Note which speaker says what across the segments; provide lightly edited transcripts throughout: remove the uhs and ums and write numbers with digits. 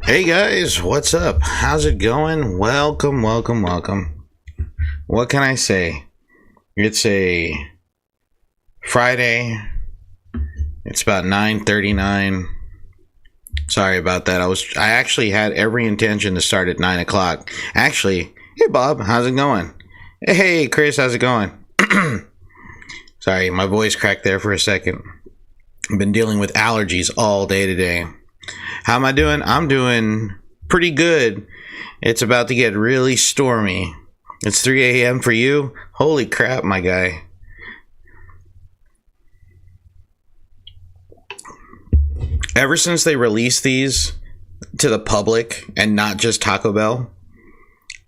Speaker 1: Hey guys, what's up? How's it going? Welcome, welcome, welcome. What can I say? It's a Friday. It's about 9:39. Sorry about that. I actually had every intention to start at 9 o'clock. Actually, hey Bob, how's it going? Hey Chris, how's it going? Sorry, my voice cracked there for a second. I've been dealing with allergies all day today. How am I doing? I'm doing pretty good. It's about to get really stormy. It's 3 a.m. for you? Holy crap, my guy. Ever since they released these to the public and not just Taco Bell,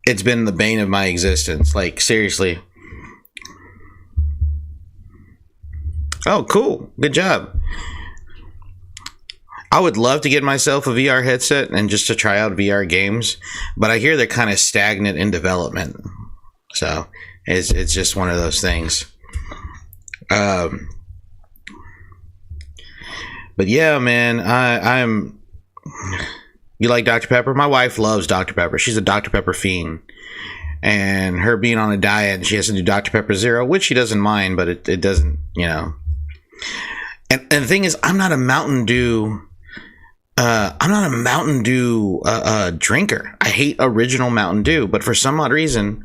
Speaker 1: it's been the bane of my existence. Like, seriously. Oh, cool. Good job. I would love to get myself a VR headset and just to try out VR games, but I hear they're kind of stagnant in development. So it's just one of those things. But yeah, man, I'm. You like Dr. Pepper? My wife loves Dr. Pepper. She's a Dr. Pepper fiend, and her being on a diet, she has to do Dr. Pepper Zero, which she doesn't mind, but it doesn't, you know. And the thing is, I'm not a Mountain Dew drinker. I hate original Mountain Dew, but for some odd reason,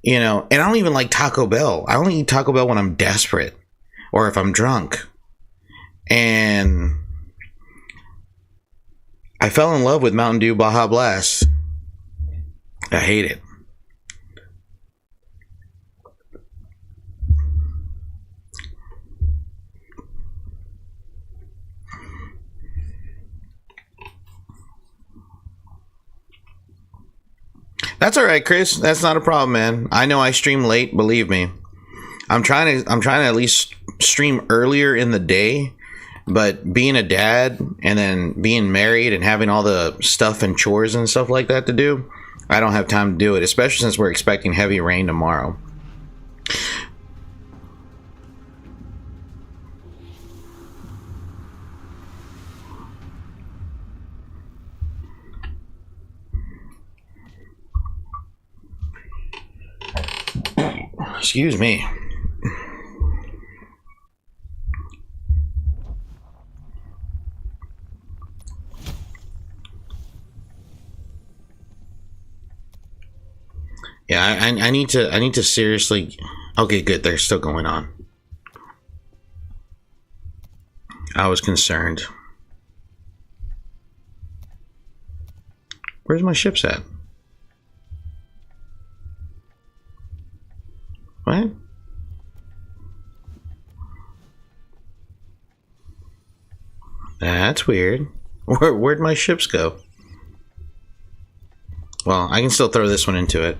Speaker 1: you know, and I don't even like Taco Bell. I only eat Taco Bell when I'm desperate or if I'm drunk. And I fell in love with Mountain Dew Baja Blast. I hate it. That's all right, Chris. That's not a problem, man. I know I stream late, believe me. I'm trying to at least stream earlier in the day, but being a dad and then being married and having all the stuff and chores and stuff like that to do, I don't have time to do it, especially since we're expecting heavy rain tomorrow. Excuse me. Yeah, I need to seriously. Okay, good. They're still going on. I was concerned. Where's my ships at? What? That's weird. Where'd my ships go? Well, I can still throw this one into it.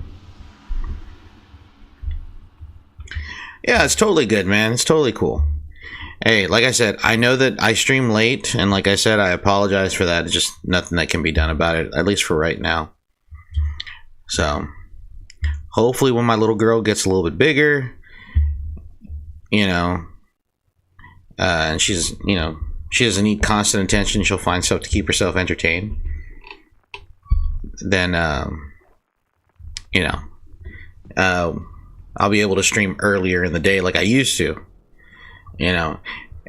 Speaker 1: Yeah, it's totally good, man. It's totally cool. Hey, like I said, I know that I stream late, and like I said, I apologize for that. It's just nothing that can be done about it, at least for right now. So, hopefully when my little girl gets a little bit bigger, you know, and she's, you know, she doesn't need constant attention, she'll find stuff to keep herself entertained, then, you know, I'll be able to stream earlier in the day like I used to. You know,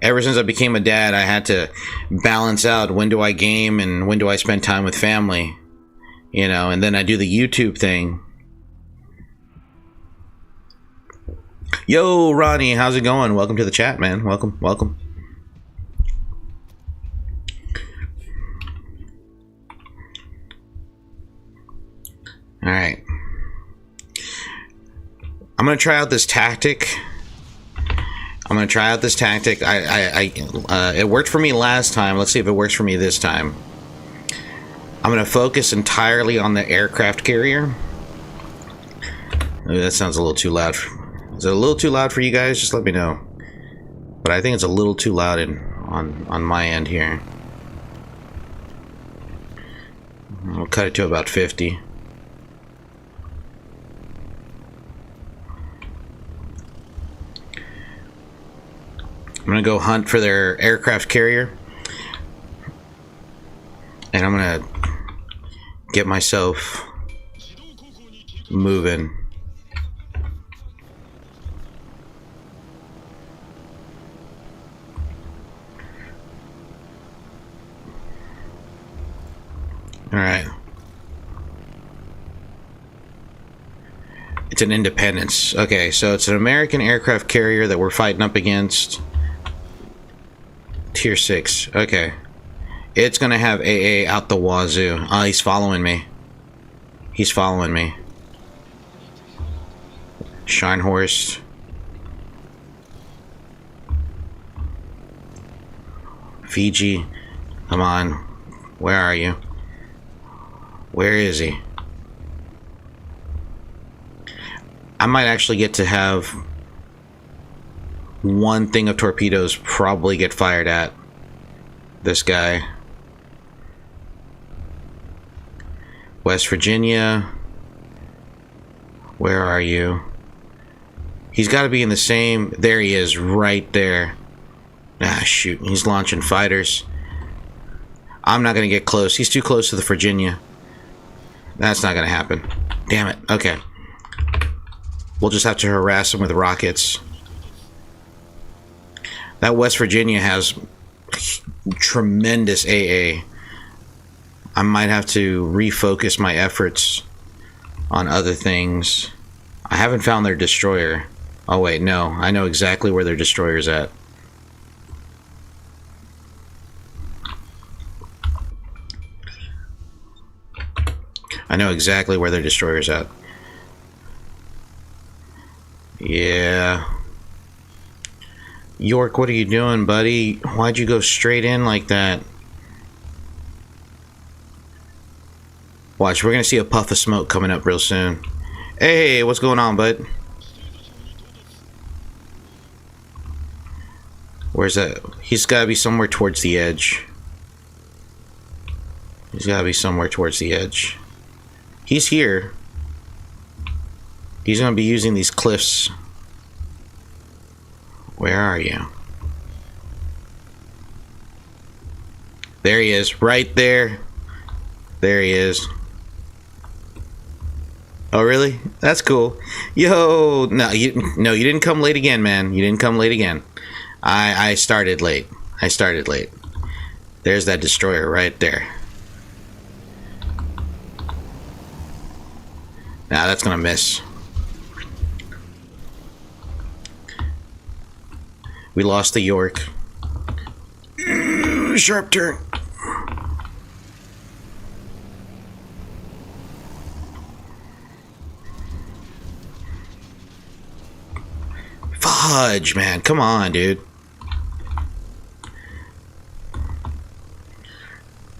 Speaker 1: ever since I became a dad, I had to balance out when do I game and when do I spend time with family, you know, and then I do the YouTube thing. Yo, Ronnie, how's it going? Welcome to the chat, man. Welcome, welcome. All right. I'm going to try out this tactic. It worked for me last time. Let's see if it works for me this time. I'm going to focus entirely on the aircraft carrier. Maybe that sounds a little too loud. Is it a little too loud for you guys? Just let me know. But I think it's a little too loud on my end here. I'll cut it to about 50. I'm gonna go hunt for their aircraft carrier, and I'm gonna get myself moving. All right. It's an Independence. Okay, so it's an American aircraft carrier that we're fighting up against. Tier 6. Okay. It's gonna have AA out the wazoo. Oh, he's following me. He's following me. Scheinhorst. Fiji. Come on. Where are you? Where is he? I might actually get to have one thing of torpedoes probably get fired at this guy. West Virginia. Where are you? He's got to be in the same... There he is, right there. Ah, shoot. He's launching fighters. I'm not going to get close. He's too close to the Virginia. That's not going to happen. Damn it. Okay. We'll just have to harass him with rockets. That West Virginia has tremendous AA. I might have to refocus my efforts on other things. I haven't found their destroyer. Oh wait, no. I know exactly where their destroyer's at. I know exactly where their destroyer's at. Yeah. York, what are you doing, buddy? Why'd you go straight in like that? Watch, we're gonna see a puff of smoke coming up real soon. Hey, what's going on, bud? Where's that? He's gotta be somewhere towards the edge. He's gotta be somewhere towards the edge. He's here. He's gonna be using these cliffs. Where are you? There he is, right there. There he is. Oh, really? That's cool. Yo, no, you didn't come late again, man. You didn't come late again. I started late. I started late. There's that destroyer right there. Nah, that's gonna miss. We lost the York. Sharp turn. Fudge, man. Come on, dude.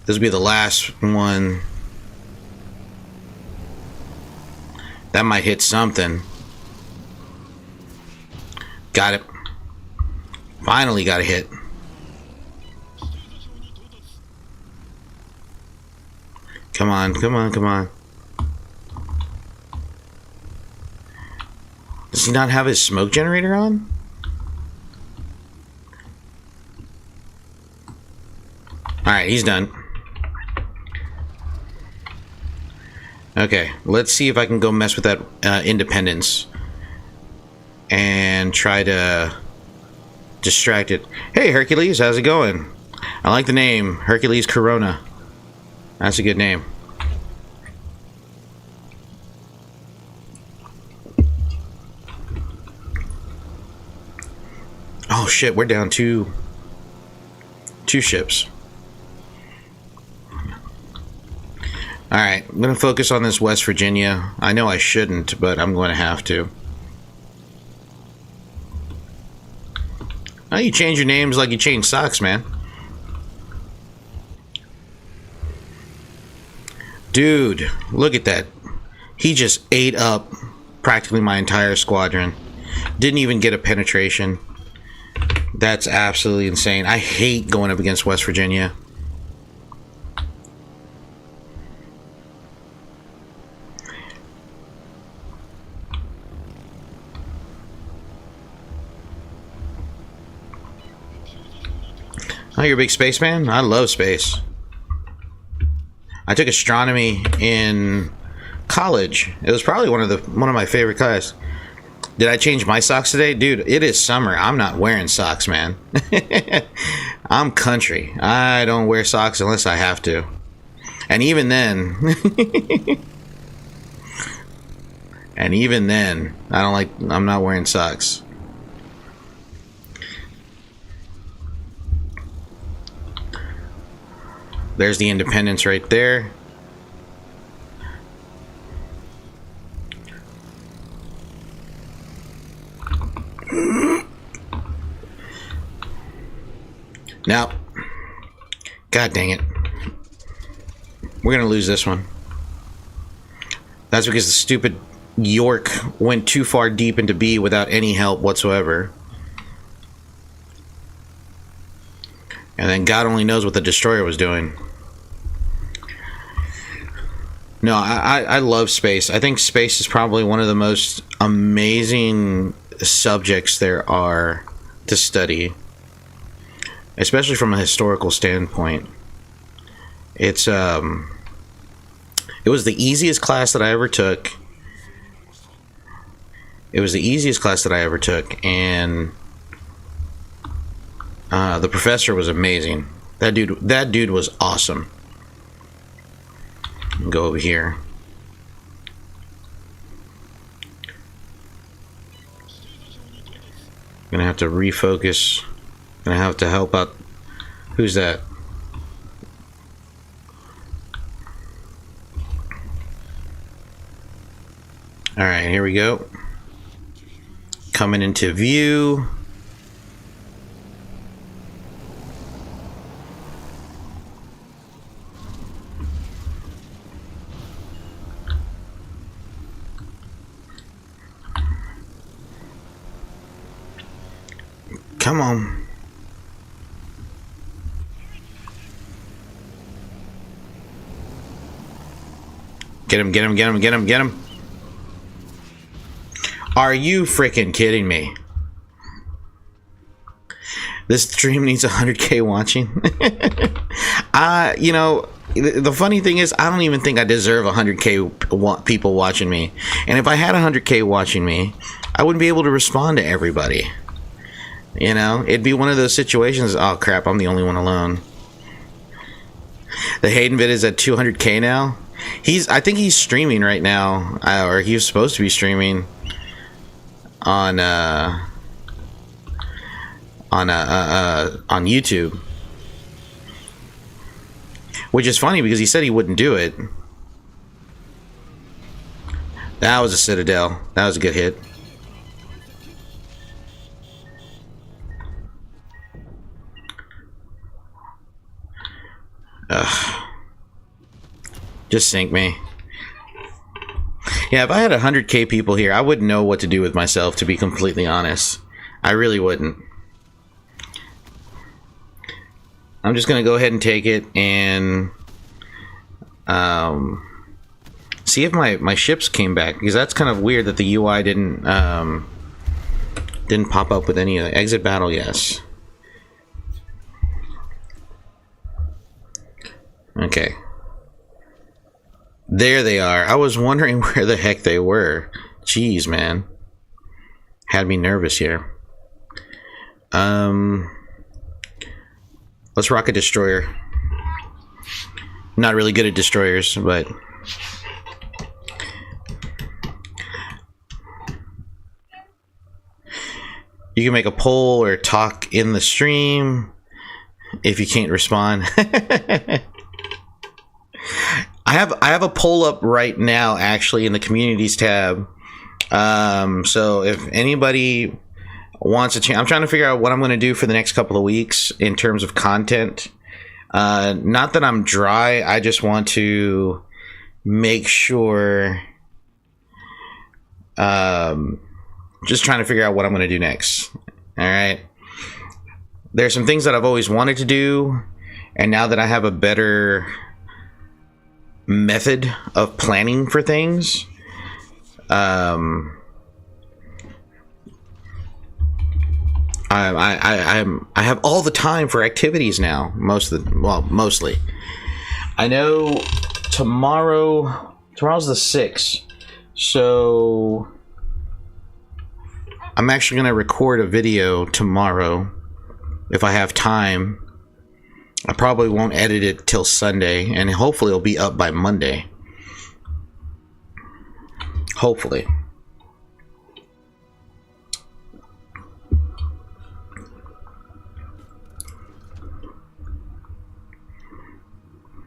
Speaker 1: This will be the last one. That might hit something. Got it. Finally got a hit. Come on, come on, come on. Does he not have his smoke generator on? Alright, he's done. Okay, let's see if I can go mess with that Independence and try to distract it. Hey, Hercules, how's it going? I like the name, Hercules Corona. That's a good name. Oh shit, we're down two ships. Alright, I'm gonna focus on this West Virginia. I know I shouldn't, but I'm going to have to. Oh, you change your names like you change socks, man. Dude, look at that. He just ate up practically my entire squadron. Didn't even get a penetration. That's absolutely insane. I hate going up against West Virginia. Oh, you're a big spaceman? I love space. I took astronomy in college. It was probably one of my favorite classes. Did I change my socks today? Dude, it is summer. I'm not wearing socks, man. I'm country. I don't wear socks unless I have to. And even then... I'm not wearing socks. There's the Independence right there. Now, god dang it. We're gonna lose this one. That's because the stupid York went too far deep into B without any help whatsoever. And then God only knows what the destroyer was doing. No, I love space. I think space is probably one of the most amazing subjects there are to study, especially from a historical standpoint. It was the easiest class that I ever took. And the professor was amazing. That dude was awesome. Go over here. Gonna have to refocus. Gonna have to help out. Who's that? Alright, here we go. Coming into view. Come on. Get him, get him, get him, get him, get him. Are you freaking kidding me? This stream needs 100K watching. You know, the funny thing is, I don't even think I deserve 100K people watching me. And if I had 100K watching me, I wouldn't be able to respond to everybody. You know, it'd be one of those situations. Oh crap, I'm the only one alone. The Hayden vid is at 200K now. I think he's streaming right now, or he was supposed to be streaming on YouTube, which is funny because he said he wouldn't do it. That was a Citadel. That was a good hit. Ugh. Just sink me. Yeah, if I had 100K people here, I wouldn't know what to do with myself, to be completely honest. I really wouldn't. I'm just going to go ahead and take it and see if my ships came back, because that's kind of weird that the UI didn't pop up with any of the exit battle. Yes. Okay. There they are. I was wondering where the heck they were. Jeez, man. Had me nervous here. Let's rock a destroyer. Not really good at destroyers, but... You can make a poll or talk in the stream if you can't respond. I have a poll up right now, actually, in the communities tab. So if anybody wants to I'm trying to figure out what I'm going to do for the next couple of weeks in terms of content. Not that I'm dry, I just want to make sure. Just trying to figure out what I'm going to do next. All right. There's some things that I've always wanted to do, and now that I have a better method of planning for things, I have all the time for activities now. Mostly. I know tomorrow's the 6th, so I'm actually going to record a video tomorrow if I have time. I probably won't edit it till Sunday, and hopefully it'll be up by Monday. Hopefully.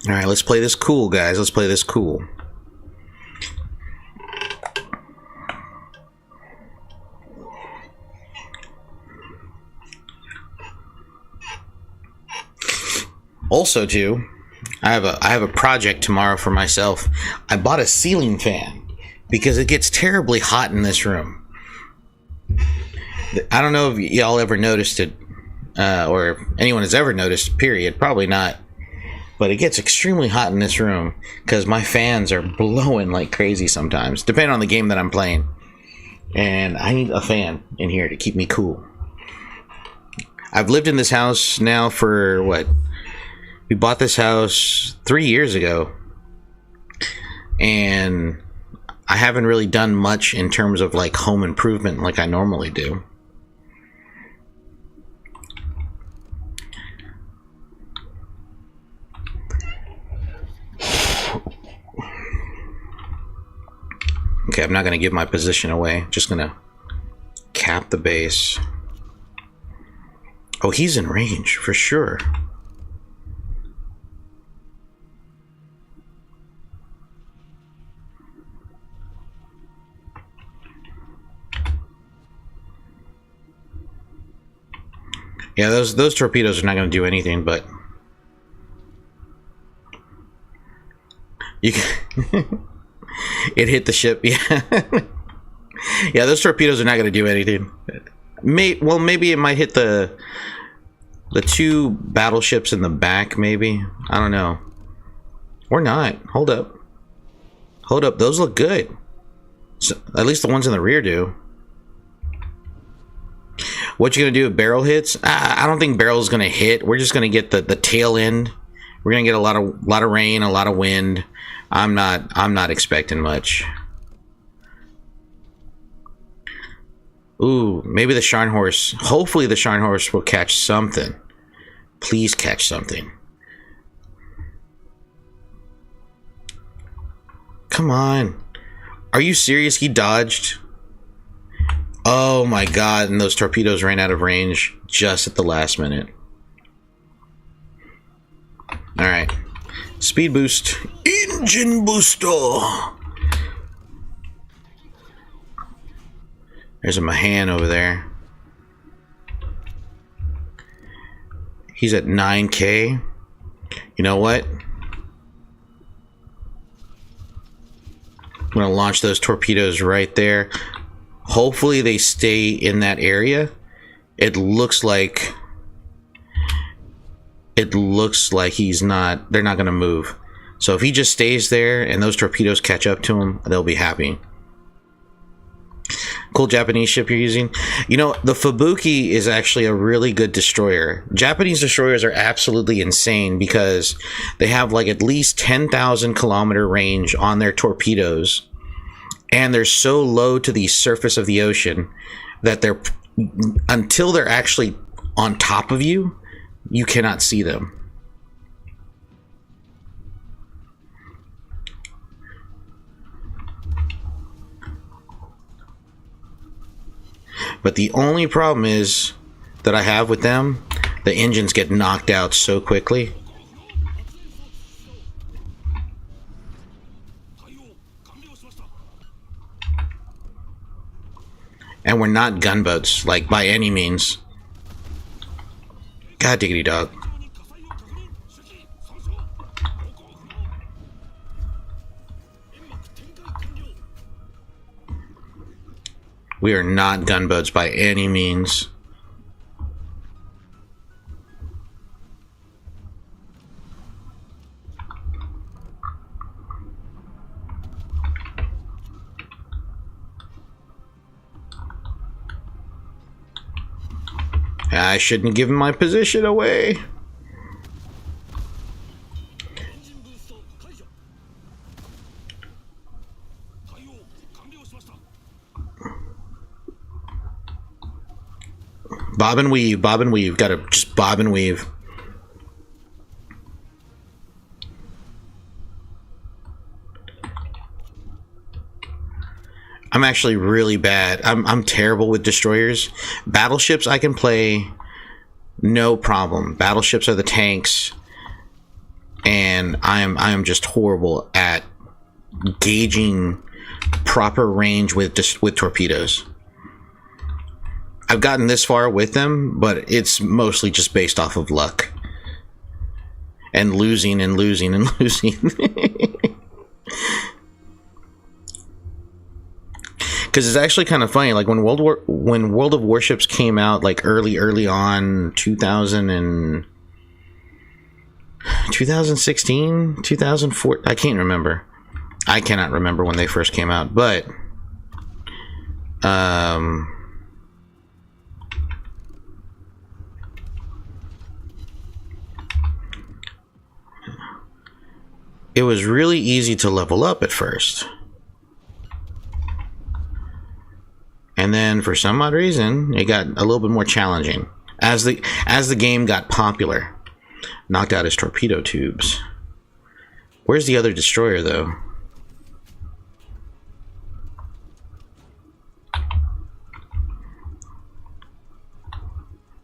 Speaker 1: Alright, let's play this cool, guys. Let's play this cool. Also, too, I have a project tomorrow for myself. I bought a ceiling fan because it gets terribly hot in this room. I don't know if y'all ever noticed it, or if anyone has ever noticed, period. Probably not. But it gets extremely hot in this room because my fans are blowing like crazy sometimes, depending on the game that I'm playing. And I need a fan in here to keep me cool. I've lived in this house now for, what? We bought this house 3 years ago. And I haven't really done much in terms of like home improvement like I normally do. Okay, I'm not going to give my position away. Just going to cap the base. Oh, he's in range for sure. Yeah, those torpedoes are not going to do anything, but you can it hit the ship. Yeah. Yeah, those torpedoes are not going to do anything. Well, maybe it might hit the two battleships in the back, maybe. I don't know. Or not. Hold up. Hold up. Those look good. So, at least the ones in the rear do. What you gonna do if barrel hits? I don't think barrel's gonna hit. We're just gonna get the tail end. We're gonna get a lot of rain, a lot of wind. I'm not expecting much. Ooh, maybe the Scharnhorst. Hopefully the Scharnhorst will catch something. Please catch something. Come on. Are you serious? He dodged. Oh my god, and those torpedoes ran out of range just at the last minute. Alright. Speed boost. Engine booster! There's a Mahan over there. He's at 9K. You know what? I'm gonna launch those torpedoes right there. Hopefully they stay in that area. It looks like he's not, they're not gonna move. So if he just stays there and those torpedoes catch up to him, they'll be happy. Cool Japanese ship you're using. You know, the Fubuki is actually a really good destroyer. Japanese destroyers are absolutely insane because they have like at least 10,000 kilometer range on their torpedoes. And they're so low to the surface of the ocean that they're, until they're actually on top of you, you cannot see them. But the only problem is that I have with them, the engines get knocked out so quickly. And we're not gunboats, like, by any means. God diggity dog. We are not gunboats by any means. I shouldn't give my position away. Bob and weave, bob and weave. Gotta just bob and weave. I'm actually really bad. I'm terrible with destroyers. Battleships I can play no problem. Battleships are the tanks, and I am just horrible at gauging proper range with torpedoes. I've gotten this far with them, but it's mostly just based off of luck and losing and losing and losing. Because it's actually kind of funny, like when World of Warships came out, like early on, 2016, 2004, I can't remember. I cannot remember when they first came out, but it was really easy to level up at first. And then for some odd reason, it got a little bit more challenging as the game got popular. Knocked out his torpedo tubes. Where's the other destroyer though?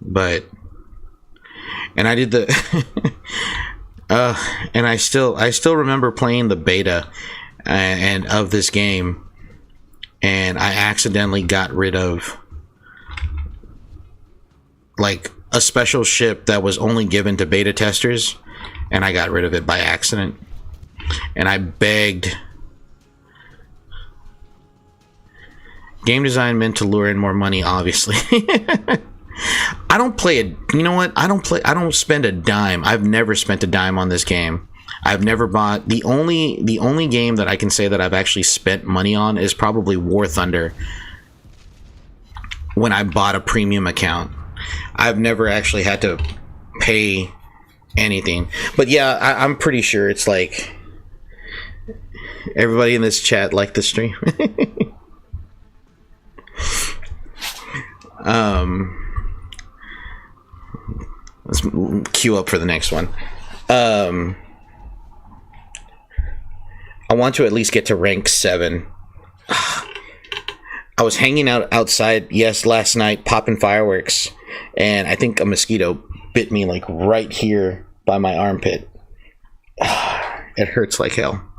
Speaker 1: But and I did the and I still remember playing the beta and of this game. And I accidentally got rid of like a special ship that was only given to beta testers, and I got rid of it by accident. And I begged. Game design meant to lure in more money, obviously. I don't play it. You know what? I don't spend a dime. I've never spent a dime on this game. I've never bought the only game that I can say that I've actually spent money on is probably Warthunder. When I bought a premium account, I've never actually had to pay anything. But yeah, I'm pretty sure it's like everybody in this chat liked the stream. Let's queue up for the next one. I want to at least get to rank 7. I was hanging out outside, last night, popping fireworks, and I think a mosquito bit me like right here by my armpit. It hurts like hell.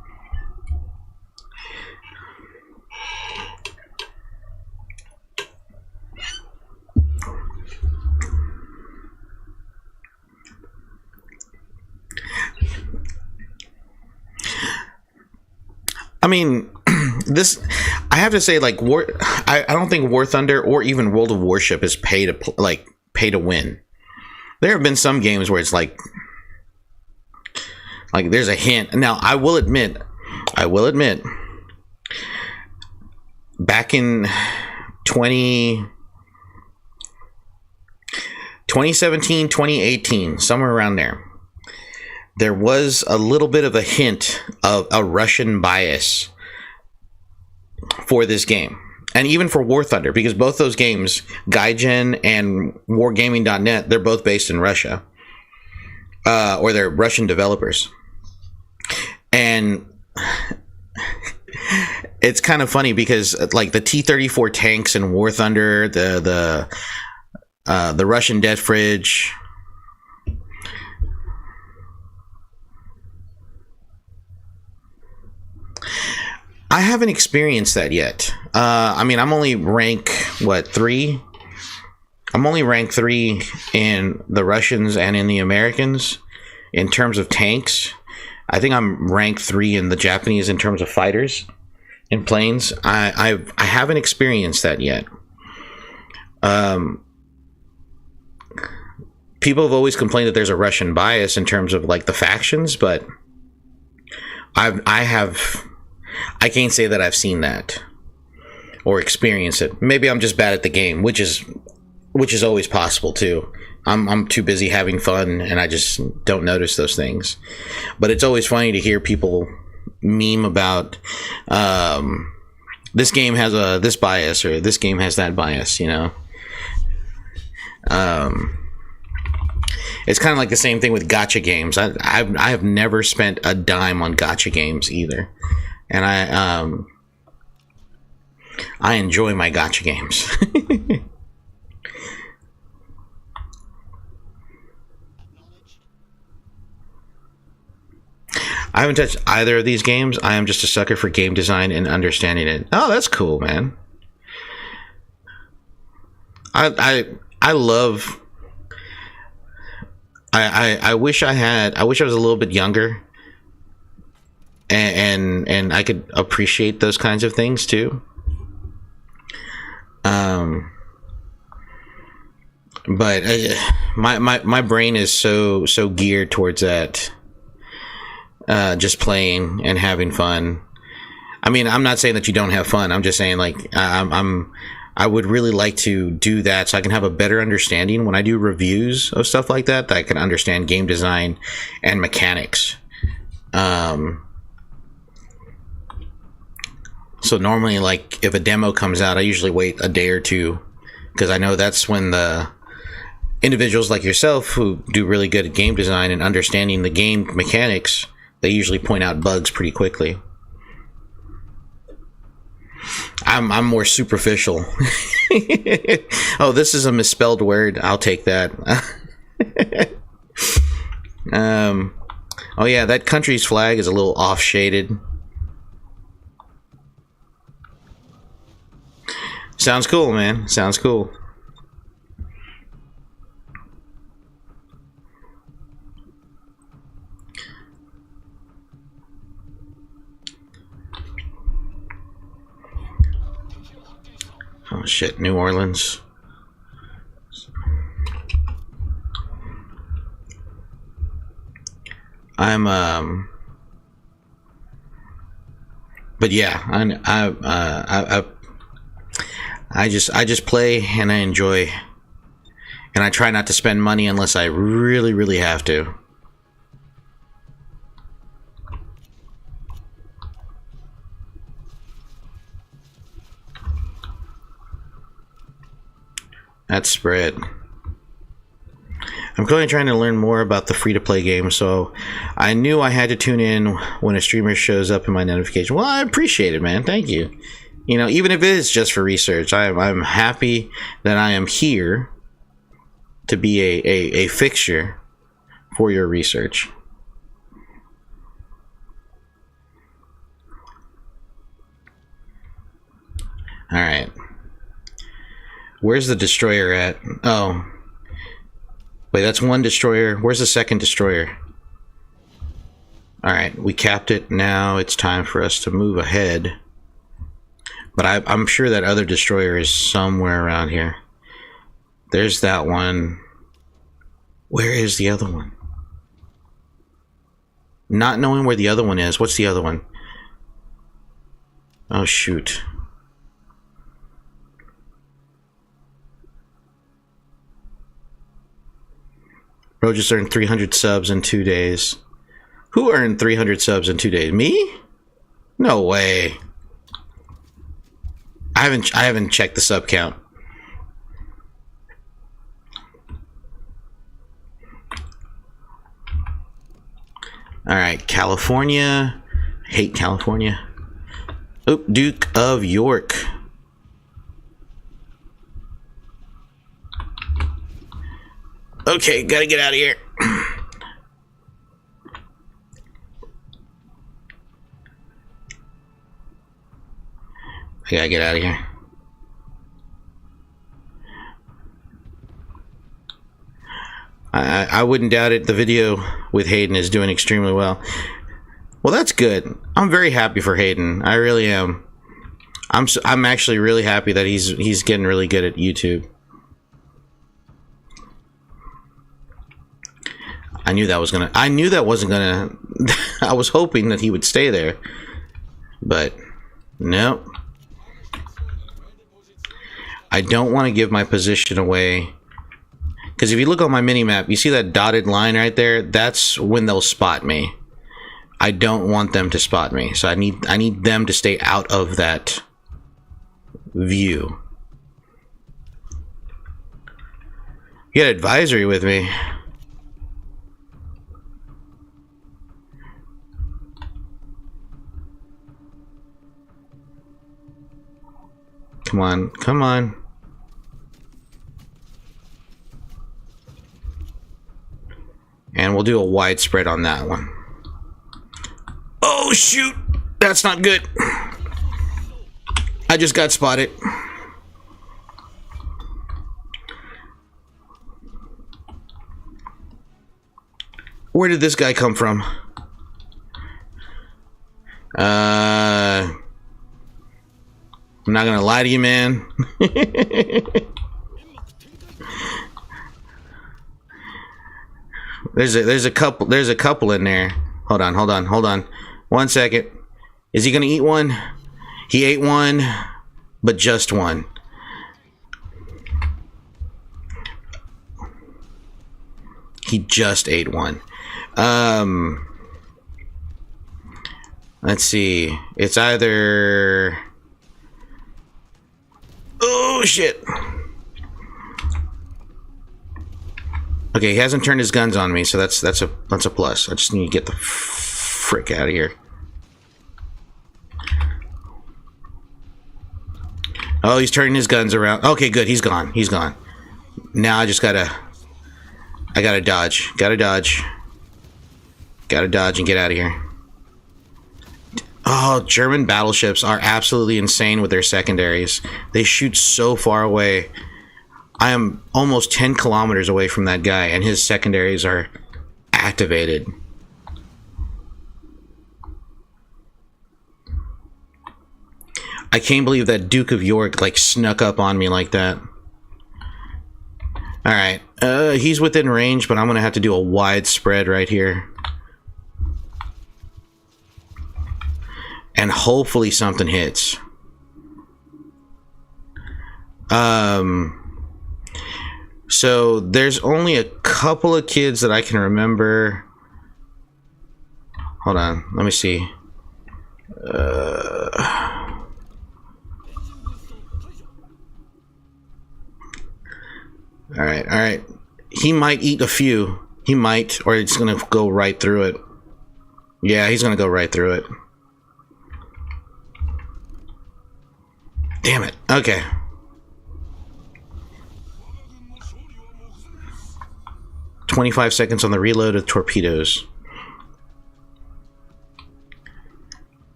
Speaker 1: I mean, I have to say, like, I don't think Warthunder or even World of Warship is pay to win. There have been some games where it's like there's a hint. Now, I will admit, back in 2017, 2018, somewhere around there was a little bit of a hint of a Russian bias for this game. And even for War Thunder, because both those games, Gaijin and Wargaming.net, they're both based in Russia. Or they're Russian developers. And it's kind of funny because like the T-34 tanks in War Thunder, the Russian Death Fridge, I haven't experienced that yet. I mean, I'm only rank 3. I'm only rank 3 in the Russians and in the Americans in terms of tanks. I think I'm rank 3 in the Japanese in terms of fighters and planes. I haven't experienced that yet. People have always complained that there's a Russian bias in terms of like the factions, but I can't say that I've seen that or experienced it. Maybe I'm just bad at the game, which is always possible too. I'm too busy having fun and I just don't notice those things. But it's always funny to hear people meme about this game has this bias or this game has that bias, you know. It's kind of like the same thing with gacha games. I have never spent a dime on gacha games either, and I enjoy my gacha games. I haven't touched either of these games. I am just a sucker for game design and understanding it. Oh, that's cool, man. I love. I wish I was a little bit younger, and I could appreciate those kinds of things too. But my brain is so geared towards that, just playing and having fun. I mean, I'm not saying that you don't have fun. I'm just saying, like, I would really like to do that so I can have a better understanding when I do reviews of stuff like that, that I can understand game design and mechanics. So normally, like, if a demo comes out, I usually wait a day or two, because I know that's when the individuals like yourself who do really good at game design and understanding the game mechanics, they usually point out bugs pretty quickly. I'm more superficial. Oh, this is a misspelled word. I'll take that. Oh yeah, that country's flag is a little off shaded. Sounds cool, man. Sounds cool. Oh shit, New Orleans. But yeah, I just play and I enjoy, and I try not to spend money unless I really have to. That's spread. I'm currently trying to learn more about the free-to-play game, so I knew I had to tune in when a streamer shows up in my notification. Well, I appreciate it, man. Thank you. You know, even if it is just for research, I'm happy that I am here to be a fixture for your research. All right. Where's the destroyer at? Oh. Wait, that's one destroyer. Where's the second destroyer? Alright, we capped it. Now it's time for us to move ahead. But I'm sure that other destroyer is somewhere around here. There's that one. Where is the other one? Not knowing where the other one is. What's the other one? Oh, shoot. Bro just earned 300 subs in 2 days. Who earned 300 subs in 2 days? Me? No way. I haven't checked the sub count. All right, California. Hate California. Oop, Duke of York. Okay, gotta get out of here. I gotta get out of here. I wouldn't doubt it. The video with Hayden is doing extremely well. Well, that's good. I'm very happy for Hayden. I really am. I'm actually really happy that he's getting really good at YouTube. I knew that wasn't gonna. I was hoping that he would stay there, but nope. I don't want to give my position away, because if you look on my mini map, you see that dotted line right there. That's when they'll spot me. I don't want them to spot me, so I need them to stay out of that view. You got advisory with me. Come on, come on. And we'll do a wide spread on that one. Oh, shoot! That's not good. I just got spotted. Where did this guy come from? I'm not gonna lie to you, man. There's a couple in there. Hold on. 1 second. Is he gonna eat one? He ate one, but just one. He just ate one. Let's see. It's either... Oh, shit. Okay, he hasn't turned his guns on me, so that's a plus. I just need to get the frick out of here. Oh, he's turning his guns around. Okay, good. He's gone. He's gone. Now I just gotta... I gotta dodge. Gotta dodge and get out of here. Oh, German battleships are absolutely insane with their secondaries. They shoot so far away. I am almost 10 kilometers away from that guy, and his secondaries are activated. I can't believe that Duke of York like snuck up on me like that. Alright, he's within range, but I'm gonna have to do a wide spread right here. And hopefully something hits. So there's only a couple of kids that I can remember. Hold on, let me see. Alright. He might eat a few. He might, or it's gonna go right through it. Yeah, he's gonna go right through it. Damn it. Okay. "25 seconds on the reload of torpedoes."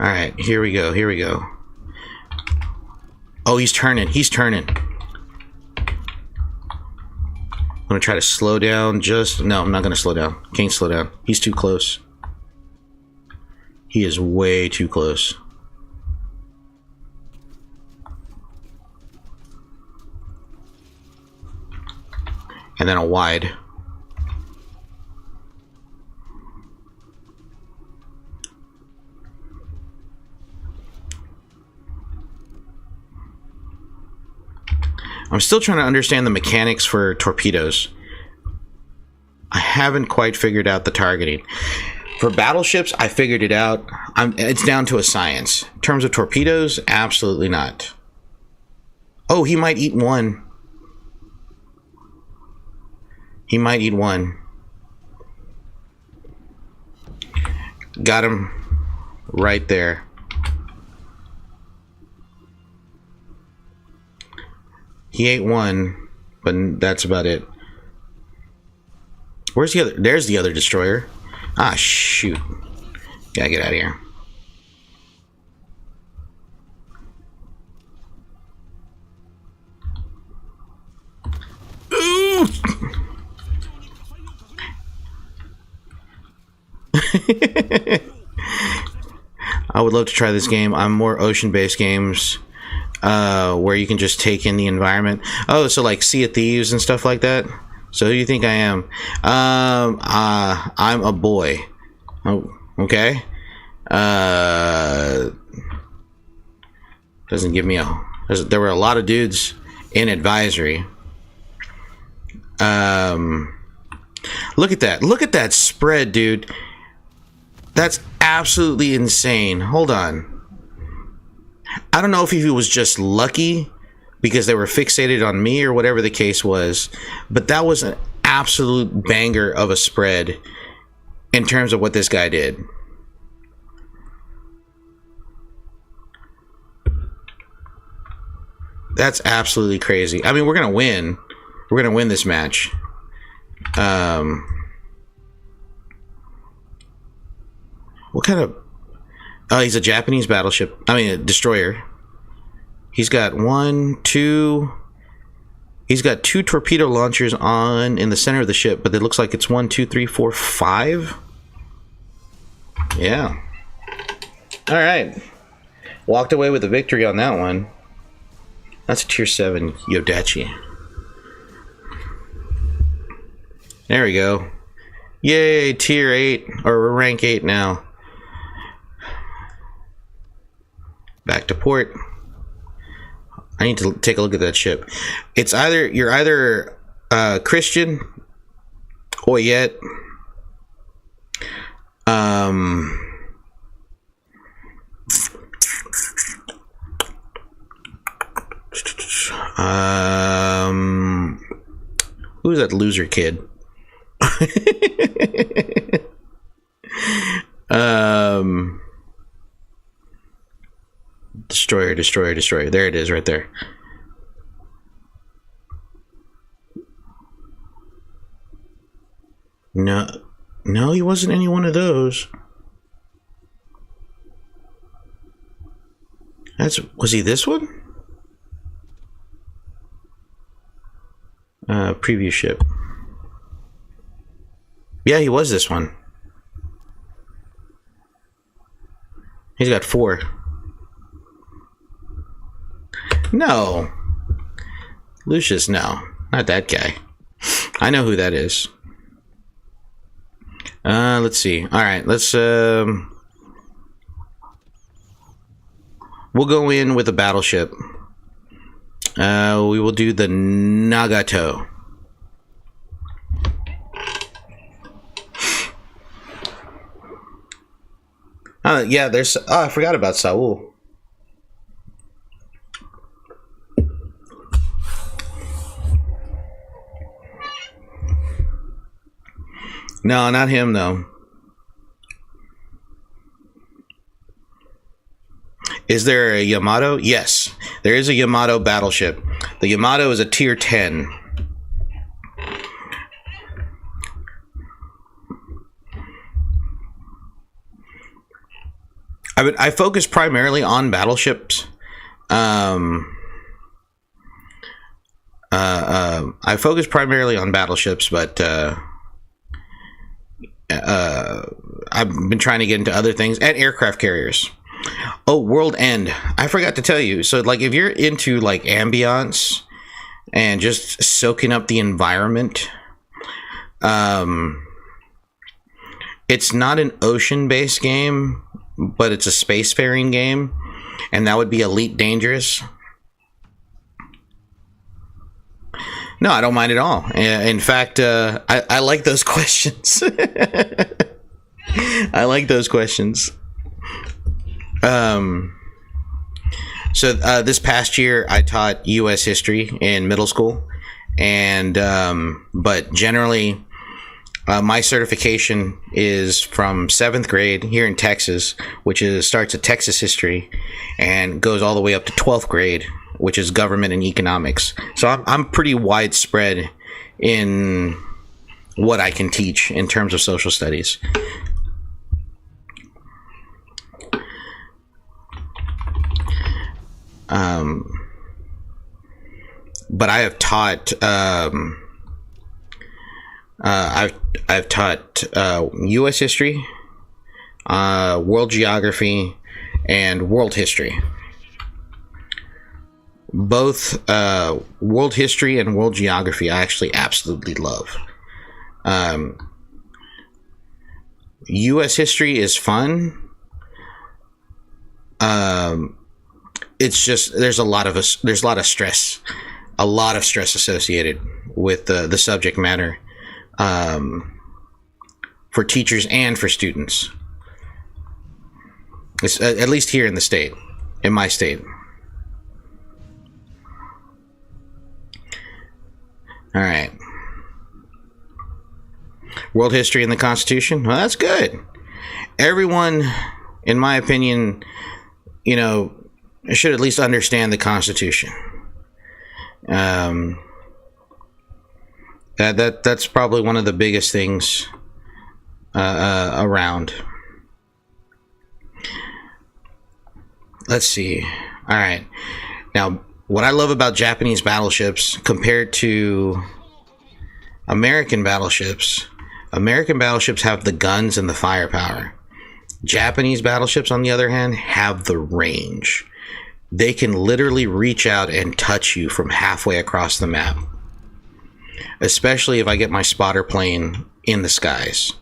Speaker 1: Alright, here we go. Oh, he's turning. I'm gonna try to slow down no, I'm not gonna slow down. Can't slow down. He's too close. He is way too close. And then a wide. I'm still trying to understand the mechanics for torpedoes. I haven't quite figured out the targeting. For battleships, I figured it out. It's down to a science. In terms of torpedoes, absolutely not. Oh, he might eat one. He might eat one. Got him right there. He ate one, but that's about it. Where's the other? There's the other destroyer. Ah, shoot. Gotta get out of here. Ooh! I would love to try this game. I'm more ocean-based games where you can just take in the environment. Oh, so like Sea of Thieves and stuff like that. So who do you think I am? I'm a boy. Oh, okay. Doesn't give me a... There were a lot of dudes in advisory. Look at that. Look at that spread, dude. That's absolutely insane. Hold on. I don't know if he was just lucky because they were fixated on me or whatever the case was. But that was an absolute banger of a spread in terms of what this guy did. That's absolutely crazy. I mean, we're gonna win. We're gonna win this match. What kind of... Oh, he's a Japanese battleship. I mean, a destroyer. He's got he's got 2 torpedo launchers in the center of the ship, but it looks like it's 1, 2, 3, 4, 5. Yeah. All right. Walked away with a victory on that one. That's a tier 7 Yodachi. There we go. Yay, tier 8, or rank 8 now. Back to port. I need to take a look at that ship. It's you're either Christian or yet who's that loser kid? Destroyer. There it is, right there. No, he wasn't any one of those. Was he this one? Preview ship. Yeah, he was this one. He's got 4. No. Lucius, no. Not that guy. I know who that is. Let's see. Alright, let's... We'll go in with a battleship. We will do the Nagato. Yeah, there's... Oh, I forgot about Saul. No, not him, though. Is there a Yamato? Yes, there is a Yamato battleship. The Yamato is a tier 10. I focus primarily on battleships. I focus primarily on battleships, but I've been trying to get into other things and aircraft carriers. Oh, World End. I forgot to tell you. So, like, if you're into like ambiance and just soaking up the environment, it's not an ocean-based game, but it's a spacefaring game, and that would be Elite Dangerous. No, I don't mind at all. In fact, I like those questions. I like those questions. So this past year, I taught U.S. history in middle school, and but generally, my certification is from 7th grade here in Texas, which starts at Texas history and goes all the way up to 12th grade, which is government and economics. So I'm pretty widespread in what I can teach in terms of social studies. But I have taught I've taught U.S. history, world geography, and world history. Both world history and world geography I actually absolutely love. U.S. history is fun. It's just there's a lot of stress, associated with the subject matter, for teachers and for students. It's, at least here in the state, in my state. All right. World history and the Constitution. Well, that's good. Everyone, in my opinion, should at least understand the Constitution. That's probably one of the biggest things around. Let's see. All right. Now, what I love about Japanese battleships compared to American battleships have the guns and the firepower. Japanese battleships, on the other hand, have the range. They can literally reach out and touch you from halfway across the map. Especially if I get my spotter plane in the skies.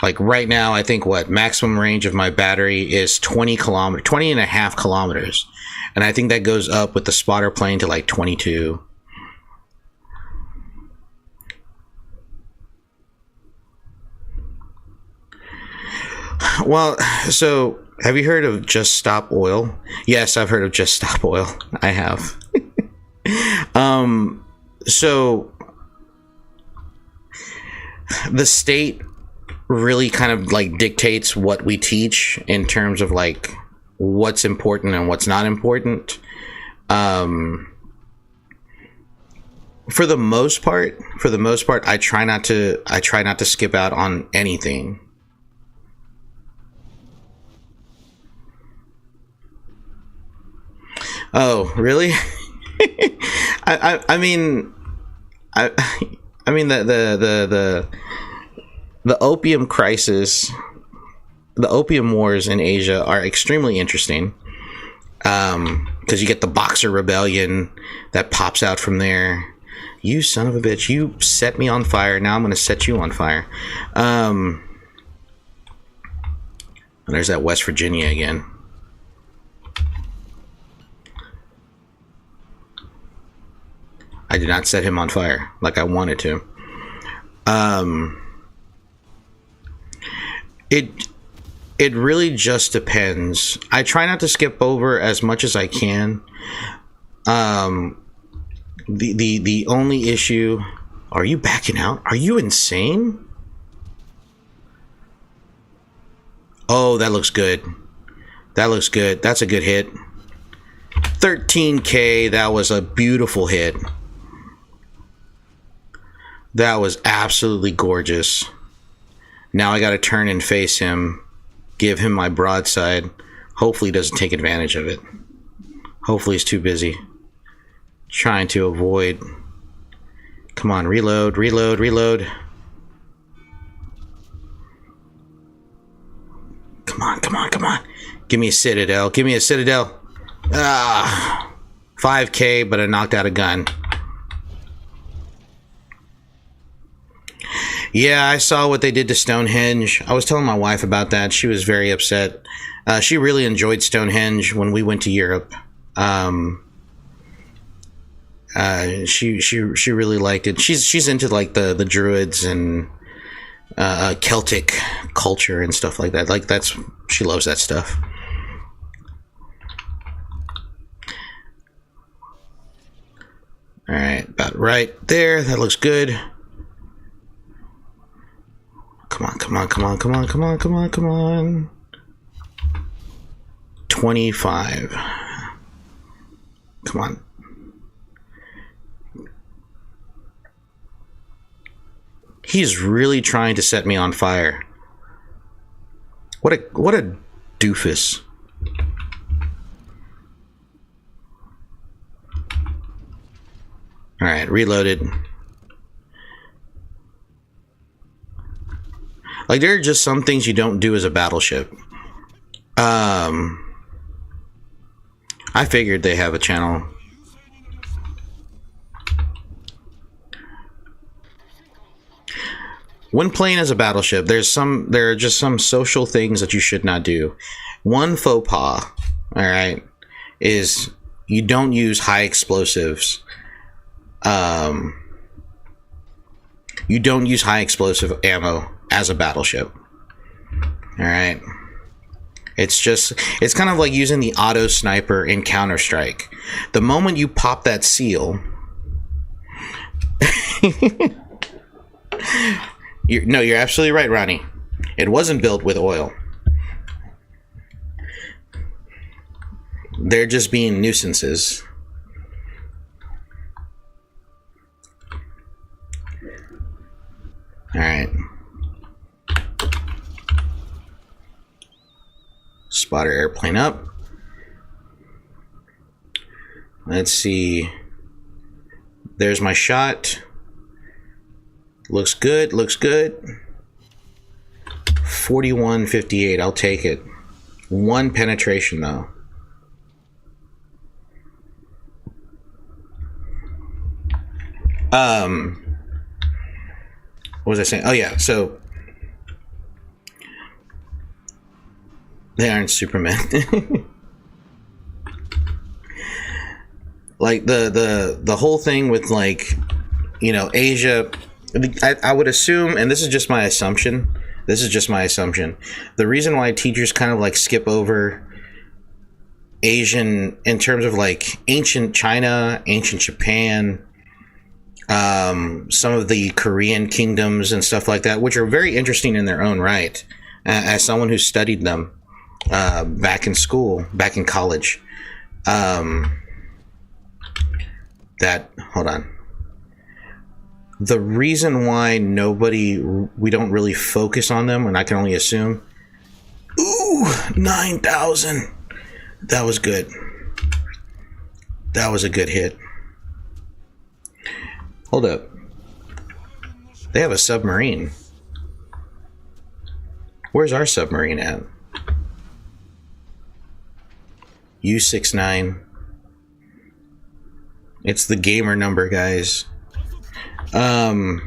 Speaker 1: Like right now, I think maximum range of my battery is 20 and a half kilometers. And I think that goes up with the spotter plane to like 22. Well, so have you heard of Just Stop Oil? Yes, I've heard of Just Stop Oil. I have. So the state really kind of like dictates what we teach in terms of like what's important and what's not important. For the most part, I try not to skip out on anything. Oh, really? I mean the opium crisis, the opium wars in Asia are extremely interesting. Because you get the Boxer Rebellion that pops out from there. You son of a bitch! You set me on fire. Now I'm going to set you on fire. And there's that West Virginia again. I did not set him on fire like I wanted to. It really just depends. I try not to skip over as much as I can. The only issue... Are you backing out? Are you insane? Oh, that looks good. That looks good. That's a good hit. 13K. That was a beautiful hit. That was absolutely gorgeous. Now I gotta turn and face him. Give him my broadside. Hopefully he doesn't take advantage of it. Hopefully he's too busy trying to avoid. Come on, reload, reload, reload. Come on, come on, come on. Give me a Citadel. Give me a Citadel. 5K, but I knocked out a gun. Yeah, I saw what they did to Stonehenge. I was telling my wife about that. She was very upset. She really enjoyed Stonehenge when we went to Europe. She really liked it. She's into like the Druids and Celtic culture and stuff like that. Like she loves that stuff. All right, about right there. That looks good. Come on, come on, come on, come on, come on, come on, come on. 25. Come on. He's really trying to set me on fire. What a doofus. All right, reloaded. Like, there are just some things you don't do as a battleship. I figured they have a channel. When playing as a battleship, there are just some social things that you should not do. One faux pas, all right, is you don't use high explosives. You don't use high explosive ammo as a battleship. All right. It's kind of like using the auto sniper in Counter-Strike. The moment you pop that seal, You're absolutely right, Ronnie. It wasn't built with oil. They're just being nuisances. All right. Spotter airplane up. Let's see. There's my shot. Looks good. Looks good. 41.58. I'll take it. One penetration though. What was I saying? Oh yeah, so they aren't Superman. Like the whole thing with, like, you know, Asia, I would assume, and this is just my assumption, the reason why teachers kind of like skip over Asian in terms of like ancient China, ancient Japan, some of the Korean kingdoms and stuff like that, which are very interesting in their own right, as someone who studied them back in school, back in college. Hold on. The reason why we don't really focus on them, and I can only assume, 9,000. That was good. That was a good hit. Hold up. They have a submarine. Where's our submarine at? U69. It's the gamer number, guys. I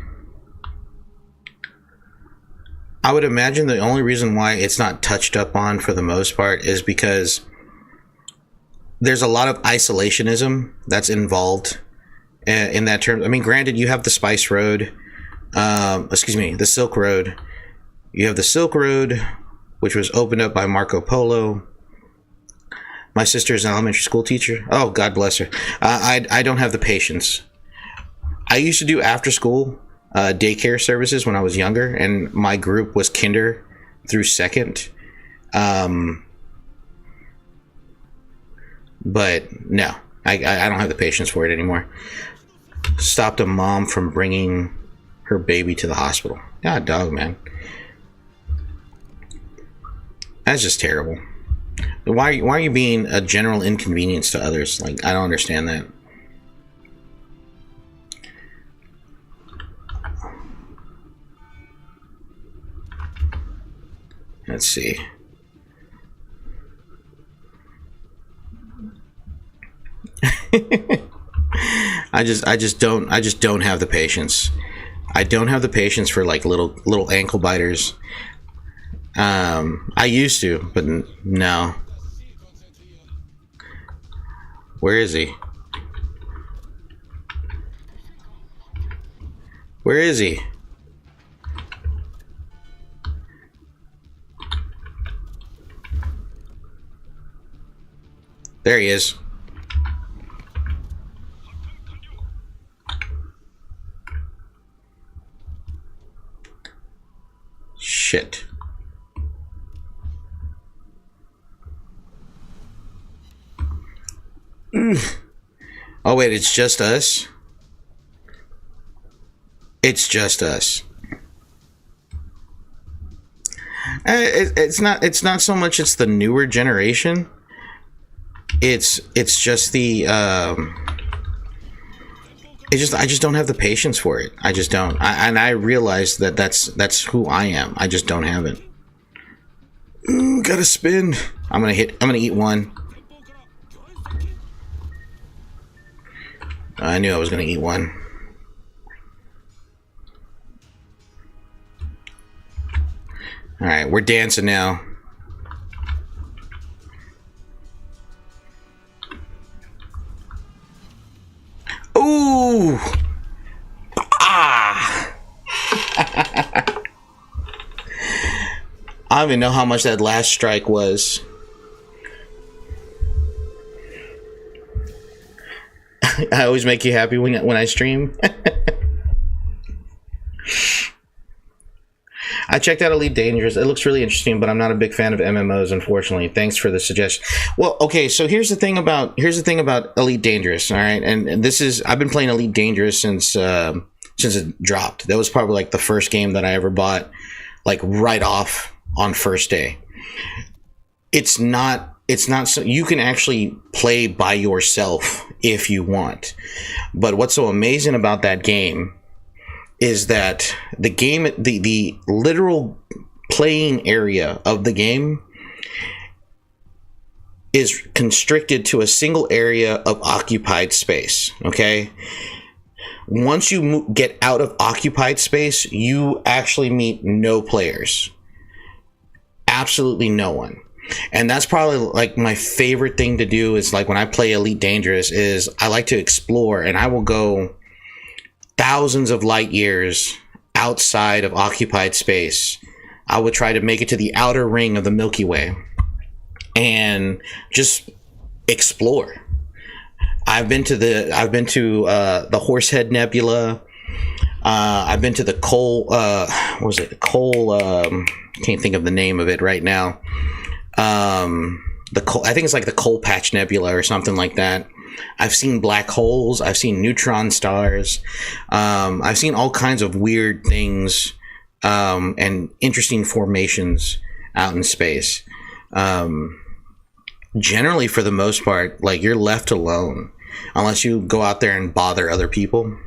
Speaker 1: would imagine the only reason why it's not touched up on for the most part is because there's a lot of isolationism that's involved in that term. I mean, granted, you have the Spice Road, the Silk Road. You have the Silk Road, which was opened up by Marco Polo. My sister is an elementary school teacher. Oh, God bless her. I don't have the patience. I used to do after school daycare services when I was younger, and my group was kinder through second. But no, I don't have the patience for it anymore. Stopped a mom from bringing her baby to the hospital. God dog, man. That's just terrible. Why are you being a general inconvenience to others? Like, I don't understand that. Let's see. I just don't have the patience. I don't have the patience for like little ankle biters. I used to, but no. Where is he? Where is he? There he is. Shit. Oh wait, it's just us? It's just us. It's not so much it's the newer generation. It's just the I just don't have the patience for it. I just don't. I realize that that's who I am. I just don't have it. Ooh, gotta spin. I'm gonna eat one. I knew I was gonna eat one. All right, we're dancing now. Ooh! Ah! I don't even know how much that last strike was. I always make you happy when I stream. I checked out Elite Dangerous. It looks really interesting, but I'm not a big fan of MMOs, unfortunately. Thanks for the suggestion. Well, okay, so here's the thing about Elite Dangerous. All right, and this is, I've been playing Elite Dangerous since it dropped. That was probably like the first game that I ever bought, like right off on first day. It's not so you can actually play by yourself if you want. But what's so amazing about that game is that the literal playing area of the game is constricted to a single area of occupied space. Okay, once you get out of occupied space, you actually meet no players, absolutely no one. And that's probably like my favorite thing to do is, like, when I play Elite Dangerous, is I like to explore, and I will go thousands of light years outside of occupied space. I would try to make it to the outer ring of the Milky Way and just explore. I've been to the Horsehead Nebula. I've been to the can't think of the name of it right now. I think it's like the Coal Patch Nebula or something like that. I've seen black holes. I've seen neutron stars. I've seen all kinds of weird things and interesting formations out in space. Generally, for the most part, like, you're left alone unless you go out there and bother other people.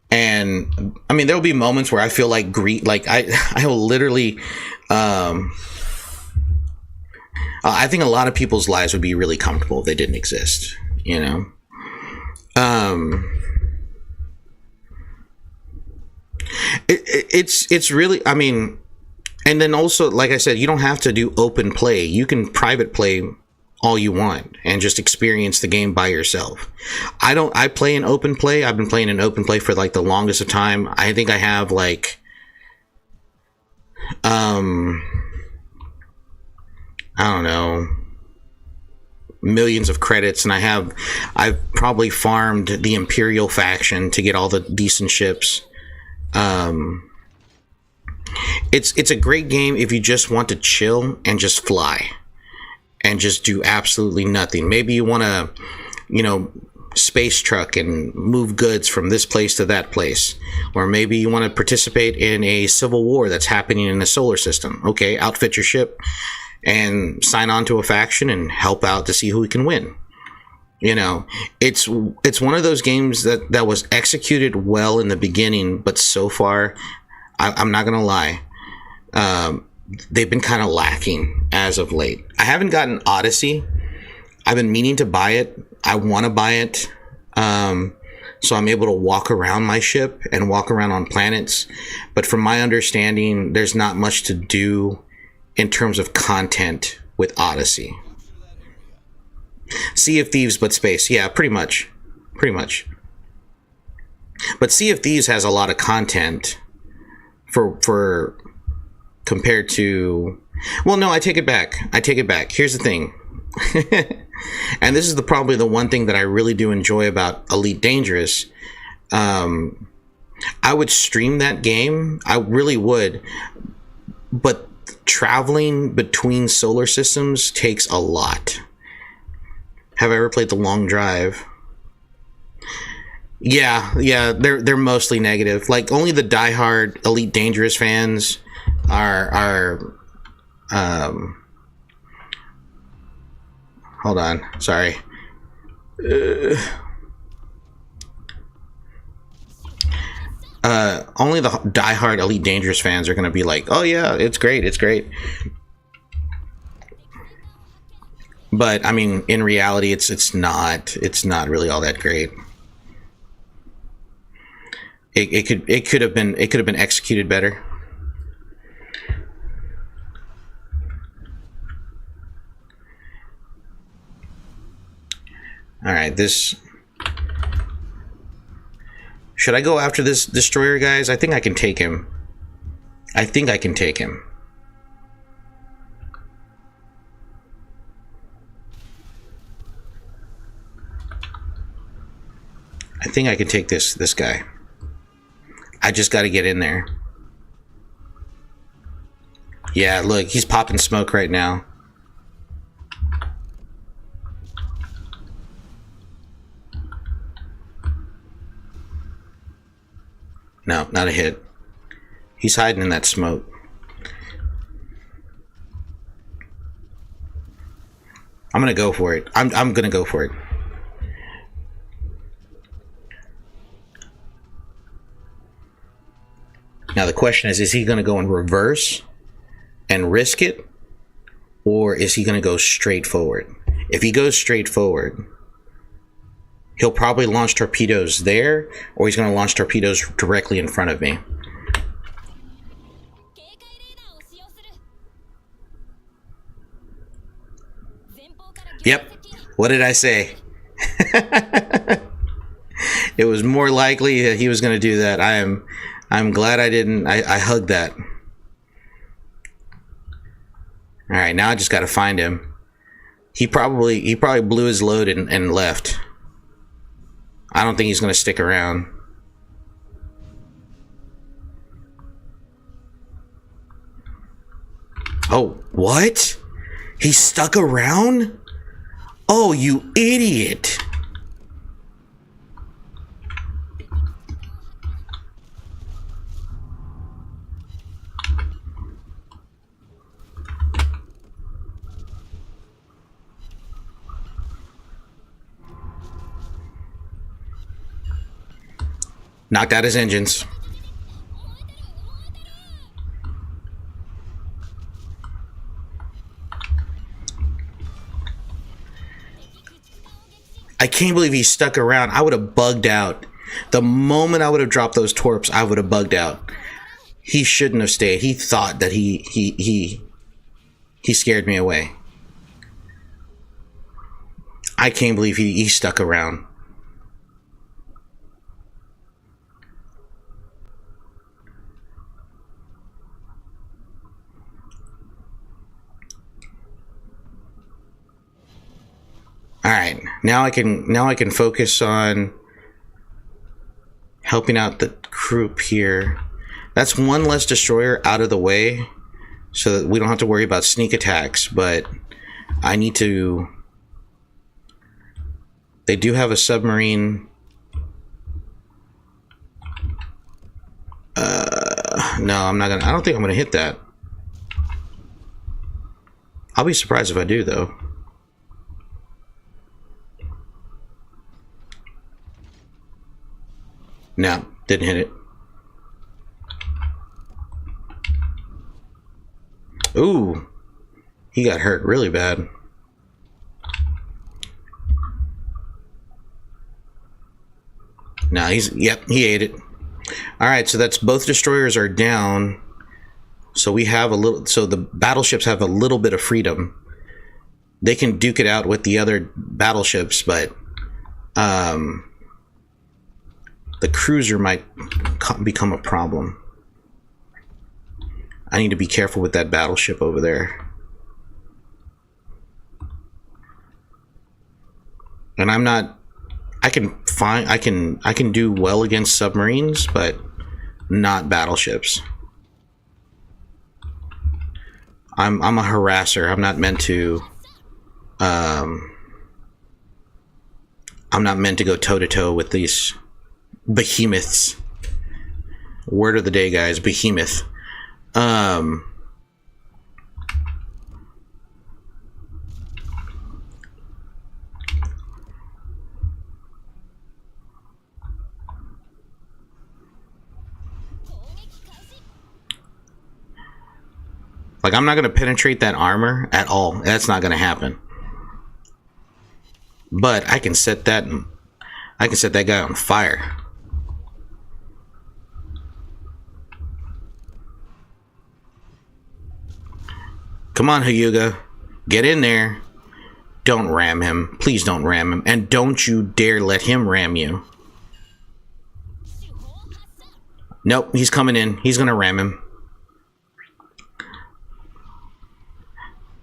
Speaker 1: And I mean, there will be moments where I feel like I will literally. I think a lot of people's lives would be really comfortable if they didn't exist, you know? It's really, I mean, and then also, like I said, you don't have to do open play. You can private play all you want and just experience the game by yourself. I play in open play. I've been playing in open play for like the longest of time. I think I have like, I don't know, millions of credits, and I've probably farmed the Imperial faction to get all the decent ships. It's a great game if you just want to chill and just fly and just do absolutely nothing. Maybe you want to, you know, space truck and move goods from this place to that place, or maybe you want to participate in a civil war that's happening in the solar system. Okay, outfit your ship and sign on to a faction and help out to see who can win. You know, it's one of those games that was executed well in the beginning, but so far, I'm not gonna lie, they've been kind of lacking as of late. I haven't gotten Odyssey. I've been meaning to buy it. I want to buy it, so I'm able to walk around my ship and walk around on planets. But from my understanding, there's not much to do in terms of content with Odyssey. Sea of Thieves, but space. Yeah, pretty much. But Sea of Thieves has a lot of content for compared to... Well, no, I take it back. Here's the thing. And this is probably the one thing that I really do enjoy about Elite Dangerous. I would stream that game. I really would. But traveling between solar systems takes a lot. Have I ever played The Long Drive? Yeah, they're mostly negative. Like, only the diehard Elite Dangerous fans are hold on, sorry. Only the diehard Elite Dangerous fans are going to be like, oh yeah, it's great. But I mean, in reality, it's not really all that great. It could have been executed better. All right, should I go after this destroyer, guys? I think I can take him. I think I can take this guy. I just got to get in there. Yeah, look, he's popping smoke right now. No, not a hit. He's hiding in that smoke. I'm gonna go for it. I'm gonna go for it. Now the question is he gonna go in reverse and risk it? Or is he gonna go straight forward? If he goes straight forward, he'll probably launch torpedoes there, or he's gonna launch torpedoes directly in front of me. Yep. What did I say? It was more likely that he was going to do that. I'm glad I didn't. I hugged that. All right, now I just got to find him. He probably blew his load and left. I don't think he's going to stick around. Oh, what? He stuck around? Oh, you idiot. Knocked out his engines. I can't believe he stuck around. I would have bugged out. The moment I would have dropped those torps, I would have bugged out. He shouldn't have stayed. He thought that he scared me away. I can't believe he stuck around. All right, now I can focus on helping out the group here. That's one less destroyer out of the way, so that we don't have to worry about sneak attacks. But I need to. They do have a submarine. No, I'm not gonna. I don't think I'm gonna hit that. I'll be surprised if I do, though. No, didn't hit it. Ooh, he got hurt really bad. Nah, yep, he ate it. All right, so that's both destroyers are down. So we have a little, so the battleships have a little bit of freedom. They can duke it out with the other battleships, but the cruiser might become a problem. I need to be careful with that battleship over there. And I'm not. I can do well against submarines, but not battleships. I'm a harasser. I'm not meant to. I'm not meant to go toe to toe with these behemoths. Word of the day, guys. Behemoth. Like, I'm not going to penetrate that armor at all. That's not going to happen. But I can set that guy on fire. Come on, Hyuga. Get in there. Don't ram him. Please don't ram him. And don't you dare let him ram you. Nope, he's coming in. He's going to ram him.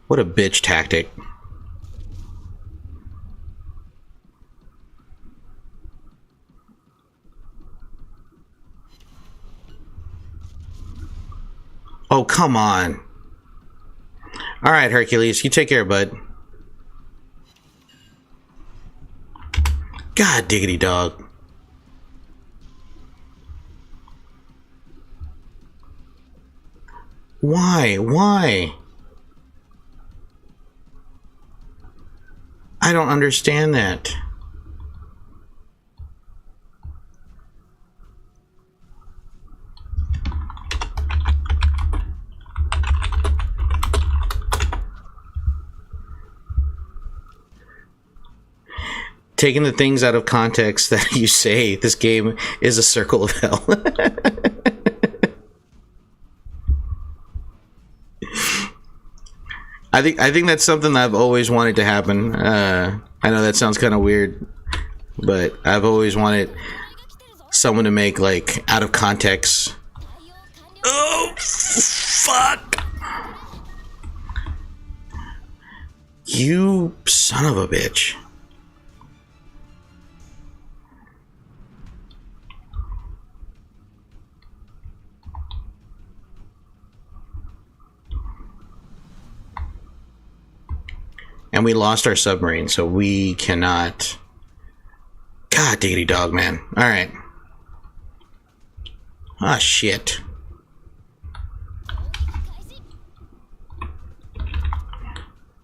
Speaker 1: What a bitch tactic. Oh, come on. All right, Hercules, you take care, bud. God diggity dog. Why? Why? I don't understand that. Taking the things out of context that you say, this game is a circle of hell. I think that's something that I've always wanted to happen. I know that sounds kind of weird, but I've always wanted someone to make, like, out of context. Oh, fuck! You son of a bitch. And we lost our submarine, so we cannot... God diggity dog, man. Alright. Ah, shit.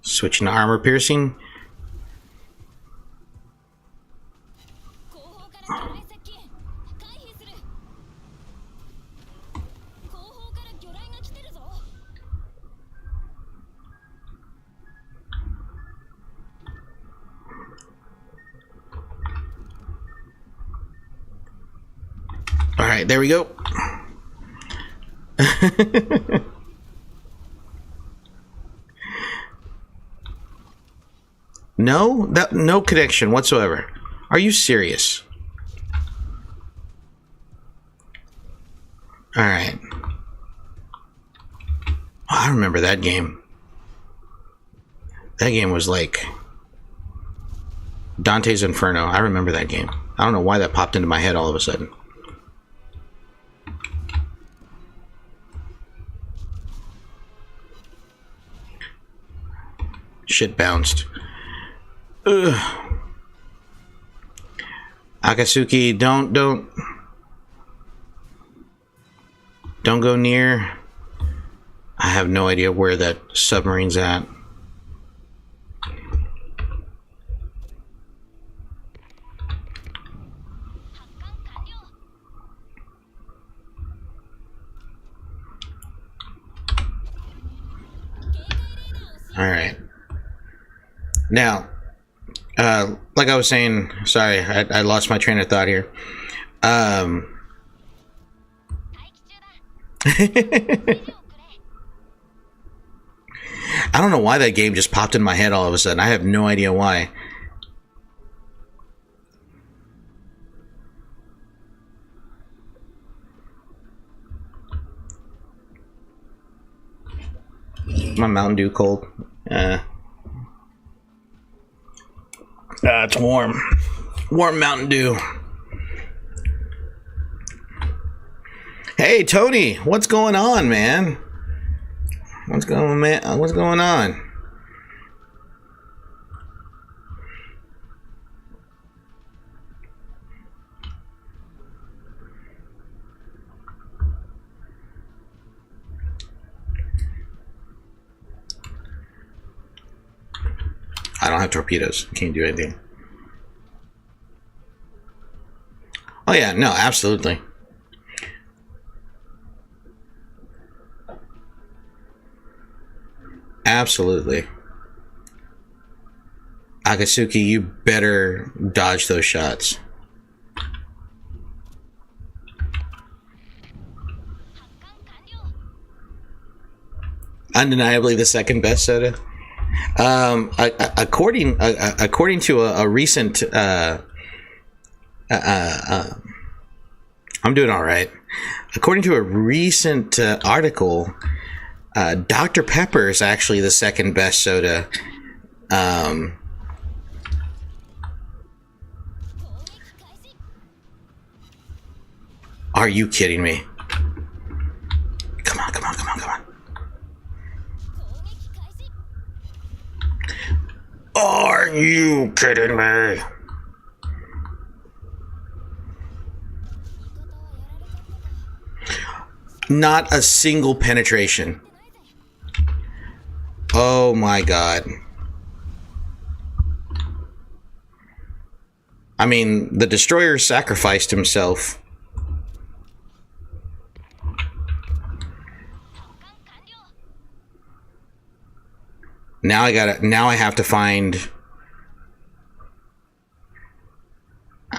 Speaker 1: Switching to armor piercing. Alright, there we go. No connection whatsoever. Are you serious? Alright. Oh, I remember that game. That game was like Dante's Inferno. I remember that game. I don't know why that popped into my head all of a sudden. Shit bounced. Ugh. Akatsuki, don't go near. I have no idea where that submarine's at. All right. Now, like I was saying, sorry, I lost my train of thought here. I don't know why that game just popped in my head all of a sudden. I have no idea why. My Mountain Dew cold. It's warm. Warm Mountain Dew. Hey, Tony, what's going on, man? What's going on, man? What's going on? I don't have torpedoes. Can't do anything. Oh yeah, no, absolutely. Absolutely. Akatsuki, you better dodge those shots. Undeniably the second best soda. According to a recent I'm doing all right. According to a recent article, Dr. Pepper is actually the second best soda. Are you kidding me? Come on, come on, come on, come on. you kidding me? Not a single penetration. Oh my god. I mean, the destroyer sacrificed himself. Now I have to find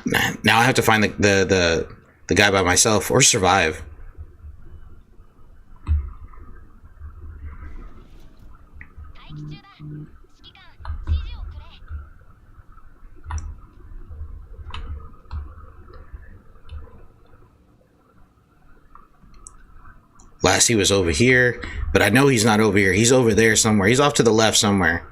Speaker 1: the guy by myself or survive. Last he was over here, but I know he's not over here. He's over there somewhere. He's off to the left somewhere.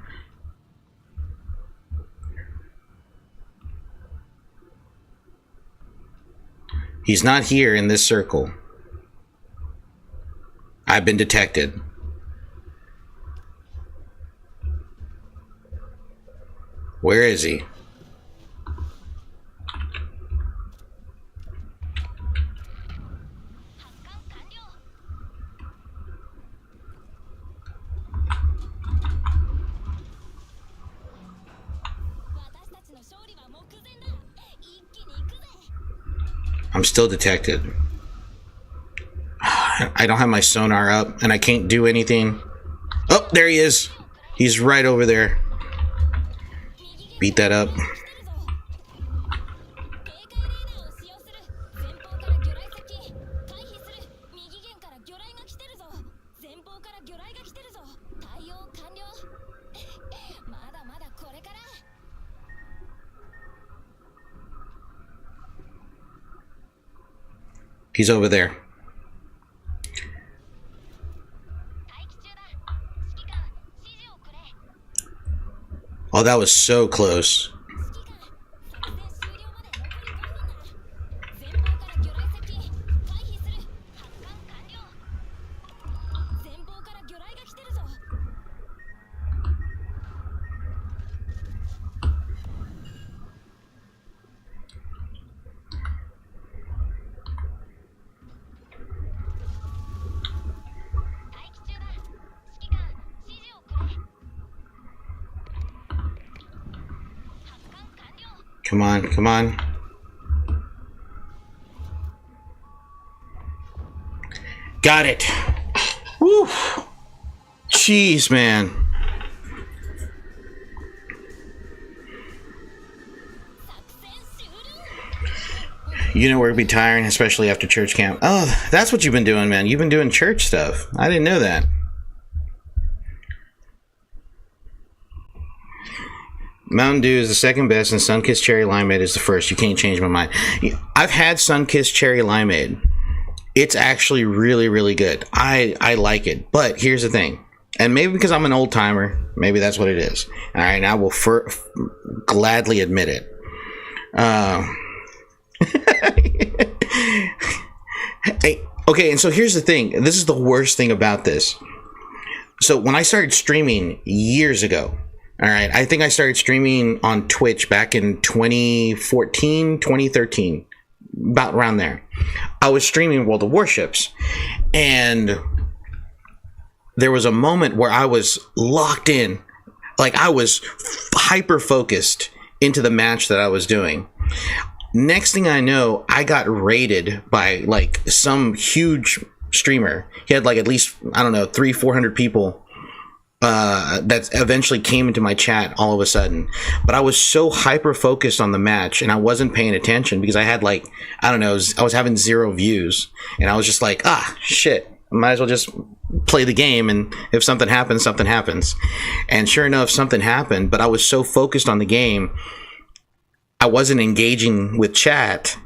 Speaker 1: He's not here in this circle. I've been detected. Where is he? I'm still detected. I don't have my sonar up and I can't do anything. Oh, there he is. He's right over there. Beat that up. He's over there. Oh, that was so close. Come on, come on. Got it. Woo. Jeez, man. You know we're be tiring, especially after church camp. Oh, that's what you've been doing, man. You've been doing church stuff. I didn't know that. Mountain Dew is the second best, and Sunkist Cherry Limeade is the first. You can't change my mind. I've had Sunkist Cherry Limeade. It's actually really, really good. I like it. But here's the thing. And maybe because I'm an old timer, maybe that's what it is. All right, and I will gladly admit it. Hey, okay, and so here's the thing. This is the worst thing about this. So when I started streaming years ago, all right, I think I started streaming on Twitch back in 2014, 2013, about around there. I was streaming World of Warships, and there was a moment where I was locked in, like I was hyper focused into the match that I was doing. Next thing I know, I got raided by like some huge streamer. He had like at least, I don't know, 300-400 people that eventually came into my chat all of a sudden. But I was so hyper focused on the match and I wasn't paying attention because I had like, I don't know, I was having 0 views, and I was just like, ah, shit, might as well just play the game, and if something happens, something happens. And sure enough, something happened, but I was so focused on the game, I wasn't engaging with chat,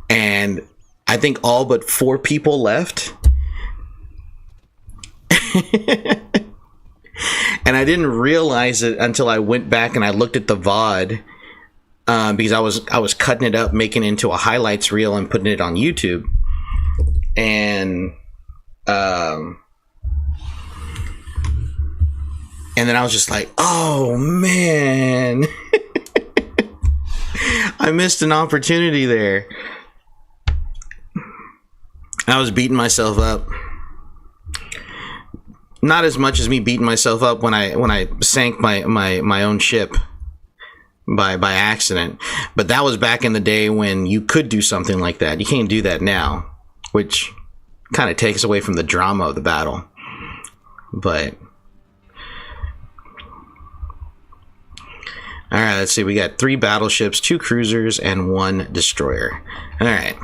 Speaker 1: and I think all but 4 people left. And I didn't realize it until I went back and I looked at the VOD, because I was cutting it up, making it into a highlights reel and putting it on YouTube. And And then I was just like, oh man, I missed an opportunity there. I was beating myself up. Not as much as me beating myself up when I sank my own ship by accident, but that was back in the day when you could do something like that. You can't do that now, which kind of takes away from the drama of the battle. But all right, let's see. We got 3 battleships, 2 cruisers, and 1 destroyer. All right.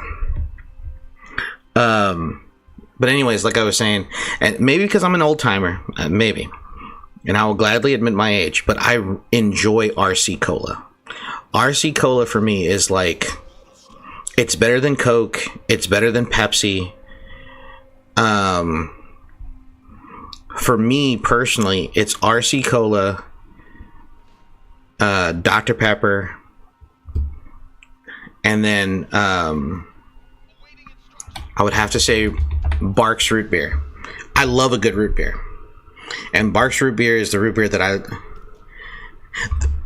Speaker 1: But anyways, like I was saying, and maybe because I'm an old timer, maybe, and I will gladly admit my age, but I enjoy RC Cola. RC Cola for me is like, it's better than Coke. It's better than Pepsi. For me personally, it's RC Cola, Dr. Pepper, and then I would have to say Barks root beer. I love a good root beer, and Barks root beer is the root beer that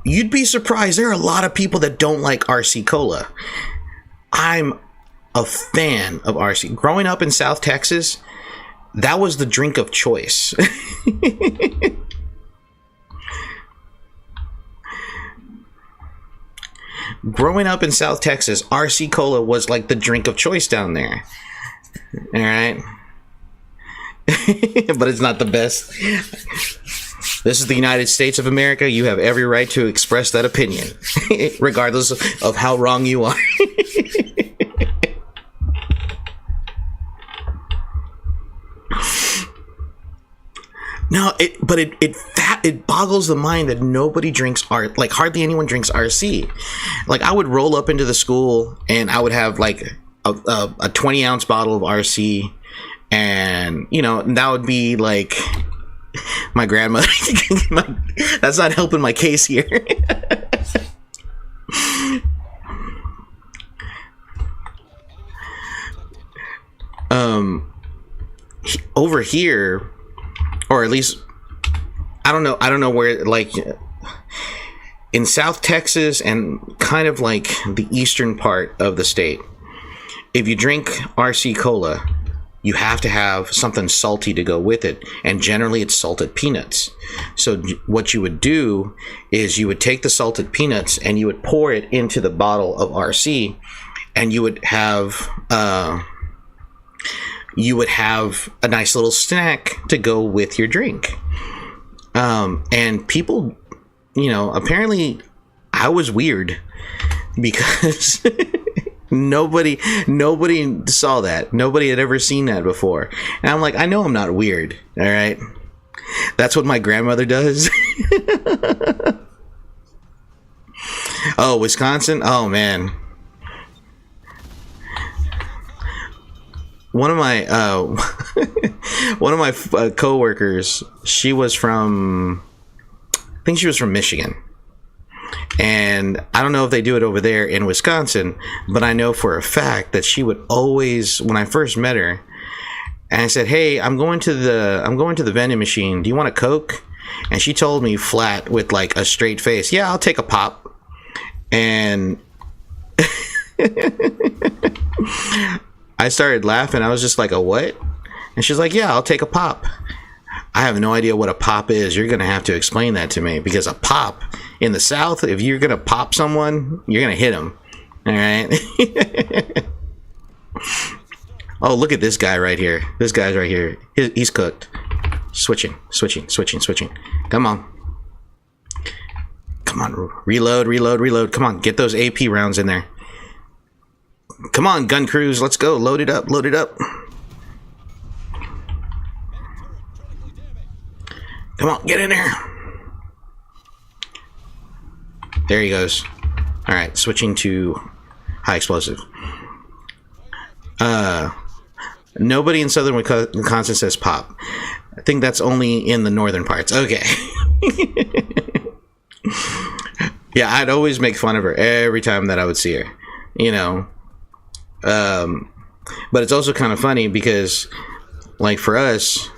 Speaker 1: you'd be surprised, there are a lot of people that don't like RC Cola. I'm a fan of RC. Growing up in South Texas, that was the drink of choice. Growing up in South Texas, RC Cola was like the drink of choice down there. All right. But it's not the best. This is the United States of America. You have every right to express that opinion, regardless of how wrong you are. No, it boggles the mind that nobody drinks like hardly anyone drinks RC. Like, I would roll up into the school and I would have like a 20-ounce bottle of RC, and you know, that would be like my grandmother. That's not helping my case here. Over here, or at least I don't know where, like in South Texas and kind of like the eastern part of the state, if you drink RC Cola, you have to have something salty to go with it, and generally it's salted peanuts. So what you would do is you would take the salted peanuts and you would pour it into the bottle of RC, and you would have a nice little snack to go with your drink. And people, you know, apparently I was weird because nobody saw that. Nobody had ever seen that before. And I'm like, I know I'm not weird. All right. That's what my grandmother does. Oh, Wisconsin. Oh man. One of my coworkers, she was from, I think she was from Michigan. And I don't know if they do it over there in Wisconsin, but I know for a fact that she would always, when I first met her, and I said, "Hey, I'm going to the vending machine. Do you want a Coke?" And she told me flat with like a straight face, "Yeah, I'll take a pop." And I started laughing. I was just like, "A what?" And she's like, "Yeah, I'll take a pop." I have no idea what a pop is. You're gonna have to explain that to me, because a pop in the South, if you're gonna pop someone, you're gonna hit them. All right. Oh, look at this guy right here. This guy's right here. He's cooked. Switching. Come on. Reload. Come on, get those AP rounds in there. Come on, gun crews, let's go. Load it up. Come on, get in there. There he goes. All right, switching to high explosive. Nobody in southern Wisconsin says pop. I think that's only in the northern parts. Okay. Yeah, I'd always make fun of her every time that I would see her, you know. But it's also kind of funny because, like, for us,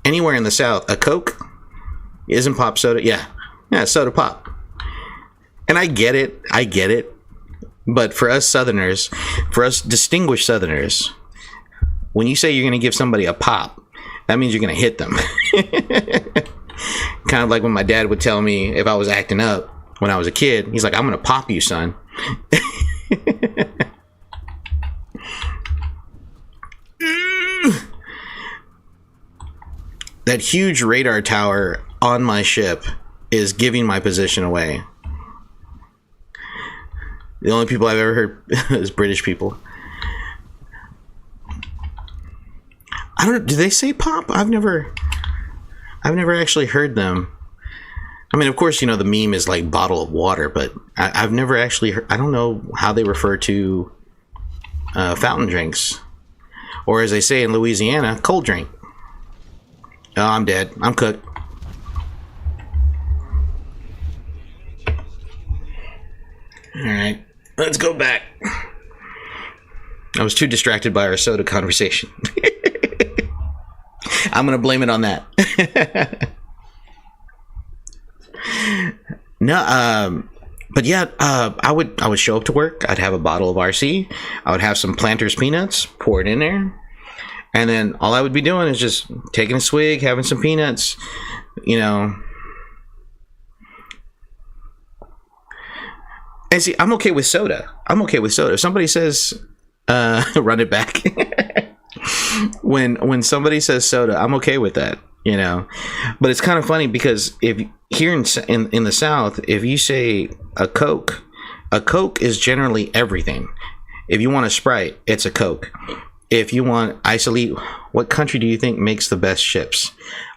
Speaker 1: anywhere in the South, a Coke, Isn't pop soda? Yeah. Yeah, soda pop. And I get it. But for us Southerners, for us distinguished Southerners, when you say you're going to give somebody a pop, that means you're going to hit them. Kind of like when my dad would tell me if I was acting up when I was a kid. He's like, I'm going to pop you, son. That huge radar tower on my ship is giving my position away. The only people I've ever heard is British people. I don't know. Do they say pop? I've never actually heard them. I mean, of course, you know, the meme is like bottle of water, but I've never actually heard. I don't know how they refer to fountain drinks, or as they say in Louisiana, cold drink. Oh, I'm dead. I'm cooked. All right, let's go back. I was too distracted by our soda conversation. I'm gonna blame it on that. No, but yeah, I would show up to work. I'd have a bottle of RC. I would have some Planters peanuts, pour it in there, and then all I would be doing is just taking a swig, having some peanuts, you know. And see, I'm okay with soda. If somebody says, run it back. When somebody says soda, I'm okay with that, you know. But it's kind of funny because if here in the South, if you say a Coke is generally everything. If you want a Sprite, it's a Coke. If you want Isolate, what country do you think makes the best chips?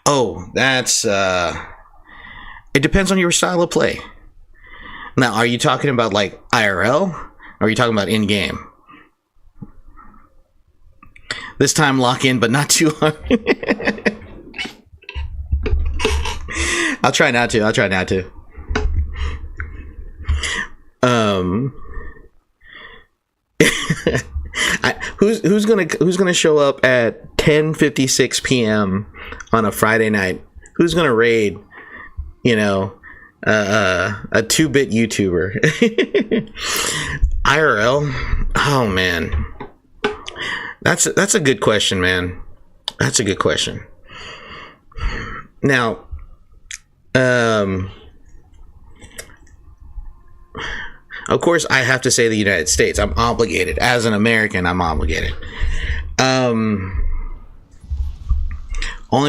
Speaker 1: Oh, that's it depends on your style of play. Now, are you talking about like IRL, or are you talking about in game? This time lock in, but not too long. I'll try not to. Who's gonna show up at 10:56 p.m. on a Friday night? Who's gonna raid, you know, a 2-bit YouTuber? IRL? Oh man. That's a good question, man. That's a good question. Now, of course, I have to say the United States. I'm obligated. As an American, I'm obligated. Only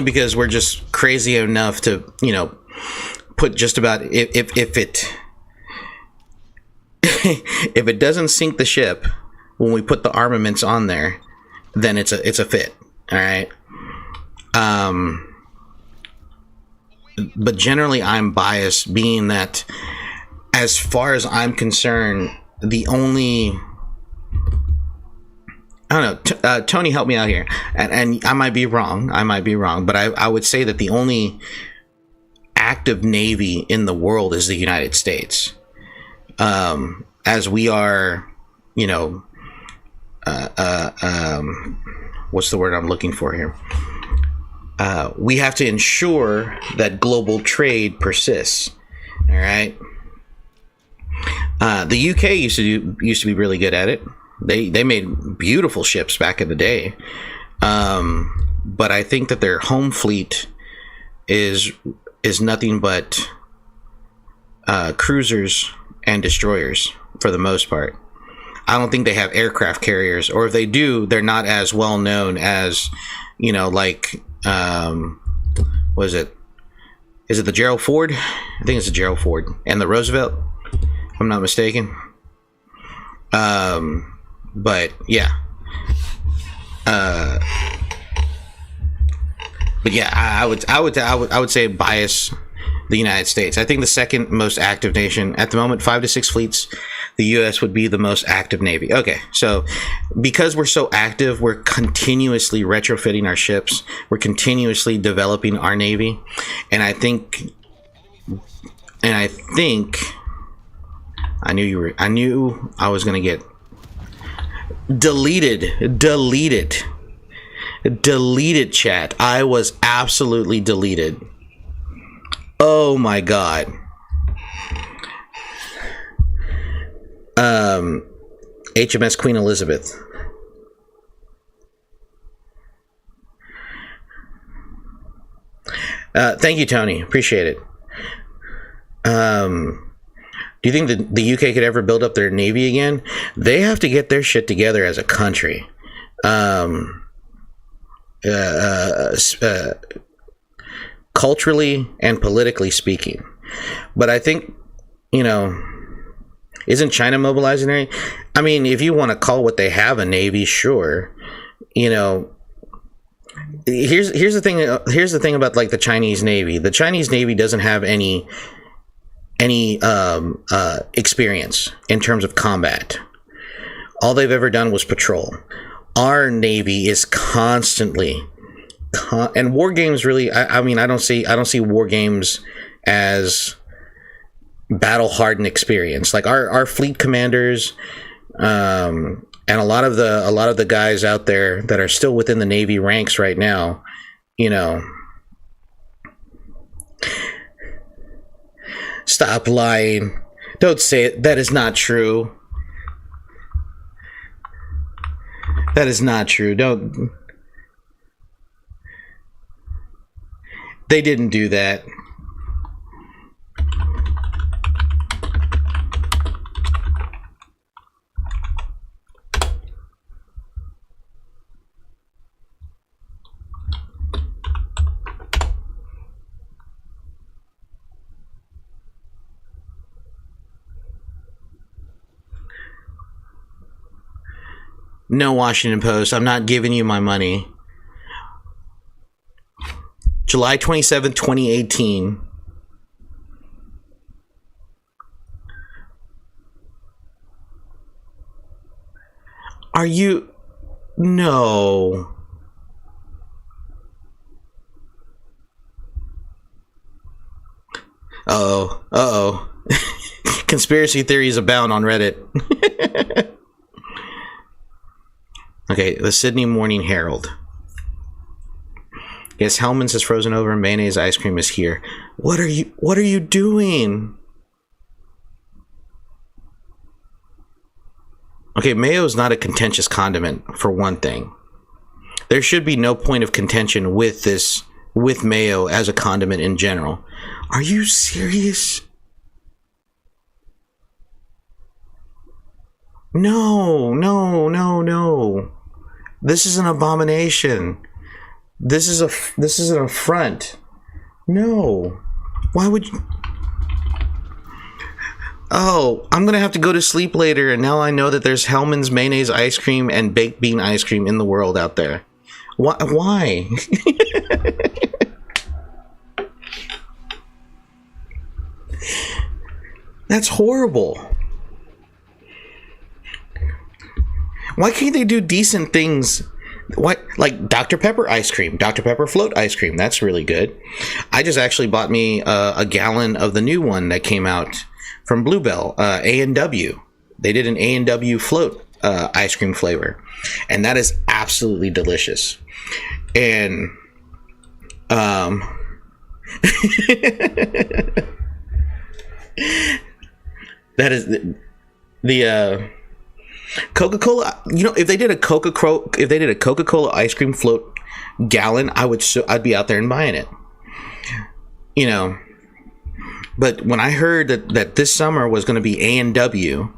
Speaker 1: because we're just crazy enough to, you know, put just about if it doesn't sink the ship when we put the armaments on there, then it's a fit. All right. But generally I'm biased, being that as far as I'm concerned, the only, I don't know, Tony, help me out here, and I might be wrong, but I would say that the only active navy in the world is the United States, as we are, you know, what's the word I'm looking for here? We have to ensure that global trade persists. All right. The UK used to be really good at it. They made beautiful ships back in the day. But I think that their home fleet is nothing but cruisers and destroyers for the most part. I don't think they have aircraft carriers, or if they do, they're not as well known as, you know, like, what is it? Is it the Gerald Ford? I think it's the Gerald Ford and the Roosevelt, if I'm not mistaken. But yeah. But yeah, I would say bias the United States. I think the second most active nation at the moment, 5 to 6 fleets. The U.S. would be the most active navy. Okay, so because we're so active, we're continuously retrofitting our ships. We're continuously developing our navy, and I think I knew I was gonna get deleted, chat. I was absolutely deleted. Oh my god. HMS Queen Elizabeth. Thank you, Tony. Appreciate it. Do you think that the UK could ever build up their navy again? They have to get their shit together as a country. Culturally and politically speaking. But I think, you know, isn't China mobilizing there? I mean, if you want to call what they have a navy, sure. You know, here's the thing. Here's the thing about like the Chinese Navy. The Chinese Navy doesn't have any experience in terms of combat. All they've ever done was patrol. Our Navy is constantly and war games really. I mean, I don't see war games as battle hardened experience. Like our fleet commanders, and a lot of the guys out there that are still within the Navy ranks right now, you know. Stop lying. Don't say it. That is not true. That is not true. Don't. They didn't do that. No, Washington Post, I'm not giving you my money. July 27th, 2018. Are you... No. Uh-oh. Uh-oh. Conspiracy theories abound on Reddit. Okay, the Sydney Morning Herald. Yes, Hellman's has frozen over and mayonnaise ice cream is here. What are you doing? Okay, mayo is not a contentious condiment, for one thing. There should be no point of contention with mayo as a condiment in general. Are you serious? No, no, no, no. This is an abomination. This is an affront. No. Why would you? Oh, I'm gonna have to go to sleep later, and now I know that there's Hellman's mayonnaise ice cream and baked bean ice cream in the world out there. Why? That's horrible. Why can't they do decent things? What, like Dr. Pepper ice cream, Dr. Pepper float ice cream? That's really good. I just actually bought me a gallon of the new one that came out from Bluebell, A&W. They did an A&W float ice cream flavor, and that is absolutely delicious. And that is the Coca-Cola. You know, if they did a Coca-Cola ice cream float gallon, I'd be out there and buying it. You know, but when I heard that this summer was going to be A&W,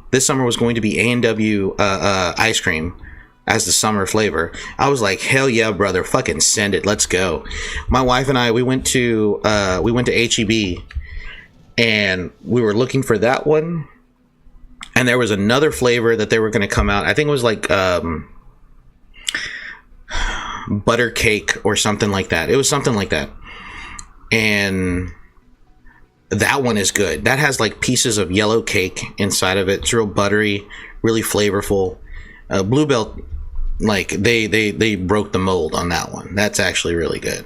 Speaker 1: ice cream as the summer flavor, I was like, hell yeah, brother, fucking send it, let's go. My wife and I, we went to HEB, and we were looking for that one. And there was another flavor that they were going to come out. I think it was like butter cake or something like that. It was something like that. And that one is good. That has like pieces of yellow cake inside of it. It's real buttery, really flavorful. Bluebell, like they broke the mold on that one. That's actually really good.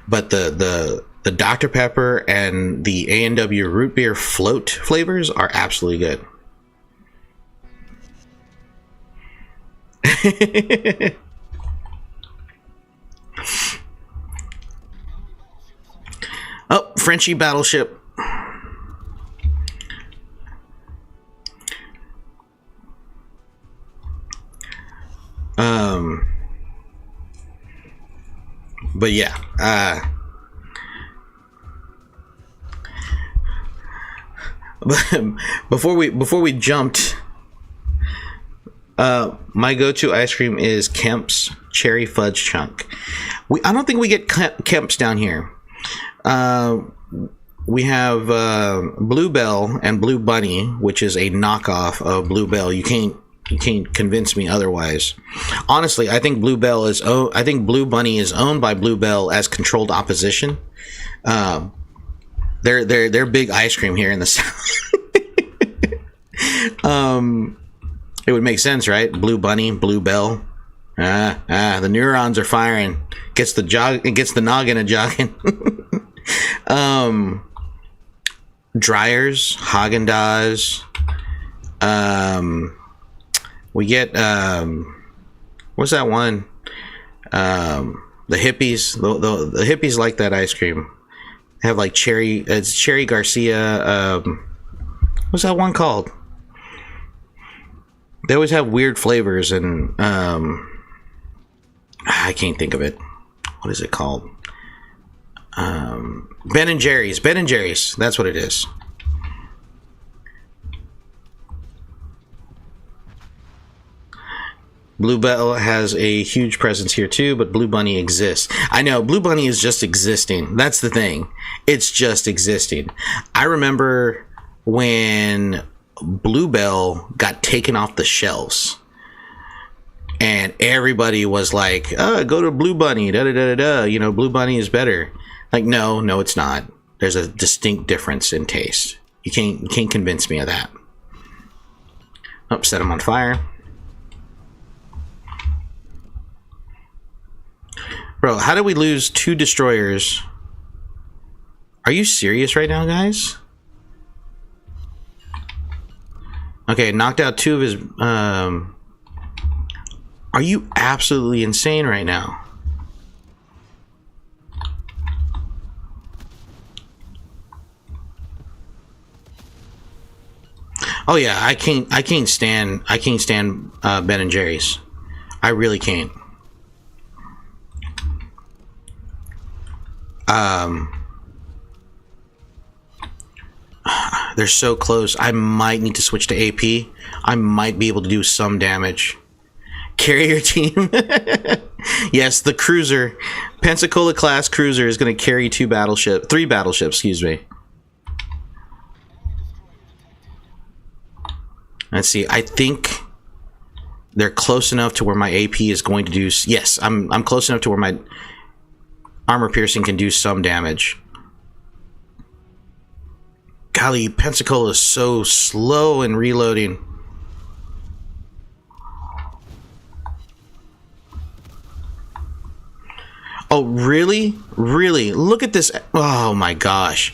Speaker 1: But the Dr. Pepper and the A&W root beer float flavors are absolutely good. Oh, Frenchie battleship. But yeah, before we jumped, my go-to ice cream is Kemp's Cherry Fudge Chunk. I don't think we get Kemp's down here. We have Bluebell and Blue Bunny, which is a knockoff of Bluebell. You can't convince me otherwise. Honestly, I think Blue Bunny is owned by Bluebell as controlled opposition. They're big ice cream here in the South. It would make sense, right? Blue Bunny, Bluebell. The neurons are firing. Gets the noggin a jogging. Dryers, Haagen-Dazs. We get what's that one? The hippies. The hippies like that ice cream. They have like cherry. It's Cherry Garcia. What's that one called? They always have weird flavors, and I can't think of it. What is it called? Ben and Jerry's. Ben and Jerry's. That's what it is. Bluebell has a huge presence here too, but Blue Bunny exists. I know, Blue Bunny is just existing. That's the thing. It's just existing. I remember when Bluebell got taken off the shelves. And everybody was like, oh, go to Blue Bunny, da-da-da-da-da. You know, Blue Bunny is better. Like, no, it's not. There's a distinct difference in taste. You can't convince me of that. Oh, set him on fire. Bro, how did we lose 2 destroyers? Are you serious right now, guys? Okay, knocked out 2 of his... Are you absolutely insane right now? Oh yeah, I can't stand Ben and Jerry's. I really can't. They're so close. I might need to switch to AP. I might be able to do some damage. Carrier team. Yes, the cruiser. Pensacola class cruiser is going to carry 3 battleships, excuse me. Let's see. I think they're close enough to where my AP is going to do... Yes, I'm close enough to where my armor piercing can do some damage. Golly, Pensacola is so slow in reloading. Oh, really? Really? Look at this. Oh my gosh.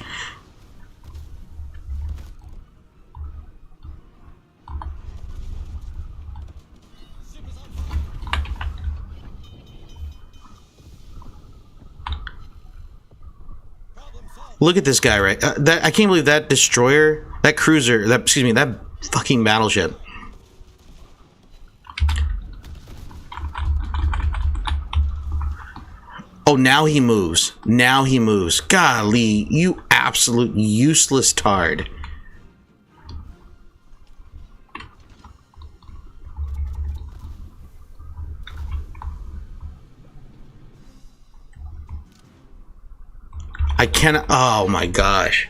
Speaker 1: Look at this guy, right? I can't believe that destroyer, that cruiser, that fucking battleship. Oh, now he moves. Now he moves. Golly, you absolute useless tard. I cannot. Oh my gosh.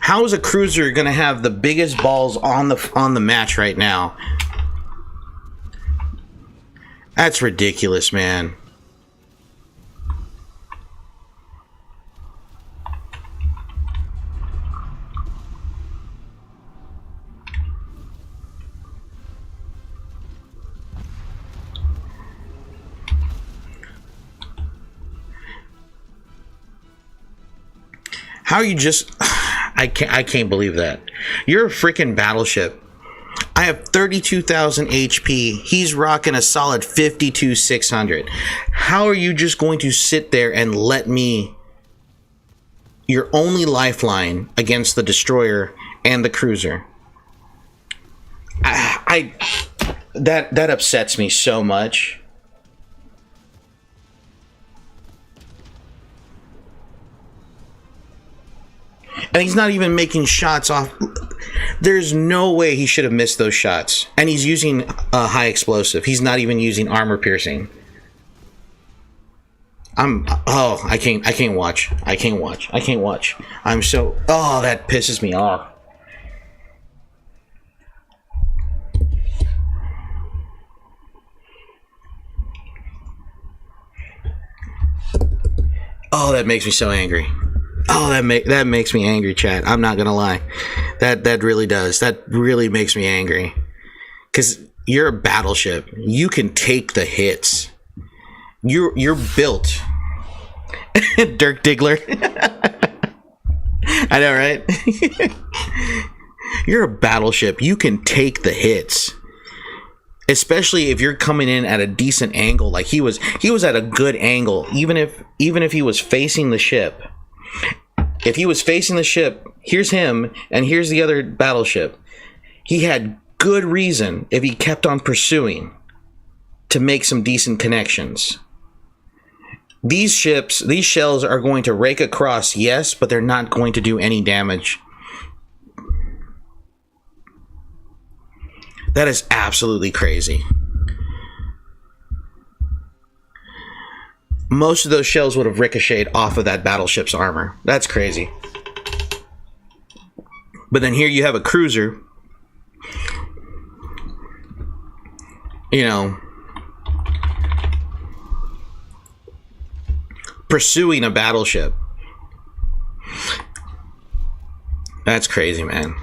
Speaker 1: How is a cruiser gonna have the biggest balls on the match right now? That's ridiculous, man. How are you just... I can't believe that. You're a freaking battleship. I have 32,000 HP. He's rocking a solid 52,600. How are you just going to sit there and let me, your only lifeline against the destroyer and the cruiser? That upsets me so much. And he's not even making shots off. There's no way he should have missed those shots. And he's using a high explosive. He's not even using armor piercing. I can't watch. I can't watch. I'm so, that pisses me off. Oh, that makes me so angry. Oh, that makes me angry, chat. I'm not gonna lie. That really does. That really makes me angry. Cause you're a battleship. You can take the hits. You're built. Dirk Diggler. I know, right? You're a battleship. You can take the hits. Especially if you're coming in at a decent angle. Like he was at a good angle. Even if he was facing the ship. If he was facing the ship, here's him, and here's the other battleship. He had good reason, if he kept on pursuing, to make some decent connections. These shells are going to rake across, yes, but they're not going to do any damage. That is absolutely crazy. Most of those shells would have ricocheted off of that battleship's armor. That's crazy. But then here you have a cruiser, you know, pursuing a battleship. That's crazy, man.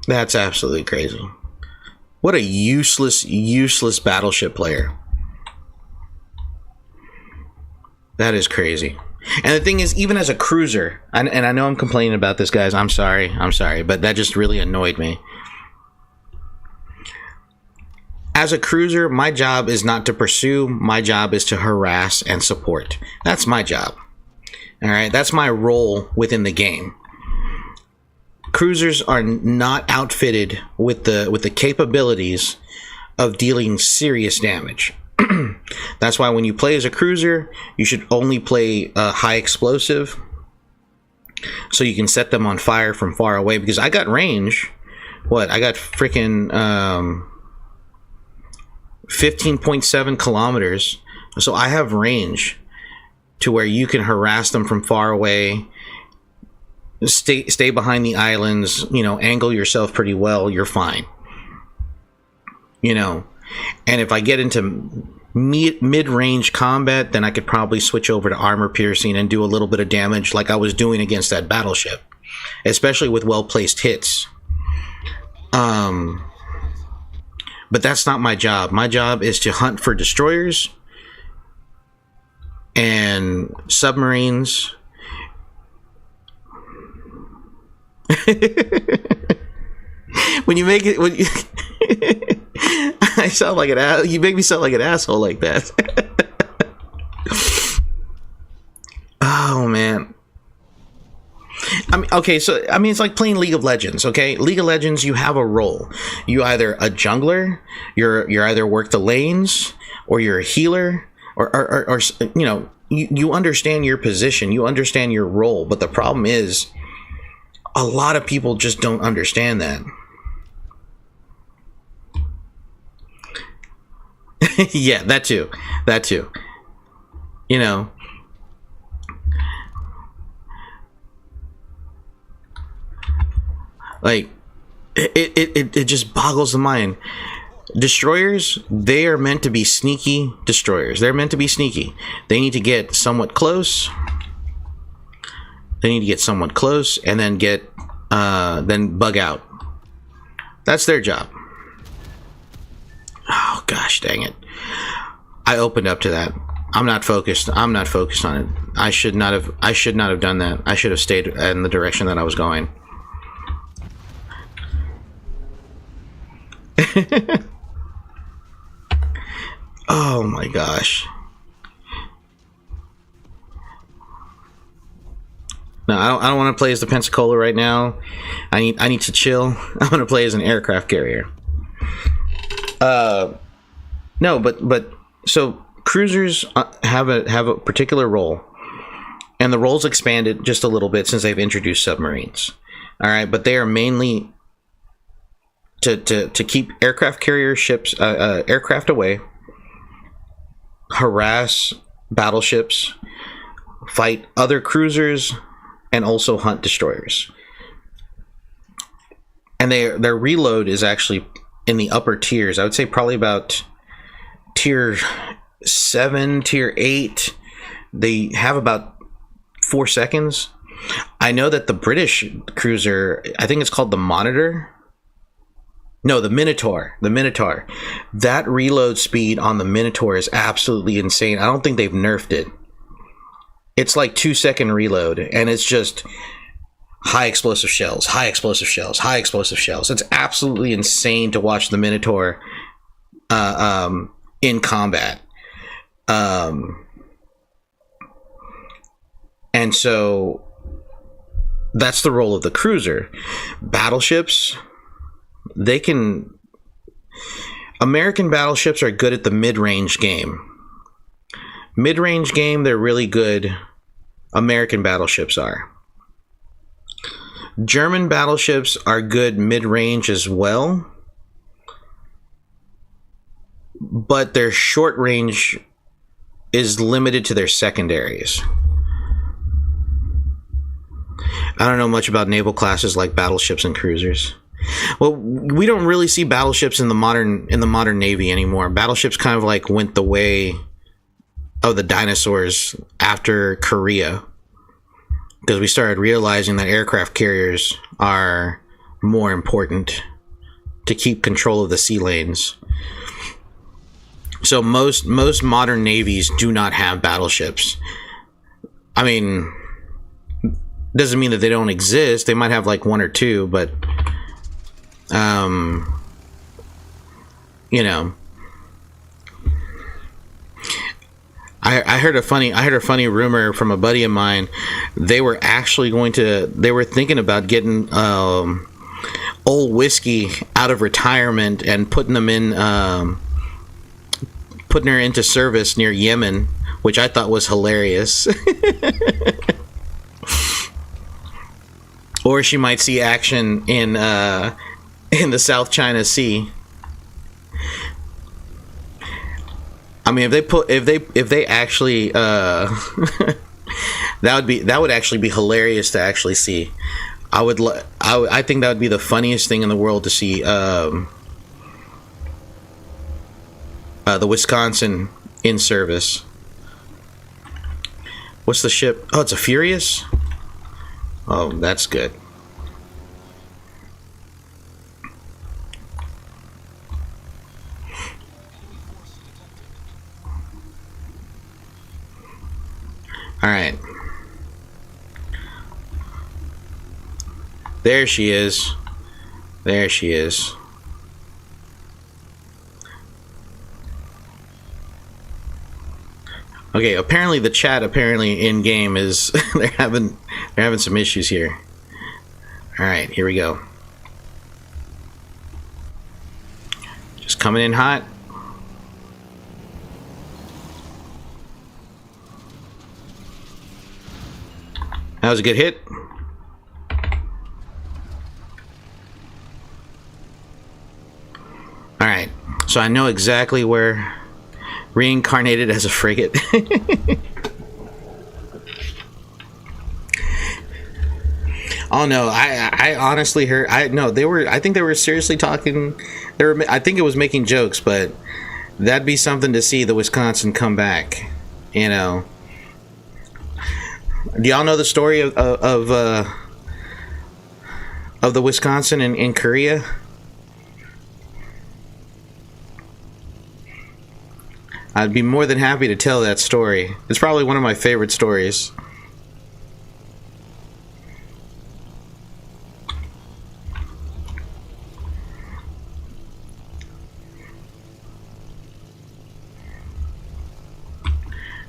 Speaker 1: That's absolutely crazy. What a useless battleship player. That is crazy. And the thing is, even as a cruiser, and I know I'm complaining about this, guys. I'm sorry, but that just really annoyed me. As a cruiser, my job is not to pursue. My job is to harass and support. That's my job. All right, that's my role within the game. Cruisers are not outfitted with the capabilities of dealing serious damage. That's why when you play as a cruiser, you should only play high explosive, so you can set them on fire from far away. Because I got range. I got freaking 15.7 kilometers, so I have range to where you can harass them from far away. Stay behind the islands, you know, angle yourself pretty well, you're fine. You know, and if I get into mid-range combat, then I could probably switch over to armor piercing and do a little bit of damage like I was doing against that battleship, especially with well-placed hits. But that's not my job. My job is to hunt for destroyers and submarines. When you make it, I sound like an ass. You make me sound like an asshole like that. Oh man. I mean, okay, so I mean, it's like playing League of Legends. Okay, League of Legends, you have a role. You either a jungler, you're either work the lanes, or you're a healer, or you know, you understand your position, you understand your role. But the problem is, a lot of people just don't understand that. Yeah, that too. You know, like it just boggles the mind. Destroyers, they are meant to be sneaky destroyers. They're meant to be sneaky. They need to get somewhat close. And then then bug out. That's their job. Oh gosh, dang it. I opened up to that. I'm not focused on it. I should not have done that. I should have stayed in the direction that I was going. Oh my gosh. No, I don't want to play as the Pensacola right now. I need to chill. I want to play as an aircraft carrier. No, but so cruisers have a particular role, and the role's expanded just a little bit since they've introduced submarines. All right, but they are mainly to keep aircraft carrier ships, aircraft away, harass battleships, fight other cruisers, and also hunt destroyers. And their reload is actually in the upper tiers. I would say probably about tier 7, tier 8. They have about 4 seconds. I know that the British cruiser, I think it's called the Monitor. No, the Minotaur. The Minotaur. That reload speed on the Minotaur is absolutely insane. I don't think they've nerfed it. It's like 2-second reload, and it's just high explosive shells, high explosive shells, high explosive shells. It's absolutely insane to watch the Minotaur in combat. And so that's the role of the cruiser. Battleships, American battleships are good at the mid-range game. Mid-range game, they're really good. American battleships are. German battleships are good mid-range as well, but their short range is limited to their secondaries. I don't know much about naval classes like battleships and cruisers. Well, we don't really see battleships in the modern Navy anymore. Battleships kind of like went the way of the dinosaurs after Korea, because we started realizing that aircraft carriers are more important to keep control of the sea lanes. So most modern navies do not have battleships. I mean, doesn't mean that they don't exist. They might have like 1 or 2, but you know, I heard a funny rumor from a buddy of mine. They were thinking about getting old whiskey out of retirement and putting her into service near Yemen, which I thought was hilarious. Or she might see action in the South China Sea. I mean, if they actually that would actually be hilarious to actually see. I think that would be the funniest thing in the world to see. The Wisconsin in service. What's the ship? Oh, it's a Furious. Oh, that's good. All right. There she is. There she is. Okay, apparently the chat in game is they're having some issues here. All right, here we go. Just coming in hot. That was a good hit. All right, so I know exactly where reincarnated as a frigate. Oh no, I honestly heard. I think they were seriously talking. I think it was making jokes, but that'd be something to see the Wisconsin come back. You know. Do y'all know the story of the Wisconsin in Korea? I'd be more than happy to tell that story. It's probably one of my favorite stories.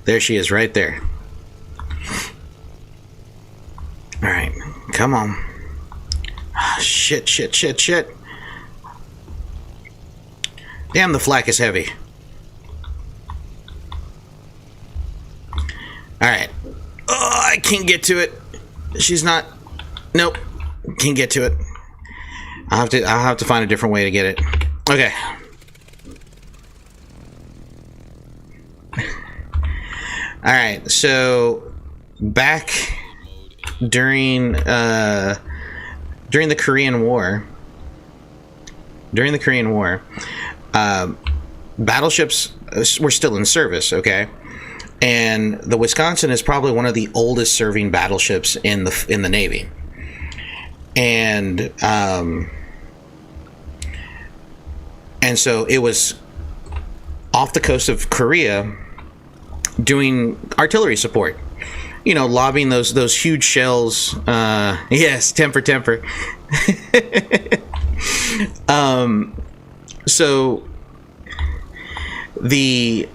Speaker 1: There she is, right there. Alright, come on. Shit. Damn, the flak is heavy. Alright. Oh, I can't get to it. She's not... Nope. Can't get to it. I'll have to find a different way to get it. Okay. Alright, so... Back... During the Korean War... battleships were still in service, okay? And the Wisconsin is probably one of the oldest serving battleships in the Navy. And so it was off the coast of Korea doing artillery support. You know, lobbing those huge shells. Yes, temper. So the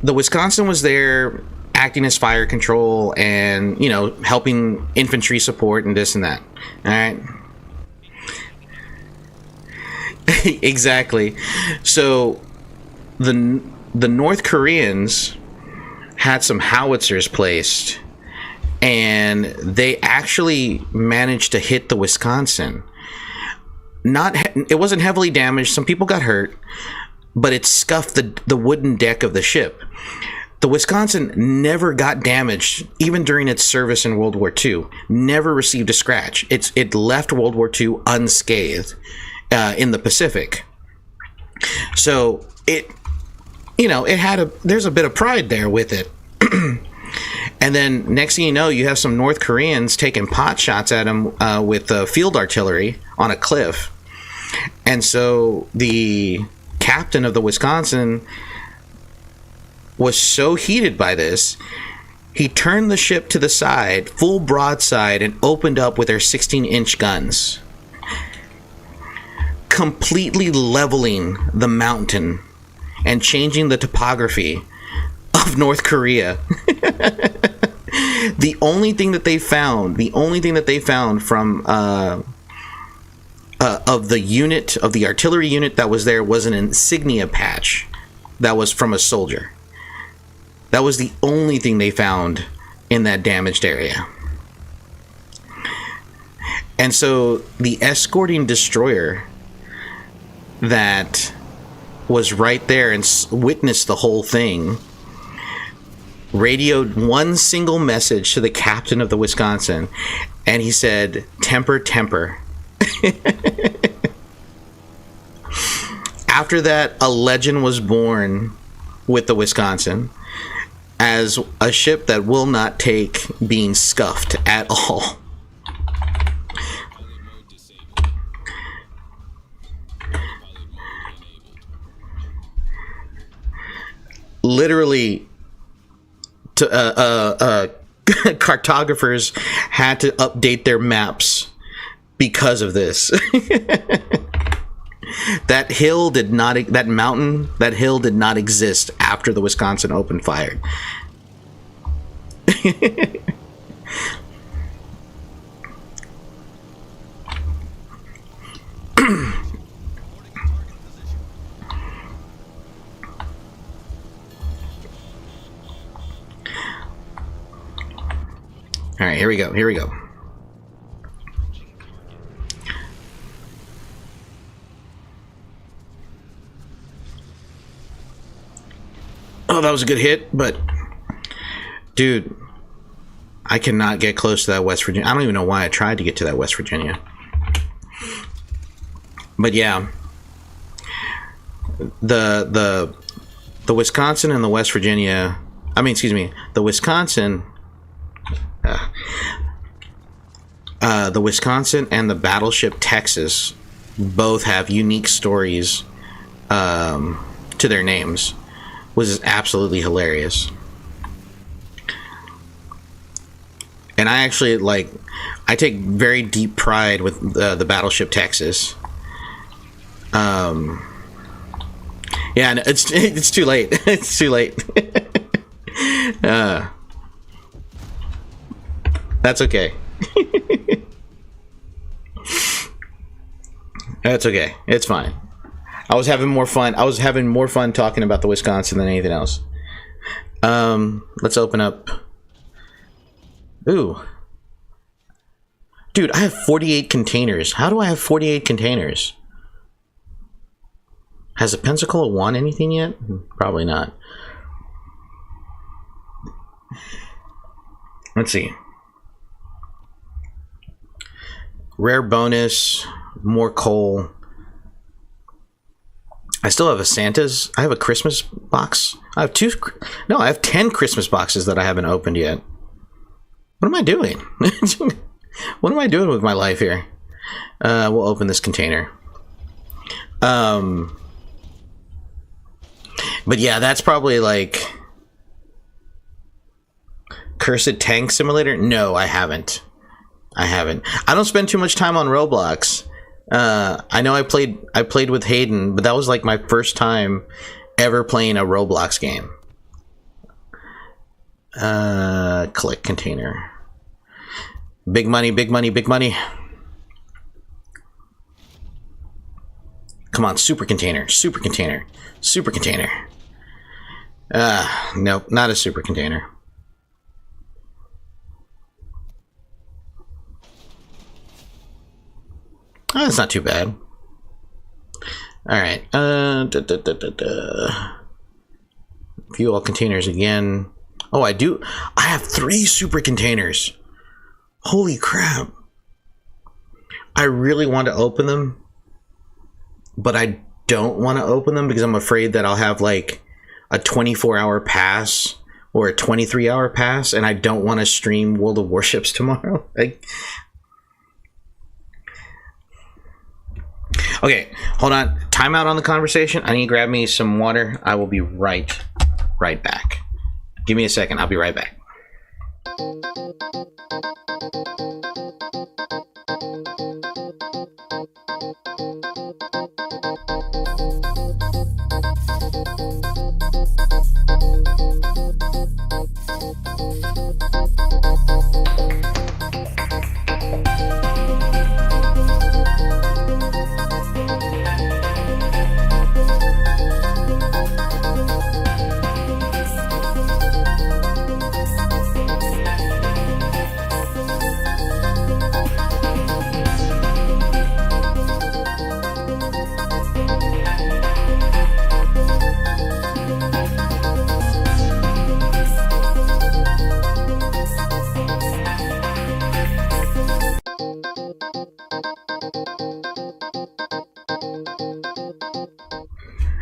Speaker 1: Wisconsin was there acting as fire control and, you know, helping infantry support and this and that. All right. Exactly. So the North Koreans had some howitzers placed, and they actually managed to hit the Wisconsin. It wasn't heavily damaged. Some people got hurt, but it scuffed the wooden deck of the ship. The Wisconsin never got damaged, even during its service in World War II. Never received a scratch. It left World War II unscathed in the Pacific. So there's a bit of pride there with it. And then next thing you know, you have some North Koreans taking pot shots at them with field artillery on a cliff. And so the captain of the Wisconsin was so heated by this, he turned the ship to the side, full broadside, and opened up with their 16-inch guns, completely leveling the mountain and changing the topography of North Korea. The only thing that they found from of the artillery unit that was there was an insignia patch that was from a soldier. That was the only thing they found in that damaged area. And so the escorting destroyer that was right there and witnessed the whole thing radioed one single message to the captain of the Wisconsin, and he said, "Temper." After that, a legend was born with the Wisconsin as a ship that will not take being scuffed at all. Literally, cartographers had to update their maps because of this. That hill did not exist after the Wisconsin opened fire. All right, here we go. Oh, that was a good hit, but dude, I cannot get close to that West Virginia. I don't even know why I tried to get to that West Virginia. But yeah, the Wisconsin and the West Virginia. The Wisconsin. The Wisconsin and the battleship Texas both have unique stories to their names, which is absolutely hilarious. And I actually I take very deep pride with the battleship Texas. Yeah, no, it's too late. It's too late. That's okay. That's okay. It's fine. I was having more fun. I was having more fun talking about the Wisconsin than anything else. Let's open up. Ooh. Dude, I have 48 containers. How do I have 48 containers? Has the Pensacola won anything yet? Probably not. Let's see. Rare bonus, more coal. I still have a Santa's. I have a Christmas box. I have I have 10 Christmas boxes that I haven't opened yet. What am I doing? What am I doing with my life here? We'll open this container. But yeah, that's probably like Cursed Tank Simulator. No, I haven't. I don't spend too much time on Roblox. I know I played with Hayden, but that was like my first time ever playing a Roblox game. Collect container. Big money, big money, big money. Come on, super container, super container, super container. Nope, not a super container. Oh, that's not too bad. All right. View all containers again. Oh, I do. I have 3 super containers. Holy crap. I really want to open them, but I don't want to open them because I'm afraid that I'll have like a 24-hour pass or a 23-hour pass, and I don't want to stream World of Warships tomorrow. Like, okay, hold on. Time out on the conversation. I need to grab me some water. I will be right back. Give me a second. I'll be right back.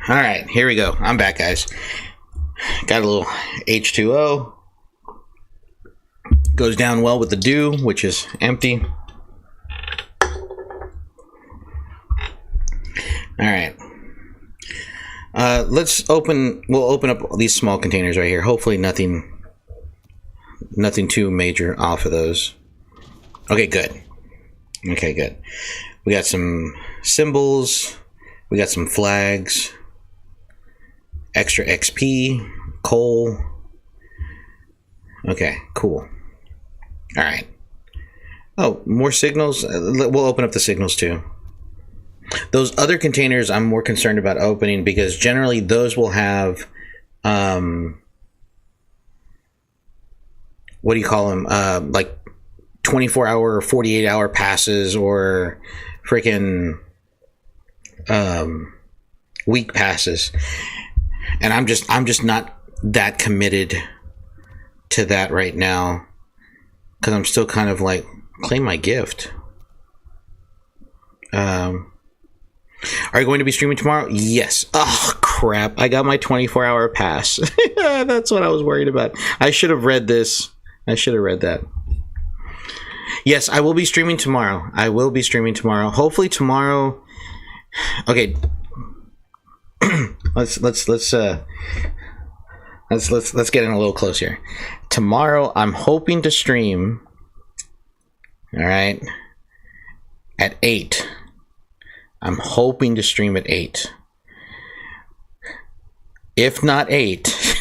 Speaker 1: All right, here we go. I'm back, guys. Got a little H2O. Goes down well with the dew, which is empty. All right. We'll open up these small containers right here. Hopefully nothing too major off of those. Okay, good. Okay, good. We got some symbols. We got some flags. Extra XP, coal. Okay, cool. All right. Oh, more signals. We'll open up the signals too. Those other containers I'm more concerned about opening because generally those will have, what do you call them? Like 24-hour or 48-hour passes or freaking week passes. And I'm just not that committed to that right now because I'm still kind of like, claim my gift. Are you going to be streaming tomorrow? Yes. Oh, crap. I got my 24-hour pass. That's what I was worried about. I should have read this. I should have read that. Yes, I will be streaming tomorrow. I will be streaming tomorrow. Hopefully tomorrow. Okay. let's get in a little closer. Tomorrow I'm hoping to stream, all right, at 8. I'm hoping to stream at 8. If not 8,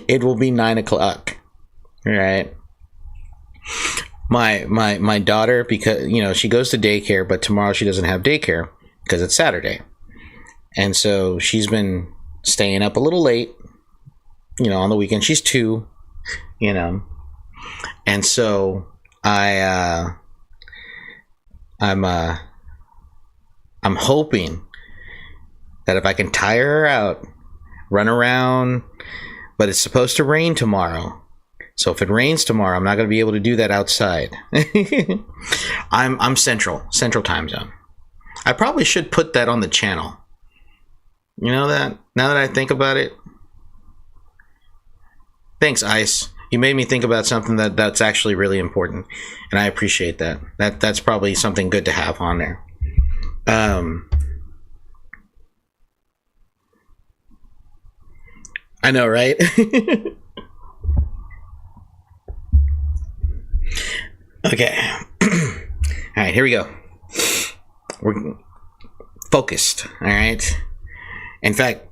Speaker 1: It will be 9 o'clock. Right. My daughter, because she goes to daycare, but tomorrow she doesn't have daycare because it's Saturday, and so she's been staying up a little late. On the weekend. She's 2. And so I'm hoping that if I can tire her out, run around, but it's supposed to rain tomorrow. So if it rains tomorrow, I'm not going to be able to do that outside. I'm central time zone. I probably should put that on the channel. You know that? Now that I think about it. Thanks, Ice. You made me think about something that's actually really important, and I appreciate that. That's probably something good to have on there. I know, right? Okay. All right, here we go. We're focused. All right. In fact,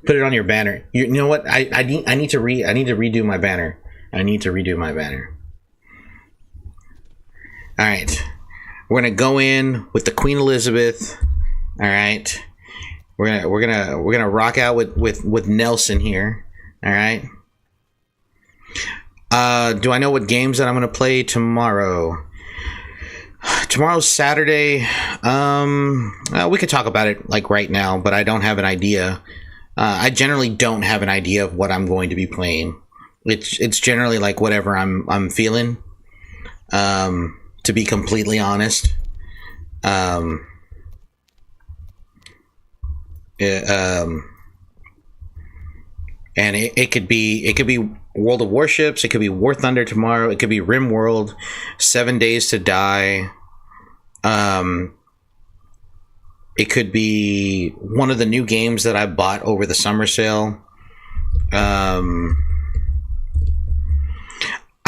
Speaker 1: put it on your banner. You know what? I need to redo my banner. All right. We're gonna go in with the Queen Elizabeth. All right. We're gonna rock out with Nelson here. All right. Do I know what games that I'm gonna play tomorrow? Tomorrow's Saturday. We could talk about it like right now, but I don't have an idea. I generally don't have an idea of what I'm going to be playing. It's generally like whatever I'm feeling. To be completely honest. And it could be World of Warships, it could be Warthunder tomorrow, it could be Rimworld, 7 Days to Die. It could be one of the new games that I bought over the summer sale. I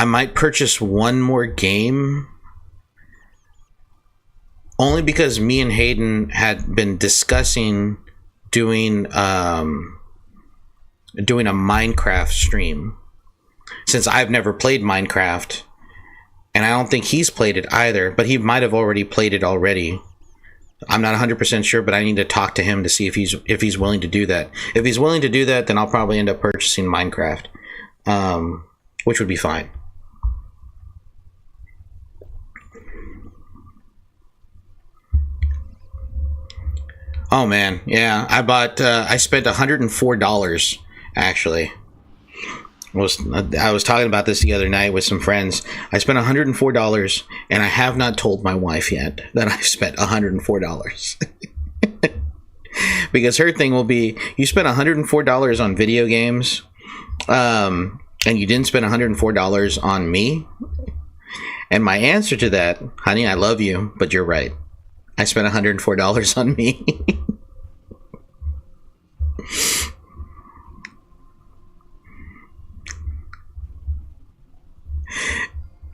Speaker 1: might purchase one more game, only because me and Hayden had been discussing doing a Minecraft stream, since I've never played Minecraft, and I don't think he's played it either, but he might have already played it already. I'm not 100% sure, but I need to talk to him to see if he's willing to do that. If he's willing to do that, then I'll probably end up purchasing Minecraft, which would be fine. Oh man, yeah, I spent $104 actually. I was talking about this the other night with some friends. I spent $104, and I have not told my wife yet that I've spent $104. Because her thing will be, you spent $104 on video games, and you didn't spend $104 on me? And my answer to that, honey, I love you, but you're right. I spent $104 on me.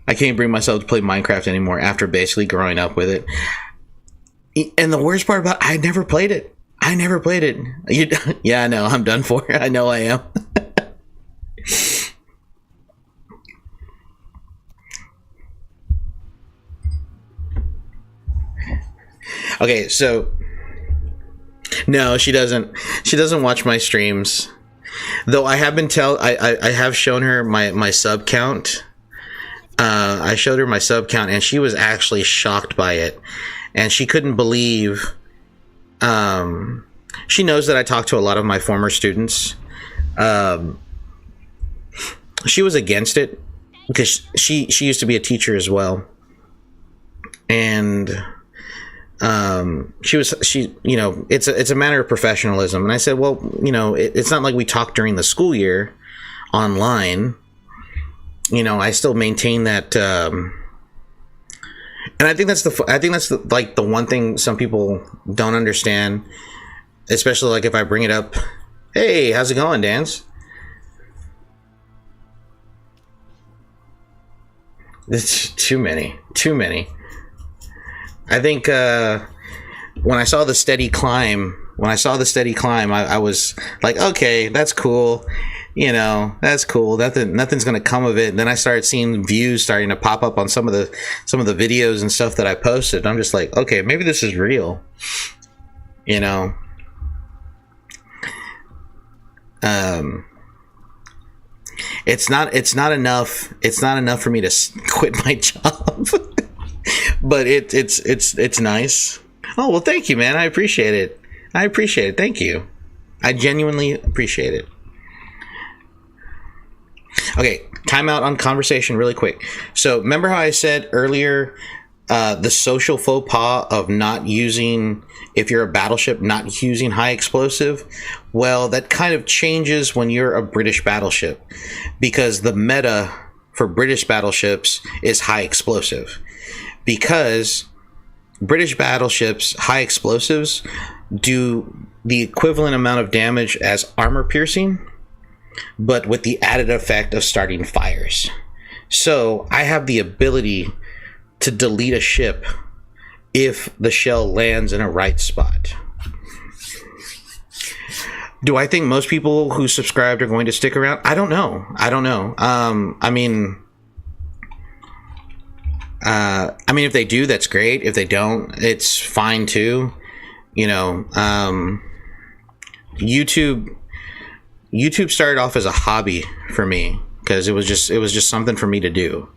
Speaker 1: I can't bring myself to play Minecraft anymore after basically growing up with it. And the worst part about it, I never played it. Yeah, I know. I'm done for. I know I am. Okay, so no, she doesn't watch my streams, though. I have been I have shown her my sub count. I showed her my sub count, and she was actually shocked by it, and she couldn't believe. She knows that I talk to a lot of my former students. She was against it because she used to be a teacher as well, and she it's a matter of professionalism. And I said, well, it's not like we talk during the school year online. I still maintain that, and I think that's the one thing some people don't understand, especially like if I bring it up. Hey, how's it going, Dance? It's too many. I think when I saw the steady climb when I saw the steady climb, I was like, okay, that's cool. You know, that's cool. Nothing's gonna come of it. And then I started seeing views starting to pop up on some of the videos and stuff that I posted. I'm just like, okay, maybe this is real. You know. It's not enough. It's not enough for me to quit my job. But it's nice. Oh, well, thank you, man. I appreciate it. Thank you. I genuinely appreciate it. Okay, time out on conversation really quick. So remember how I said earlier the social faux pas of not using, if you're a battleship, not using high explosive? Well, that kind of changes when you're a British battleship, because the meta for British battleships is high explosive. Because British battleships, high explosives, do the equivalent amount of damage as armor piercing, but with the added effect of starting fires. So I have the ability to delete a ship if the shell lands in a right spot. Do I think most people who subscribed are going to stick around? I don't know. I mean, if they do, that's great. If they don't, it's fine too. You know, YouTube started off as a hobby for me because it was just something for me to do.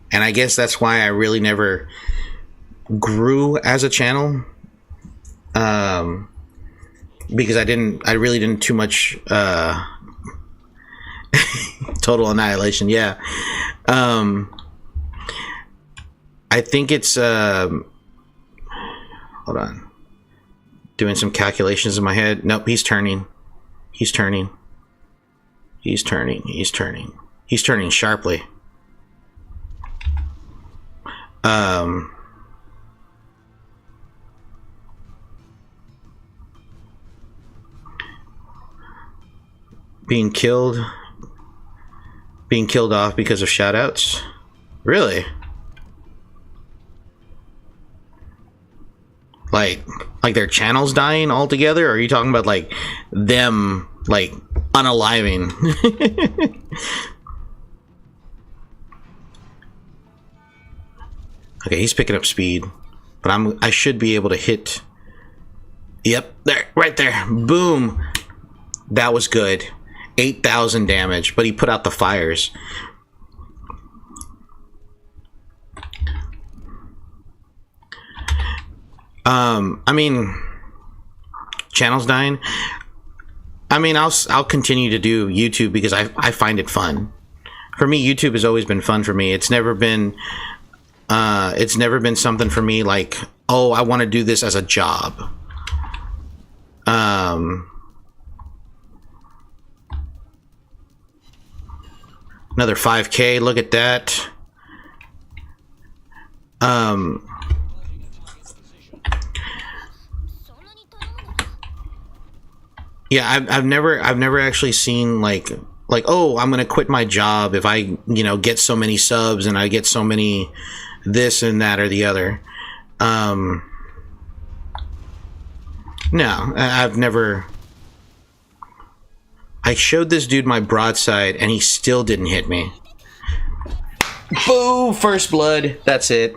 Speaker 1: And I guess that's why I really never grew as a channel. Because I really didn't too much total annihilation. Yeah. I think it's hold on. Doing some calculations in my head. Nope, he's turning sharply. Being killed off because of shoutouts? Really? Like their channels dying altogether? Or are you talking about like them like unaliving? Okay, he's picking up speed, but I should be able to hit. Yep, there, right there. Boom. That was good. 8,000 damage, but he put out the fires. I mean, channels dying. I mean, I'll continue to do YouTube because I find it fun. For me, YouTube has always been fun for me. It's never been something for me like, oh, I want to do this as a job. Another 5K, look at that. Yeah, I've never actually seen like, oh, I'm gonna quit my job if I, get so many subs and I get so many this and that or the other. No, I've never. I showed this dude my broadside and he still didn't hit me. Boo! First blood. That's it.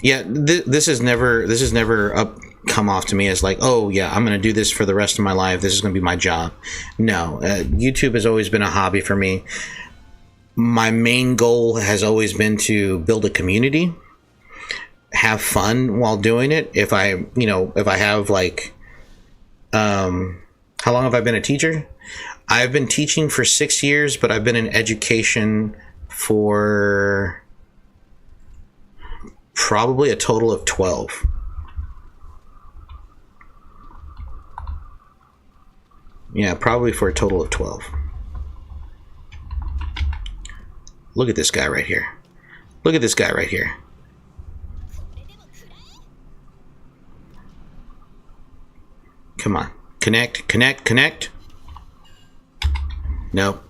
Speaker 1: Yeah, this has never come off to me as like, oh yeah, I'm gonna do this for the rest of my life. This is gonna be my job. No, YouTube has always been a hobby for me. My main goal has always been to build a community, have fun while doing it. If I have like, how long have I been a teacher? I've been teaching for 6 years, but I've been in education for probably a total of 12. Yeah, probably for a total of 12. Look at this guy right here. Look at this guy right here. Come on. Connect, connect, connect. Nope.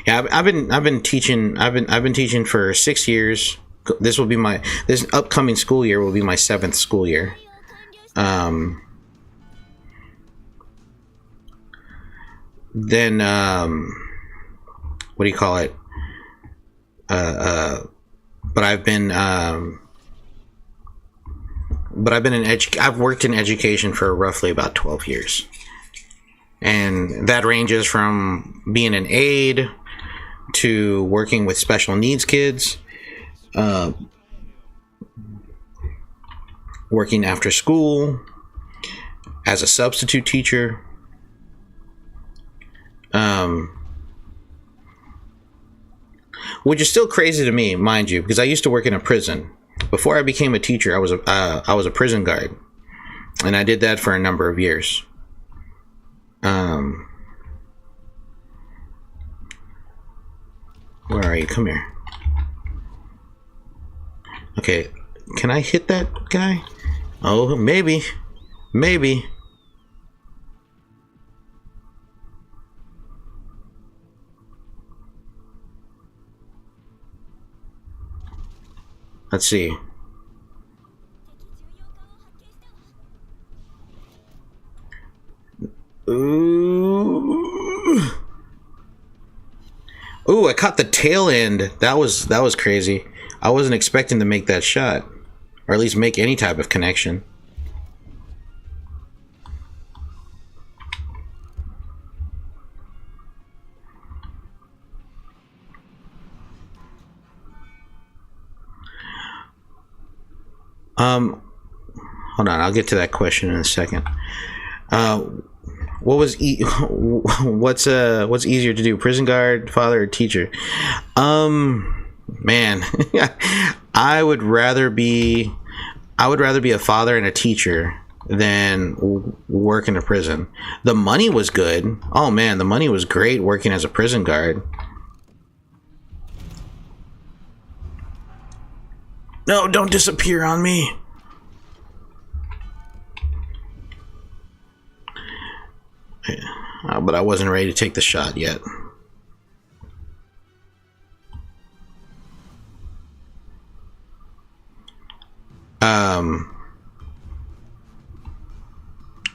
Speaker 1: Yeah, I've been teaching. I've been teaching for 6 years. This upcoming school year will be my 7th school year. Then what do you call it? But I've been I've worked in education for roughly about 12 years. And that ranges from being an aide to working with special needs kids, working after school as a substitute teacher, which is still crazy to me, mind you, because I used to work in a prison. Before I became a teacher, I was a prison guard, and I did that for a number of years. Where are you? Come here. Okay, can I hit that guy? Oh, maybe. Let's see. Ooh, I caught the tail end. That was crazy. I wasn't expecting to make that shot, or at least make any type of connection. Hold on, I'll get to that question in a second. What's easier to do, prison guard, father, or teacher? Man, I would rather be a father and a teacher than work in a prison. The money was good. Oh man, the money was great working as a prison guard. No, don't disappear on me. But I wasn't ready to take the shot yet.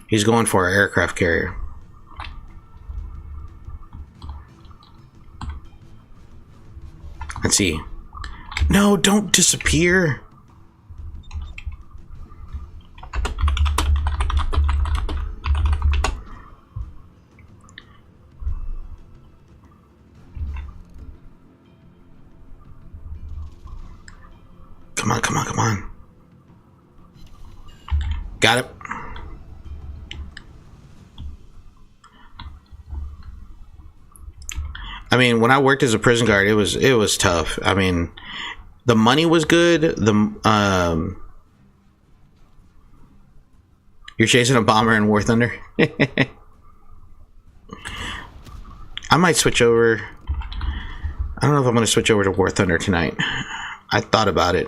Speaker 1: He's going for our aircraft carrier. Let's see. No, don't disappear. Come on, come on, come on. Got it. I mean, when I worked as a prison guard, it was tough. I mean, the money was good. You're chasing a bomber in Warthunder. I might switch over. I don't know if I'm going to switch over to Warthunder tonight. I thought about it.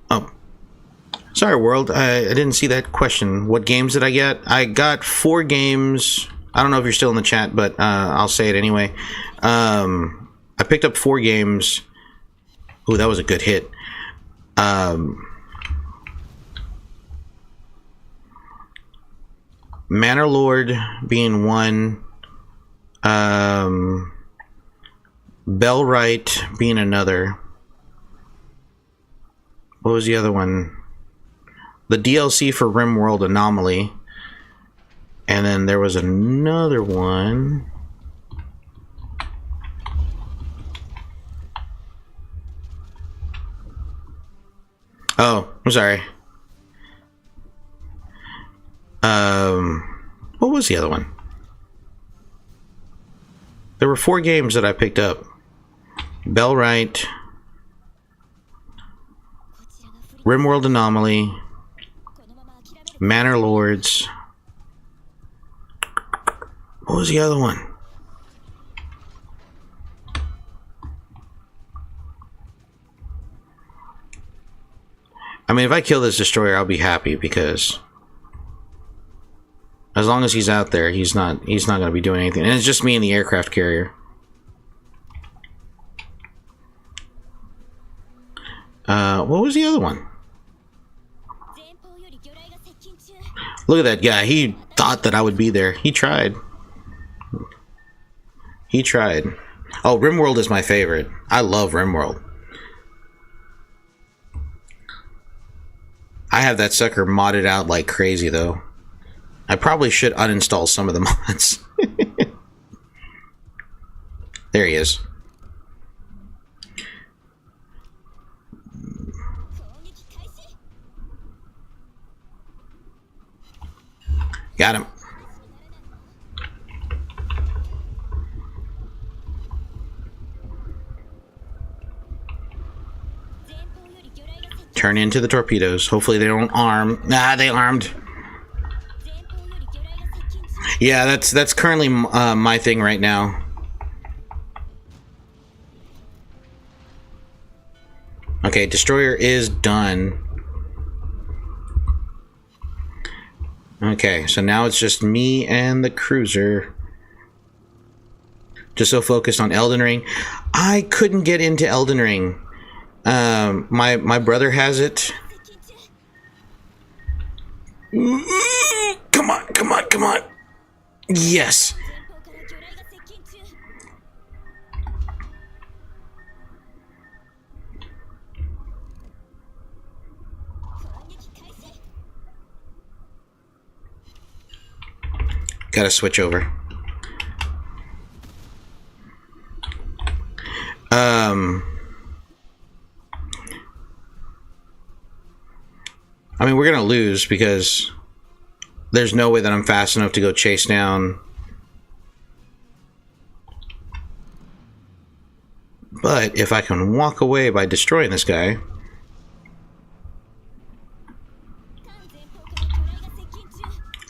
Speaker 1: Oh, sorry, world. I didn't see that question. What games did I get? I got 4 games. I don't know if you're still in the chat, but I'll say it anyway. I picked up 4 games. Ooh, that was a good hit. Manor Lord being one. Bellwright being another. What was the other one? The DLC for Rimworld Anomaly. And then there was another one. Oh, I'm sorry. What was the other one? There were 4 games that I picked up. Bellwright, Rimworld Anomaly, Manor Lords. What was the other one? I mean, if I kill this destroyer, I'll be happy, because as long as he's out there, he's not going to be doing anything. And it's just me and the aircraft carrier. What was the other one? Look at that guy. He thought that I would be there. He tried. He tried. Oh, Rimworld is my favorite. I love Rimworld. I have that sucker modded out like crazy, though. I probably should uninstall some of the mods. There he is. Got him. Turn into the torpedoes. Hopefully they don't arm. Nah, they armed. Yeah, that's currently my thing right now. Okay, destroyer is done. Okay, so now it's just me and the cruiser. Just so focused on Elden Ring. I couldn't get into Elden Ring. My brother has it. Come on, come on, come on. Yes. Gotta switch over. I mean, we're gonna lose because there's no way that I'm fast enough to go chase down. But if I can walk away by destroying this guy.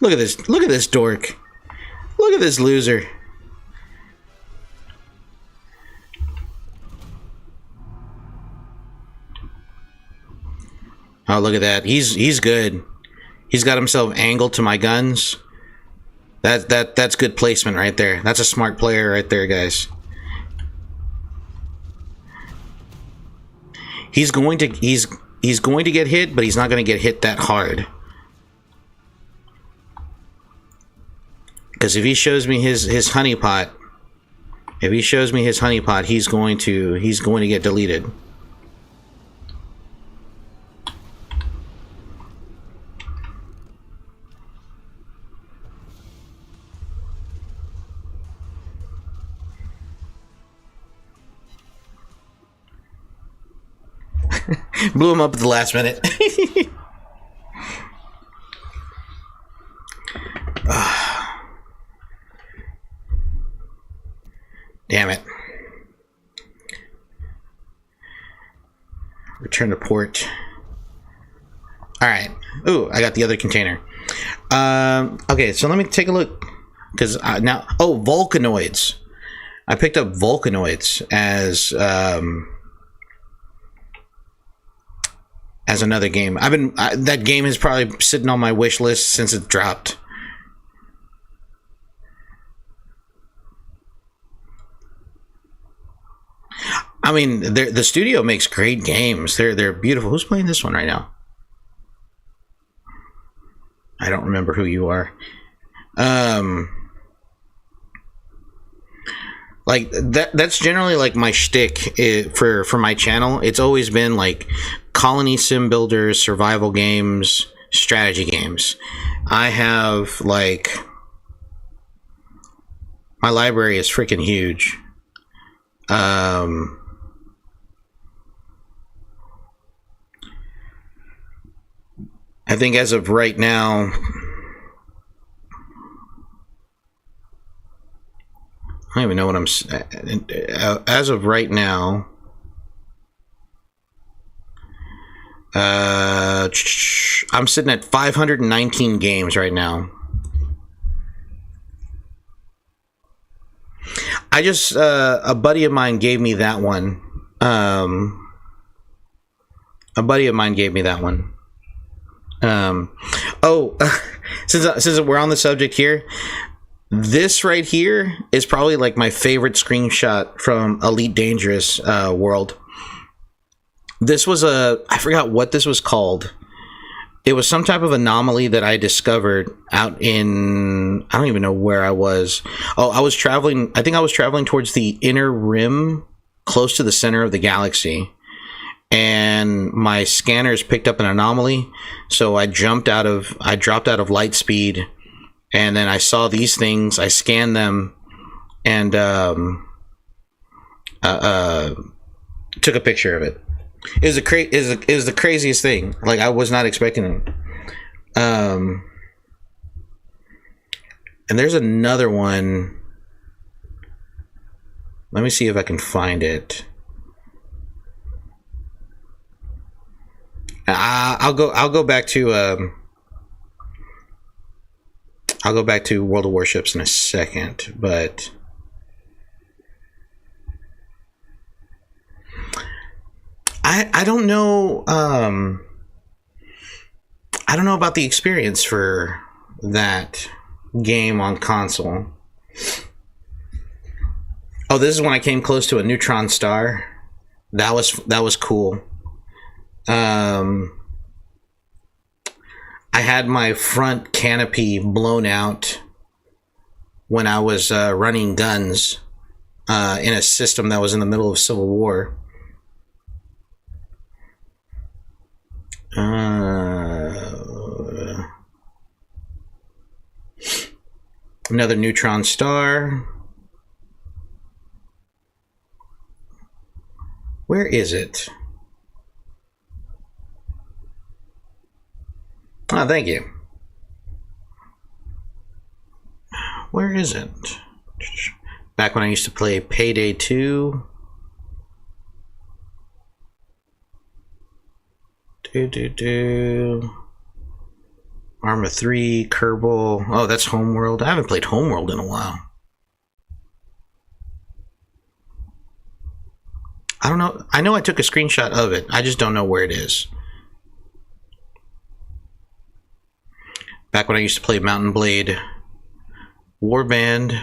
Speaker 1: Look at this. Look at this dork. Look at this loser. Oh, look at that. He's good. He's got himself angled to my guns. That's good placement right there. That's a smart player right there, guys. He's going to get hit, but he's not going to get hit that hard. Because if he shows me his honeypot, he's going to get deleted. Blew him up at the last minute. Damn it. Return to port. Alright. Ooh, I got the other container. Okay, so let me take a look. Because now... Oh, Volcanoids. I picked up Volcanoids as another game. That game is probably sitting on my wish list since it dropped. I mean, the studio makes great games. They're beautiful. Who's playing this one right now? I don't remember who you are. Like that's generally like my shtick for my channel. It's always been like colony sim builders, survival games, strategy games. I have like my library is freaking huge. I think as of right now, I don't even know what I'm. As of right now, I'm sitting at 519 games right now. I just a buddy of mine gave me that one. A buddy of mine gave me that one. Since we're on the subject here, this right here is probably like my favorite screenshot from Elite Dangerous World. This was I forgot what this was called. It was some type of anomaly that I discovered out in, I don't even know where I was. Oh, I think I was traveling towards the inner rim, close to the center of the galaxy. And my scanners picked up an anomaly. So I dropped out of light speed. And then I saw these things. I scanned them and took a picture of it. It was the craziest thing. Like, I was not expecting it. And there's another one. Let me see if I can find it. I'll go back to World of Warships in a second, but I don't know. I don't know about the experience for that game on console. Oh, this is when I came close to a neutron star. That was cool. I had my front canopy blown out when I was running guns in a system that was in the middle of Civil War. Another neutron star. Where is it? Oh, thank you. Where is it? Back when I used to play Payday 2. Arma 3, Kerbal. Oh, that's Homeworld. I haven't played Homeworld in a while. I don't know. I know I took a screenshot of it. I just don't know where it is. Back when I used to play Mountain Blade Warband.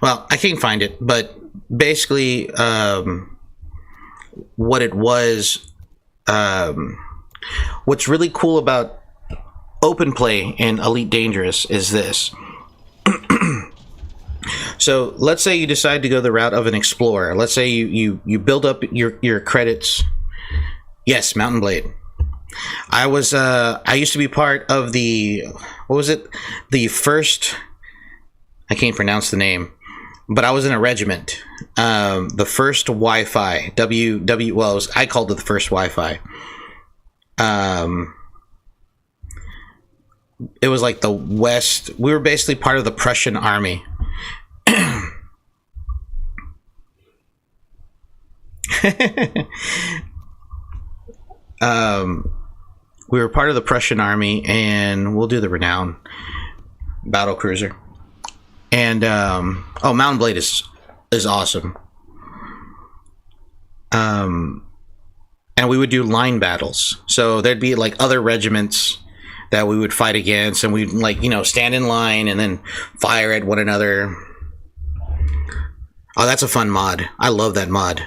Speaker 1: Well, I can't find it, but basically what it was, what's really cool about open play in Elite Dangerous is this. So let's say you decide to go the route of an explorer. Let's say you build up your credits. Yes, Mountain Blade. I used to be part of the, what was it? The first, I can't pronounce the name, but I was in a regiment. The first Wi-Fi, I called it the first Wi-Fi. It was like the West, we were basically part of the Prussian army. We were part of the Prussian army, and we'll do the Renown battle cruiser. And oh, Mountain Blade is awesome. And we would do line battles, so there'd be like other regiments that we would fight against, and we'd, like, you know, stand in line and then fire at one another. Oh, that's a fun mod. I love that mod.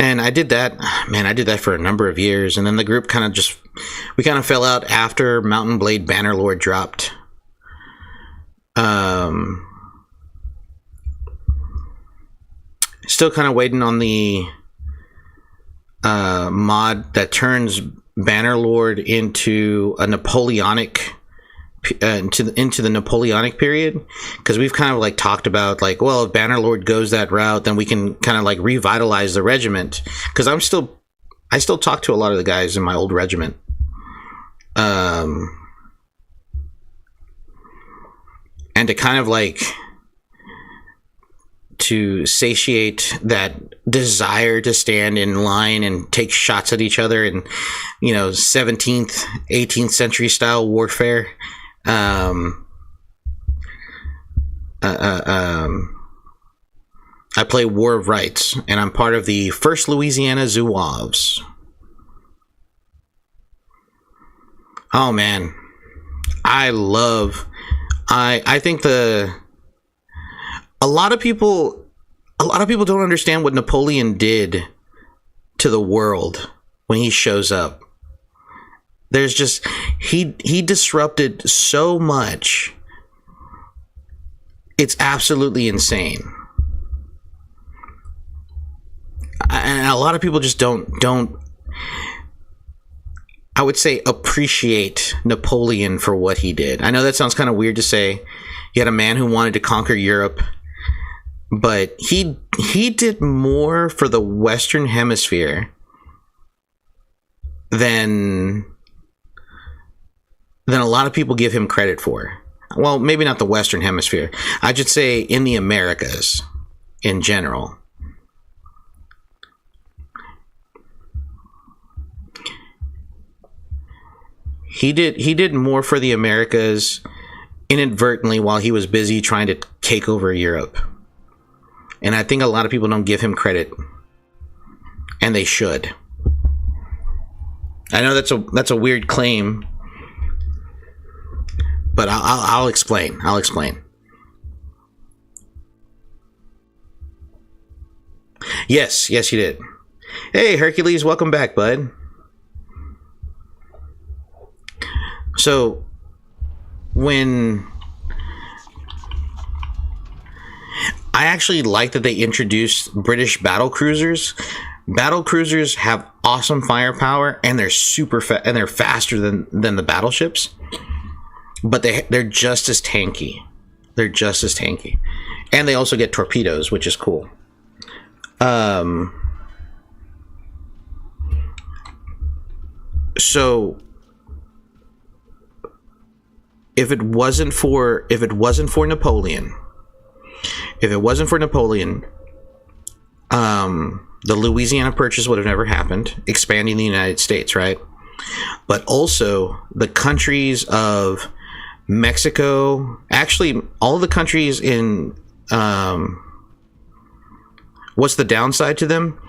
Speaker 1: And I did that, man, I did that for a number of years, and then the group kind of we kind of fell out after Mountain Blade Bannerlord dropped. Still kind of waiting on the mod that turns Bannerlord into a Napoleonic, into the Napoleonic period, because we've kind of like talked about, like, well, if Bannerlord goes that route, then we can kind of like revitalize the regiment, because I still talk to a lot of the guys in my old regiment. And to kind of like to satiate that desire to stand in line and take shots at each other and, you know, 17th, 18th century style warfare. uh, um, I play War of Rights, and I'm part of the 1st Louisiana Zouaves. Oh man, I think a lot of people don't understand what Napoleon did to the world when he shows up. There's just he disrupted so much. It's absolutely insane. And a lot of people just don't I would say appreciate Napoleon for what he did. I know that sounds kind of weird to say. You had a man who wanted to conquer Europe, but he did more for the Western Hemisphere than a lot of people give him credit for. Well, maybe not the Western Hemisphere. I should say in the Americas in general. He did more for the Americas inadvertently while he was busy trying to take over Europe. And I think a lot of people don't give him credit. And they should. I know that's a weird claim, but I'll explain. I'll explain. Yes, you did. Hey, Hercules, welcome back, bud. So, when I actually like that they introduced British battle cruisers. Battle cruisers have awesome firepower, and they're super and they're faster than the battleships. But they're just as tanky. They're just as tanky, and they also get torpedoes, which is cool. So if it wasn't for Napoleon, the Louisiana Purchase would have never happened, expanding the United States, right? But also the countries of Mexico, actually all the countries in what's the downside to them?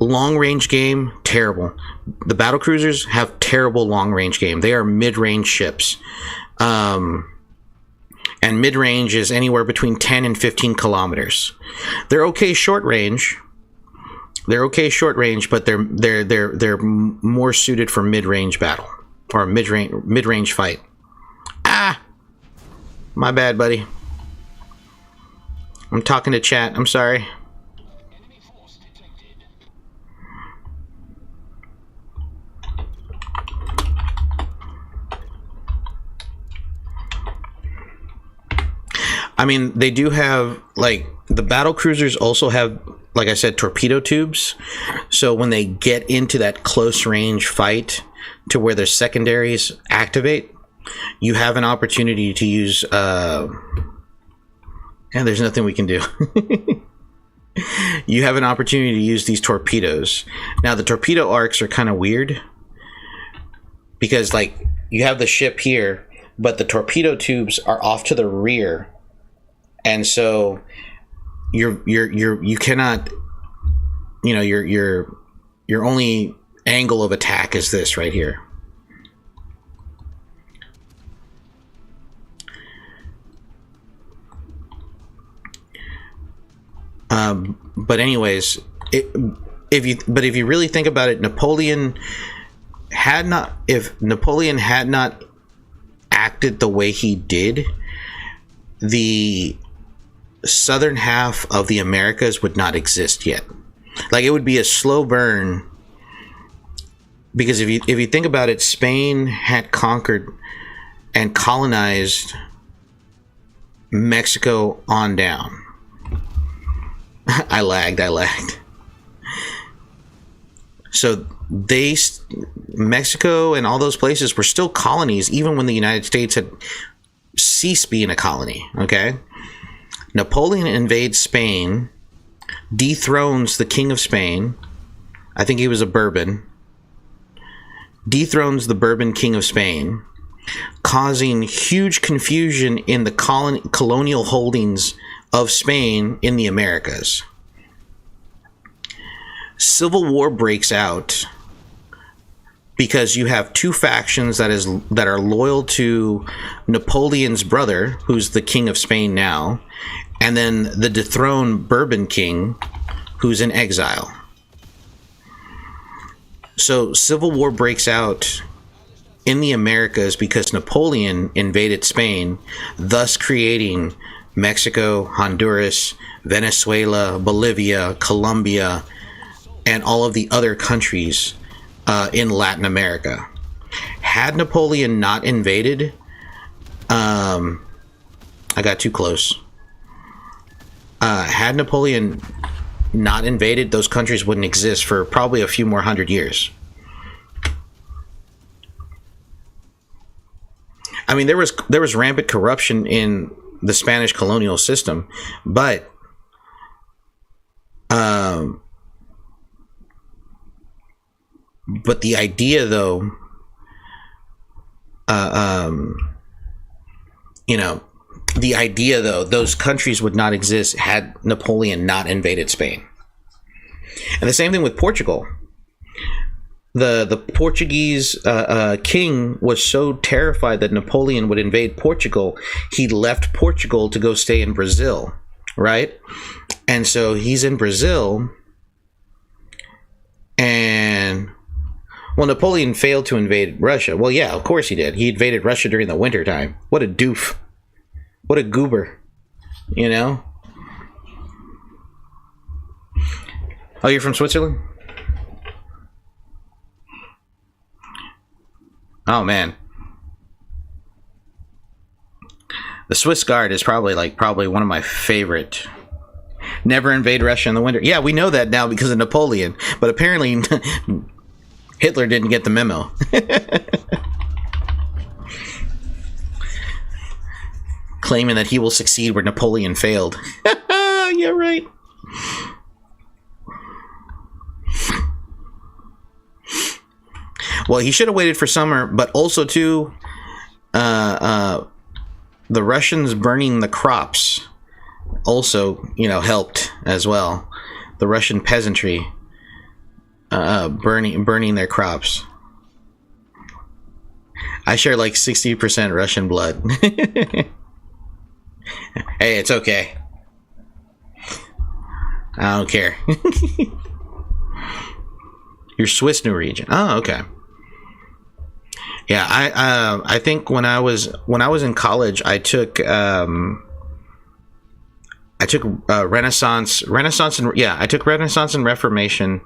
Speaker 1: Long range game, terrible. The battle cruisers have terrible long range game. They are mid-range ships. And mid-range is anywhere between 10 and 15 kilometers. They're okay short range. But they're more suited for mid-range battle or mid-range fight. Ah, my bad, buddy. I'm talking to chat. I'm sorry. I mean, they do have, like, the battle cruisers also have, like I said, torpedo tubes. So when they get into that close range fight to where their secondaries activate, you have an opportunity to use, and there's nothing we can do. You have an opportunity to use these torpedoes. Now, the torpedo arcs are kind of weird because, like, you have the ship here, but the torpedo tubes are off to the rear. And so you cannot, you know, your only angle of attack is this right here. But anyways, if you really think about it, if Napoleon had not acted the way he did, the southern half of the Americas would not exist yet. Like, it would be a slow burn, because if you think about it, Spain had conquered and colonized Mexico on down. I lagged. So Mexico and all those places were still colonies even when the United States had ceased being a colony. Okay, Napoleon invades Spain, dethrones the King of Spain. I think he was a Bourbon. Dethrones the Bourbon King of Spain, causing huge confusion in the colonial holdings of Spain in the Americas. Civil war breaks out because you have two factions that are loyal to Napoleon's brother, who's the king of Spain now, and then the dethroned Bourbon king, who's in exile. So civil war breaks out in the Americas because Napoleon invaded Spain, thus creating Mexico, Honduras, Venezuela, Bolivia, Colombia, and all of the other countries in Latin America. Had Napoleon not invaded, I got too close. Had Napoleon not invaded, those countries wouldn't exist for probably a few more hundred years. I mean, there was rampant corruption in the Spanish colonial system, but the idea, though, those countries would not exist had Napoleon not invaded Spain. And the same thing with Portugal. The Portuguese king was so terrified that Napoleon would invade Portugal, he left Portugal to go stay in Brazil, right? And so he's in Brazil, and well, Napoleon failed to invade Russia. Well, yeah, of course he did. He invaded Russia during the winter time. What a doof. What a goober. You know? Oh, you're from Switzerland? Oh, man. The Swiss Guard is probably one of my favorite. Never invade Russia in the winter. Yeah, we know that now because of Napoleon. But apparently Hitler didn't get the memo. Claiming that he will succeed where Napoleon failed. Yeah, right. Well, he should have waited for summer, but also too, the Russians burning the crops also, helped as well. The Russian peasantry burning their crops. I share like 60% Russian blood. Hey, it's okay. I don't care. You're Swiss Norwegian. Oh, okay. Yeah, I think when I was in college, I took Renaissance and Reformation,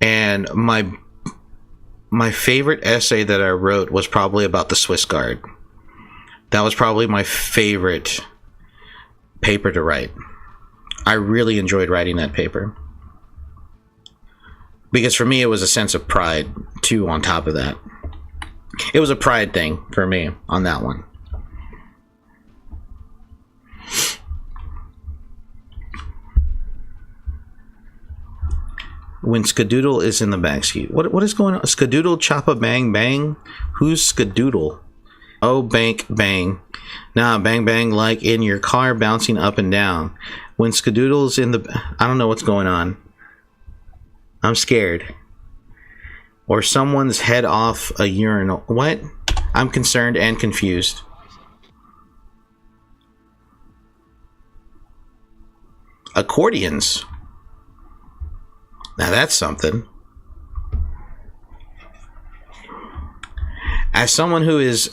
Speaker 1: and my favorite essay that I wrote was probably about the Swiss Guard. That was probably my favorite paper to write. I really enjoyed writing that paper. Because for me, it was a sense of pride, too, on top of that. It was a pride thing for me on that one. When Skadoodle is in the backseat. What is going on? Skadoodle choppa bang bang? Who's Skadoodle? Oh, bank bang. Nah, bang bang like in your car bouncing up and down. When Skadoodle's in the... I don't know what's going on. I'm scared. Or someone's head off a urinal. What? I'm concerned and confused. Accordions. Now that's something. As someone who is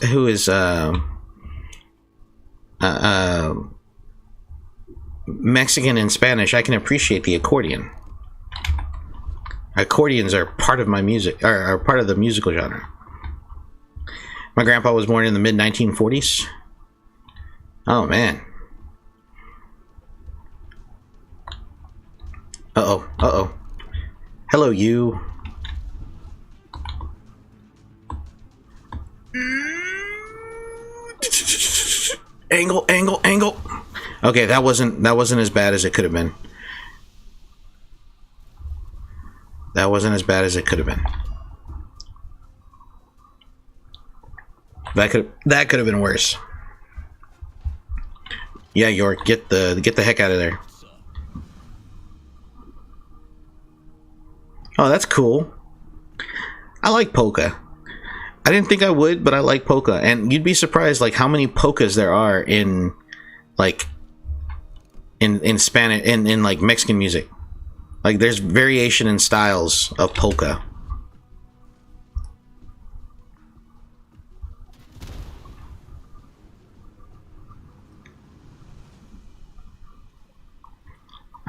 Speaker 1: Mexican and Spanish, I can appreciate the accordion. Accordions are part of my music, are part of the musical genre. My grandpa was born in the mid-1940s. Oh, man. Uh-oh, uh-oh. Hello, you. Angle, angle, angle. Okay, that wasn't as bad as it could have been. That wasn't as bad as it could have been. That could have been worse. Yeah, York, get the heck out of there. Oh, that's cool. I like polka. I didn't think I would, but I like polka, and you'd be surprised like how many polkas there are in like in Spanish in like Mexican music. Like there's variation in styles of polka.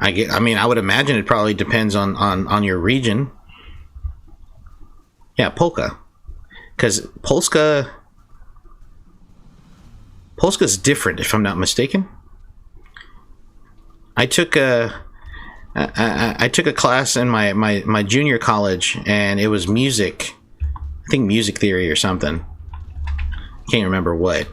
Speaker 1: I mean, I would imagine it probably depends on your region. Yeah, polka. Because Polska's different, if I'm not mistaken. I took a class in my junior college, and it was music. I think music theory or something. Can't remember what.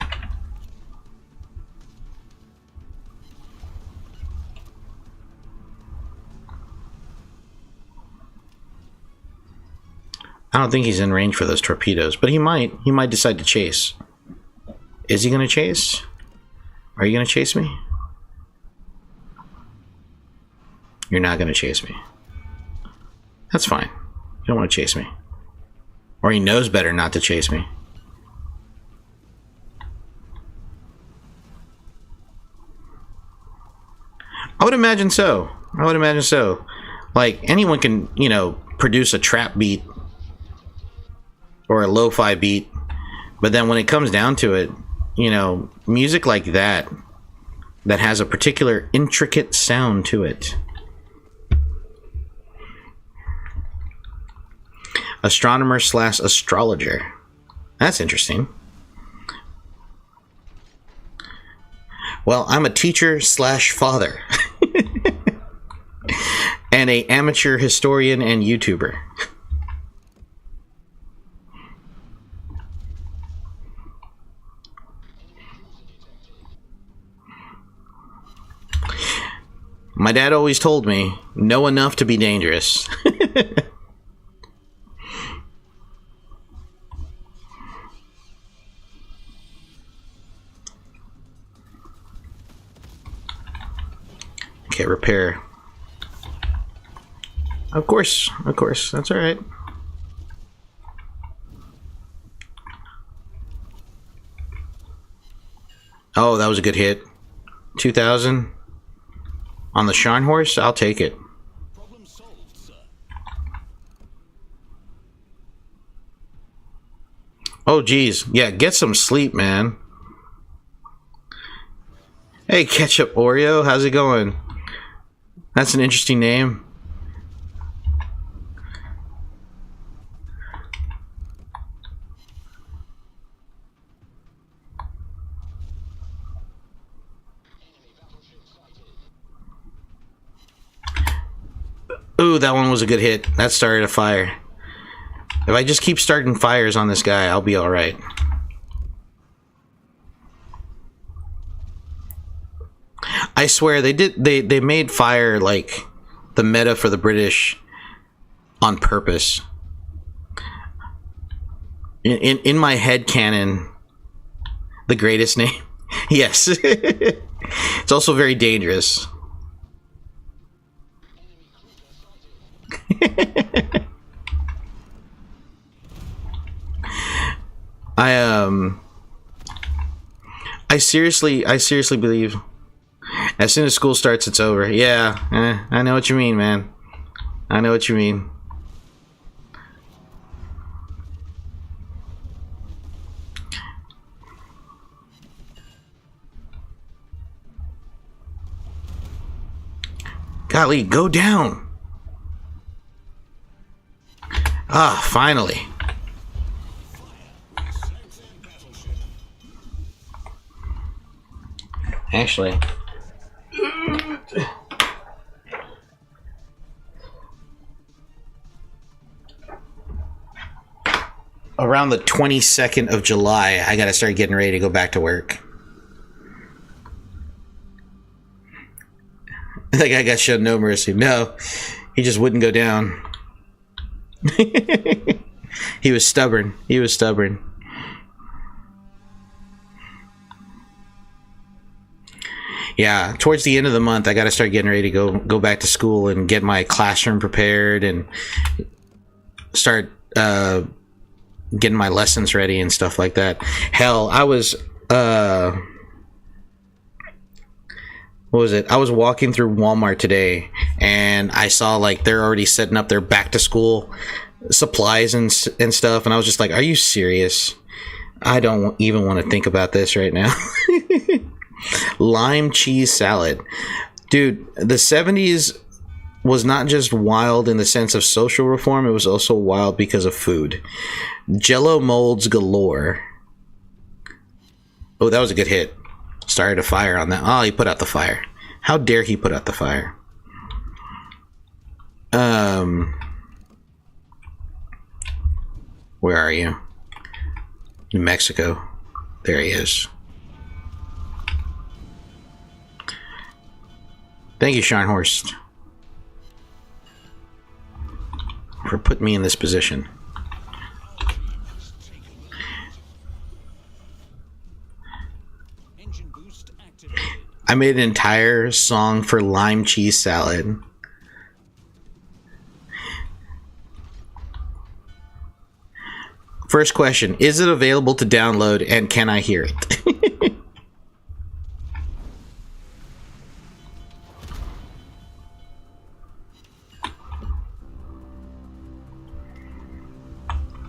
Speaker 1: I don't think he's in range for those torpedoes, but he might decide to chase. Is he going to chase? Are you going to chase me? You're not going to chase me. That's fine. You don't want to chase me. Or he knows better not to chase me. I would imagine so. Like, anyone can, you know, produce a trap beat or a lo-fi beat, but then when it comes down to it, you know, music like that has a particular intricate sound to it. Astronomer / astrologer. That's interesting. Well, I'm a teacher / father. And a amateur historian and YouTuber. My dad always told me, know enough to be dangerous. Okay, repair. Of course, that's all right. Oh, that was a good hit. 2,000 on the Sharn horse. I'll take it. Oh, geez. Yeah, get some sleep, man. Hey, Ketchup Oreo, how's it going? That's an interesting name. Ooh, that one was a good hit. That started a fire. If I just keep starting fires on this guy, I'll be alright. I swear they made fire like the meta for the British on purpose. In my head canon, the greatest name. Yes. It's also very dangerous. I seriously believe as soon as school starts, it's over. Yeah, I know what you mean, man. I know what you mean. Golly, go down. Ah, finally. Actually, around the 22nd of July, I gotta start getting ready to go back to work. That guy got shown no mercy. No, he just wouldn't go down. He was stubborn. Yeah, towards the end of the month, I got to start getting ready to go back to school and get my classroom prepared and start getting my lessons ready and stuff like that. Hell, I was what was it? I was walking through Walmart today, and I saw like they're already setting up their back to school supplies and stuff, and I was just like, "Are you serious? I don't even want to think about this right now." Lime cheese salad, dude. The 70s was not just wild in the sense of social reform; it was also wild because of food. Jello molds galore. Oh, that was a good hit. Started a fire on that. Oh, he put out the fire. How dare he put out the fire? Where are you? New Mexico. There he is. Thank you, Scharnhorst, for putting me in this position. I made an entire song for lime cheese salad. First question, is it available to download and can I hear it?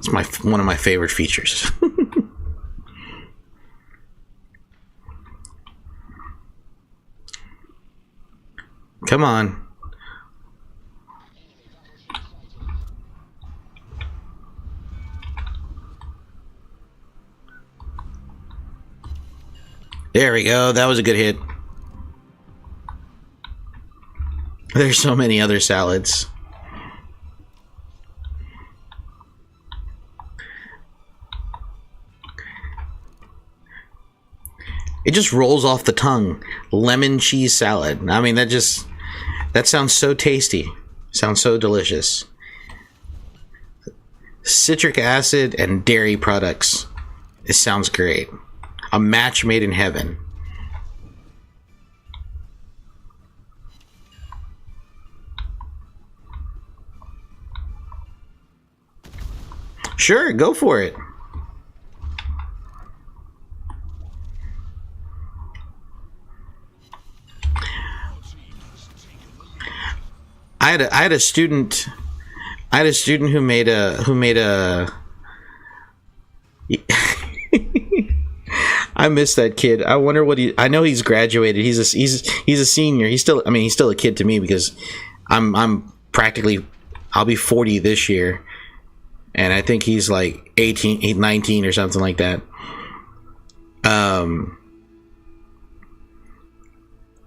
Speaker 1: It's one of my favorite features. Come on. There we go. That was a good hit. There's so many other salads. It just rolls off the tongue. Lemon cheese salad. I mean, that sounds so tasty. Sounds so delicious. Citric acid and dairy products. It sounds great. A match made in heaven. Sure, go for it. I had a student who made a I miss that kid. I wonder what I know he's graduated. He's a senior. He's still a kid to me because I'm practically, I'll be 40 this year. And I think he's like 18, 19 or something like that.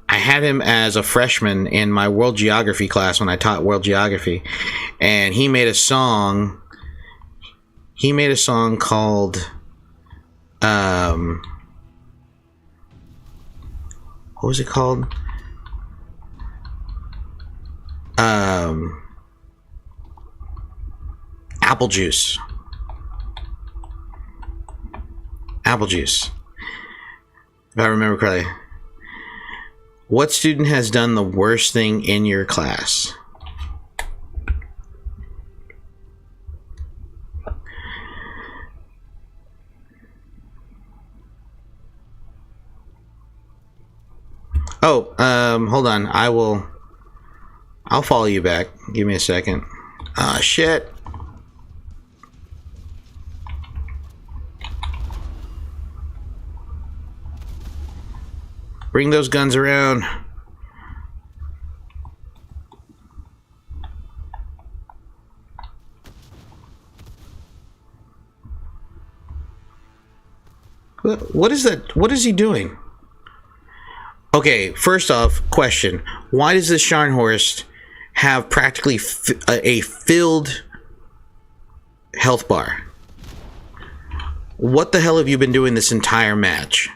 Speaker 1: I had him as a freshman in my world geography class when I taught world geography, and he made a song. He made a song called what was it called? Apple juice. Apple juice. If I remember correctly. What student has done the worst thing in your class? Oh, hold on. I'll follow you back. Give me a second. Ah, shit. Bring those guns around. What is that? What is he doing? Okay, first off, question. Why does this Scharnhorst have practically a filled health bar? What the hell have you been doing this entire match?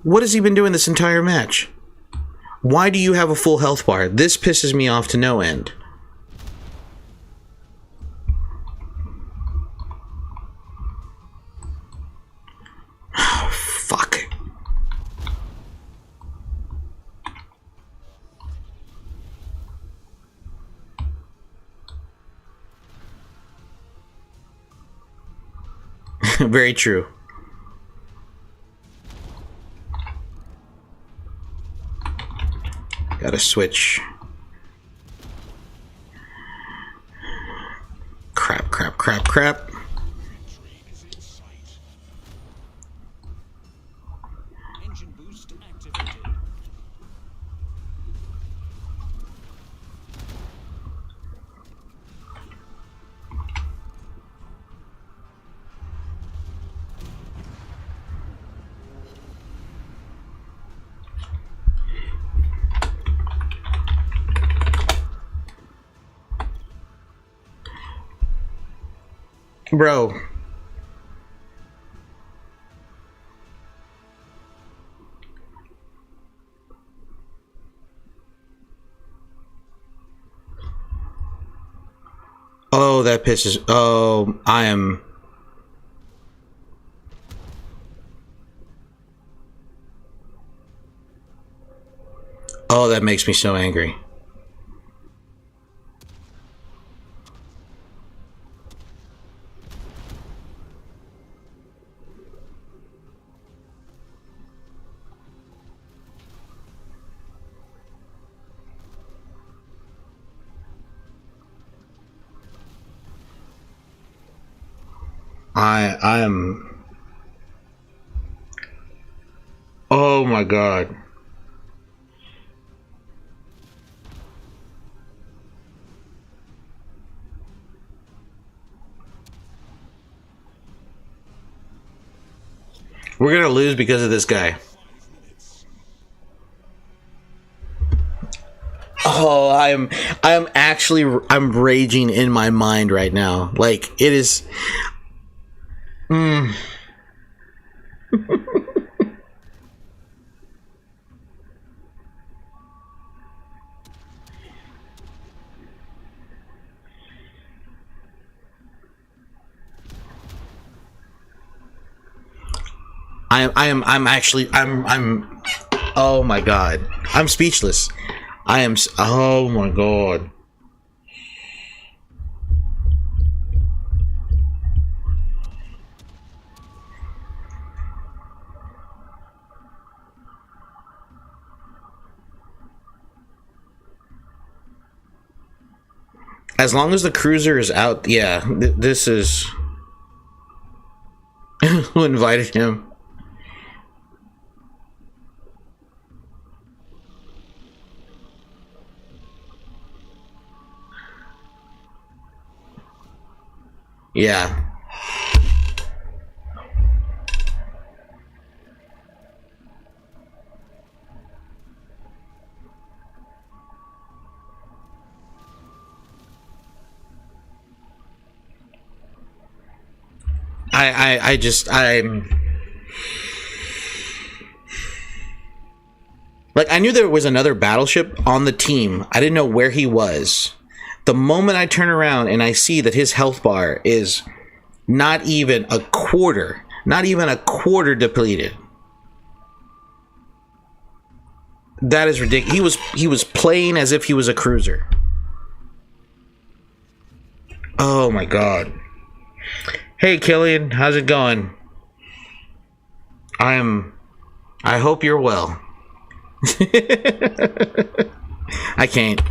Speaker 1: What has he been doing this entire match? Why do you have a full health bar? This pisses me off to no end. Very true. Gotta switch. Crap, crap, crap, crap.
Speaker 2: Engine boost activated.
Speaker 1: Bro. Oh, that pisses. Oh, I am. Oh, that makes me so angry. I am. Oh my God. We're gonna lose because of this guy. Oh, I'm raging in my mind right now. Like it is. I'm oh my God. I'm speechless. Oh my God. As long as the cruiser is out, yeah, this is... Who invited him? Yeah. I'm like, I knew there was another battleship on the team. I didn't know where he was. The moment I turn around and I see that his health bar is not even a quarter depleted. That is ridiculous. He was playing as if he was a cruiser. Oh my God. Hey Killian, how's it going? I hope you're well. I can't.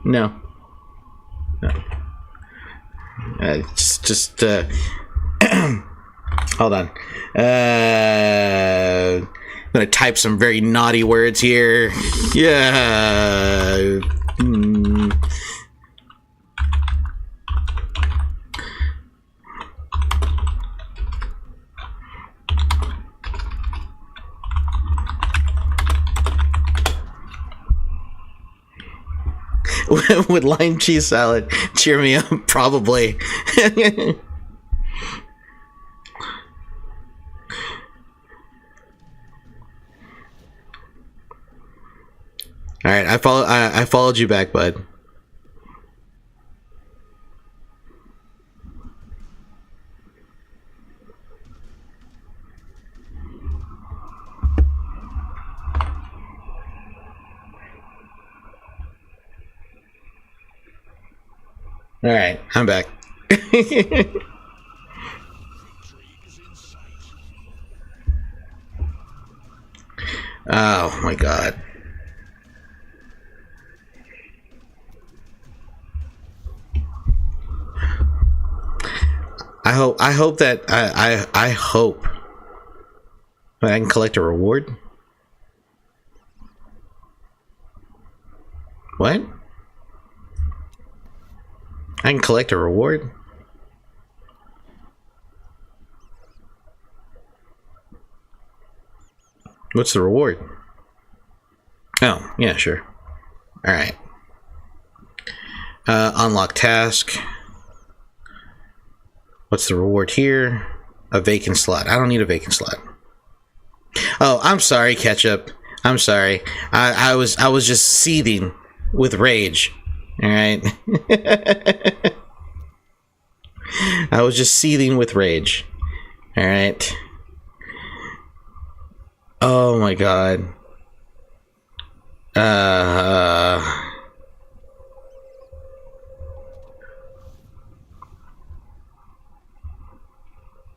Speaker 1: No. Just hold on. I'm gonna type some very naughty words here. Yeah. With lime cheese salad, cheer me up. Probably. All right, I followed you back, bud. All right, I'm back. Oh my god. I hope that I hope I can collect a reward. What? I can collect a reward? What's the reward? Oh, yeah, sure. Alright. Unlock task. What's the reward here? A vacant slot. I don't need a vacant slot. Oh, I'm sorry, Ketchup. I'm sorry. I was just seething with rage. Alright. I was just seething with rage. Alright. Oh my god.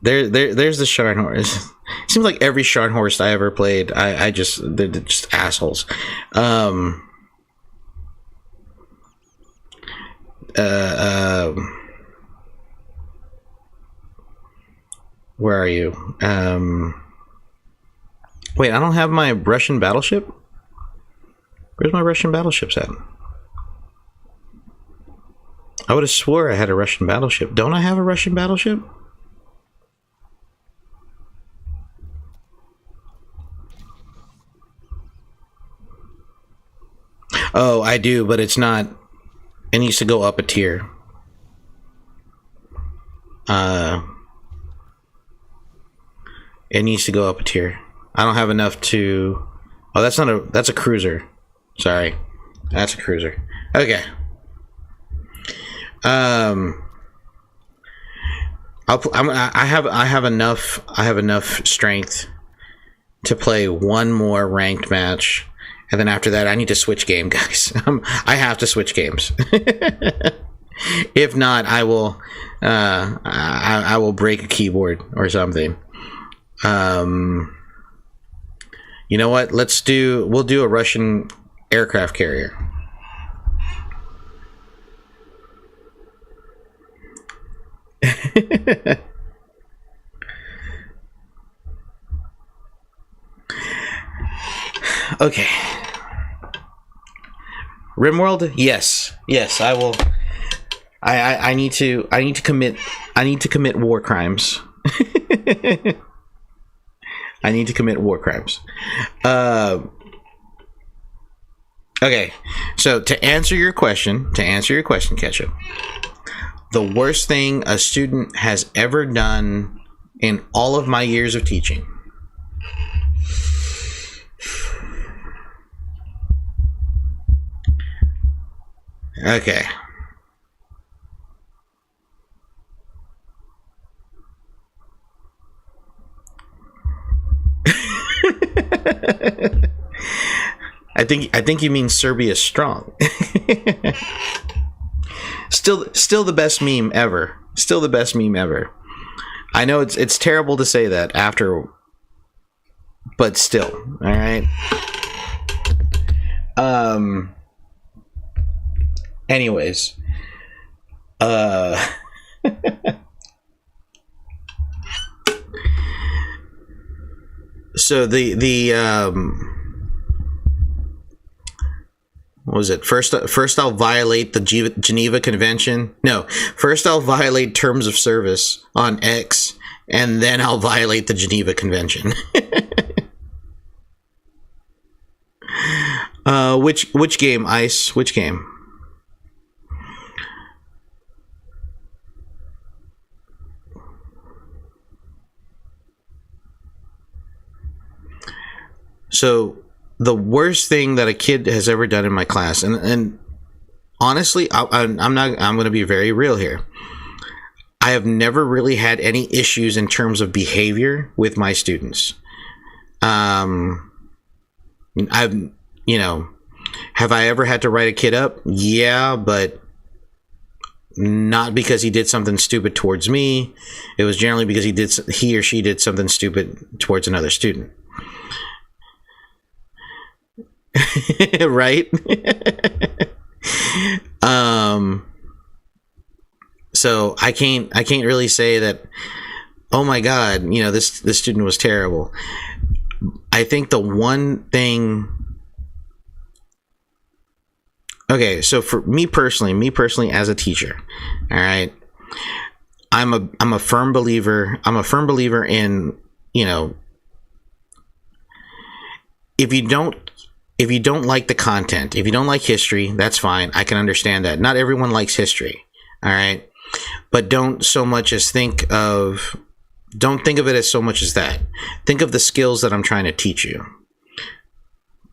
Speaker 1: There's the Scharnhorst. It seems like every Scharnhorst I ever played, they're just assholes. Where are you? Wait, I don't have my Russian battleship? Where's my Russian battleships at? I would have swore I had a Russian battleship. Don't I have a Russian battleship? Oh, I do, but it's not. It needs to go up a tier. It needs to go up a tier. I don't have enough to. Oh, that's a cruiser. Sorry, that's a cruiser. Okay. I have enough strength to play one more ranked match, and then after that, I need to switch game, guys. I have to switch games. If not, I will break a keyboard or something. You know what? We'll do a Russian aircraft carrier. Okay. Rimworld? Yes, I will. I need to commit war crimes. I need to commit war crimes. Okay, so to answer your question, Ketchup, the worst thing a student has ever done in all of my years of teaching. Okay. I think you mean Serbia strong. Still the best meme ever. Still the best meme ever. I know it's terrible to say that after, but still, all right. Anyways, so what was it? First I'll violate the Geneva Convention. No, first I'll violate terms of service on X, and then I'll violate the Geneva Convention. Which game, Ice? Which game? So the worst thing that a kid has ever done in my class, and honestly, I'm going to be very real here. I have never really had any issues in terms of behavior with my students. Have I ever had to write a kid up? Yeah, but not because he did something stupid towards me. It was generally because he or she did something stupid towards another student. Right? So I can't really say that, oh my god, this student was terrible. I think the one thing, okay, so for me personally as a teacher, all right, I'm a firm believer in, if you don't like the content, if you don't like history, that's fine. I can understand that. Not everyone likes history. All right. But don't think of it as so much as that. Think of the skills that I'm trying to teach you.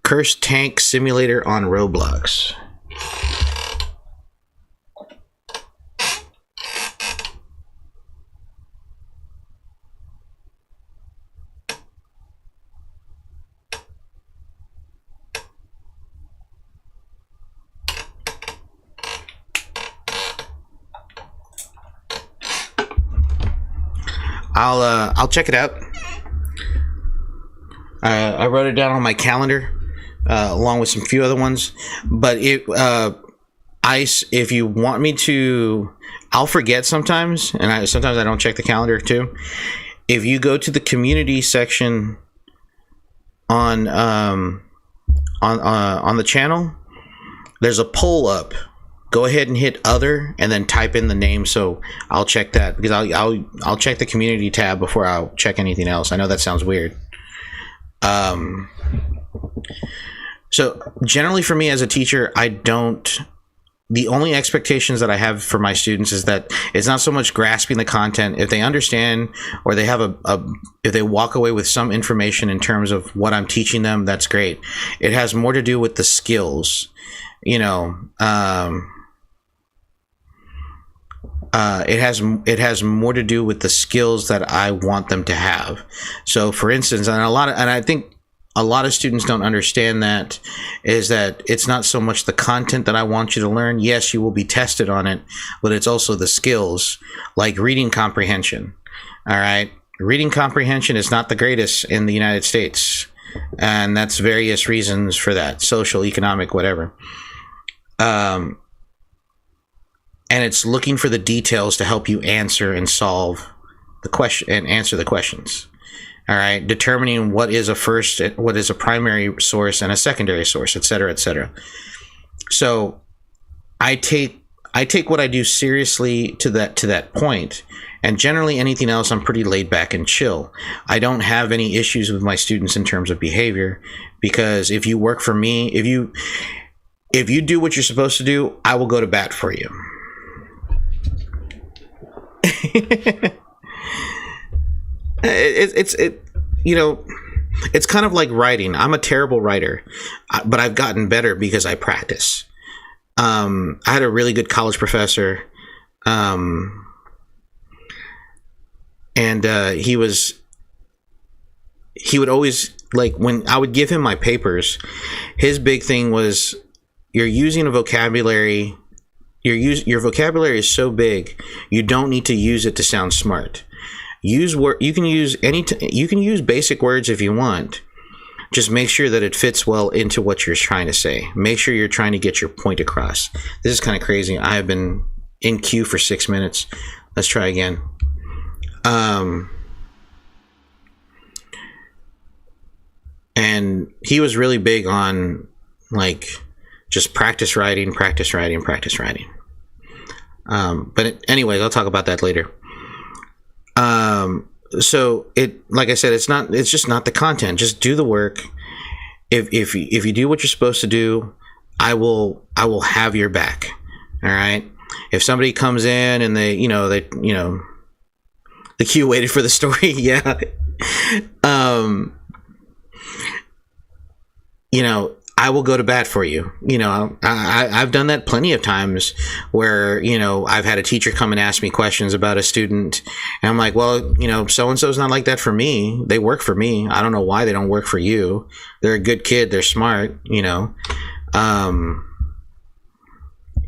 Speaker 1: Cursed Tank Simulator on Roblox. I'll check it out. I wrote it down on my calendar, along with some few other ones. But if you want me to, I'll forget sometimes, and sometimes I don't check the calendar too. If you go to the community section on the channel, there's a poll up. Go ahead and hit other and then type in the name, so I'll check that, because I'll check the community tab before I'll check anything else. I know that sounds weird. So generally for me as a teacher, the only expectations that I have for my students is that it's not so much grasping the content. If they understand, or they have if they walk away with some information in terms of what I'm teaching them, that's great. It has more to do with the skills, it has more to do with the skills that I want them to have. So for instance, and I think a lot of students don't understand that, is that it's not so much the content that I want you to learn. Yes, you will be tested on it, but it's also the skills, like reading comprehension. All right. Reading comprehension is not the greatest in the United States. And that's various reasons for that. Social, economic, whatever. And it's looking for the details to help you answer and solve the question and answer the questions. All right, determining what is a primary source and a secondary source, et cetera, et cetera. So I take what I do seriously to that point, and generally anything else I'm pretty laid back and chill. I don't have any issues with my students in terms of behavior, because if you work for me, if you do what you're supposed to do, I will go to bat for you. It's kind of like writing. I'm a terrible writer, but I've gotten better because I practice. I had a really good college professor, and he would always, like, when I would give him my papers, his big thing was, you're using a vocabulary. Your vocabulary is so big, you don't need to use it to sound smart. You can use basic words if you want. Just make sure that it fits well into what you're trying to say. Make sure you're trying to get your point across. This is kind of crazy. I have been in queue for 6 minutes. Let's try again. And he was really big on, like, just practice writing. But anyways, I'll talk about that later. So like I said, it's just not the content. Just do the work. If you do what you're supposed to do, I will have your back. All right. If somebody comes in and the queue waited for the story. Yeah. I will go to bat for you. I've done that plenty of times where, I've had a teacher come and ask me questions about a student, and I'm like, well, so-and-so's not like that for me. They work for me. I don't know why they don't work for you. They're a good kid. They're smart,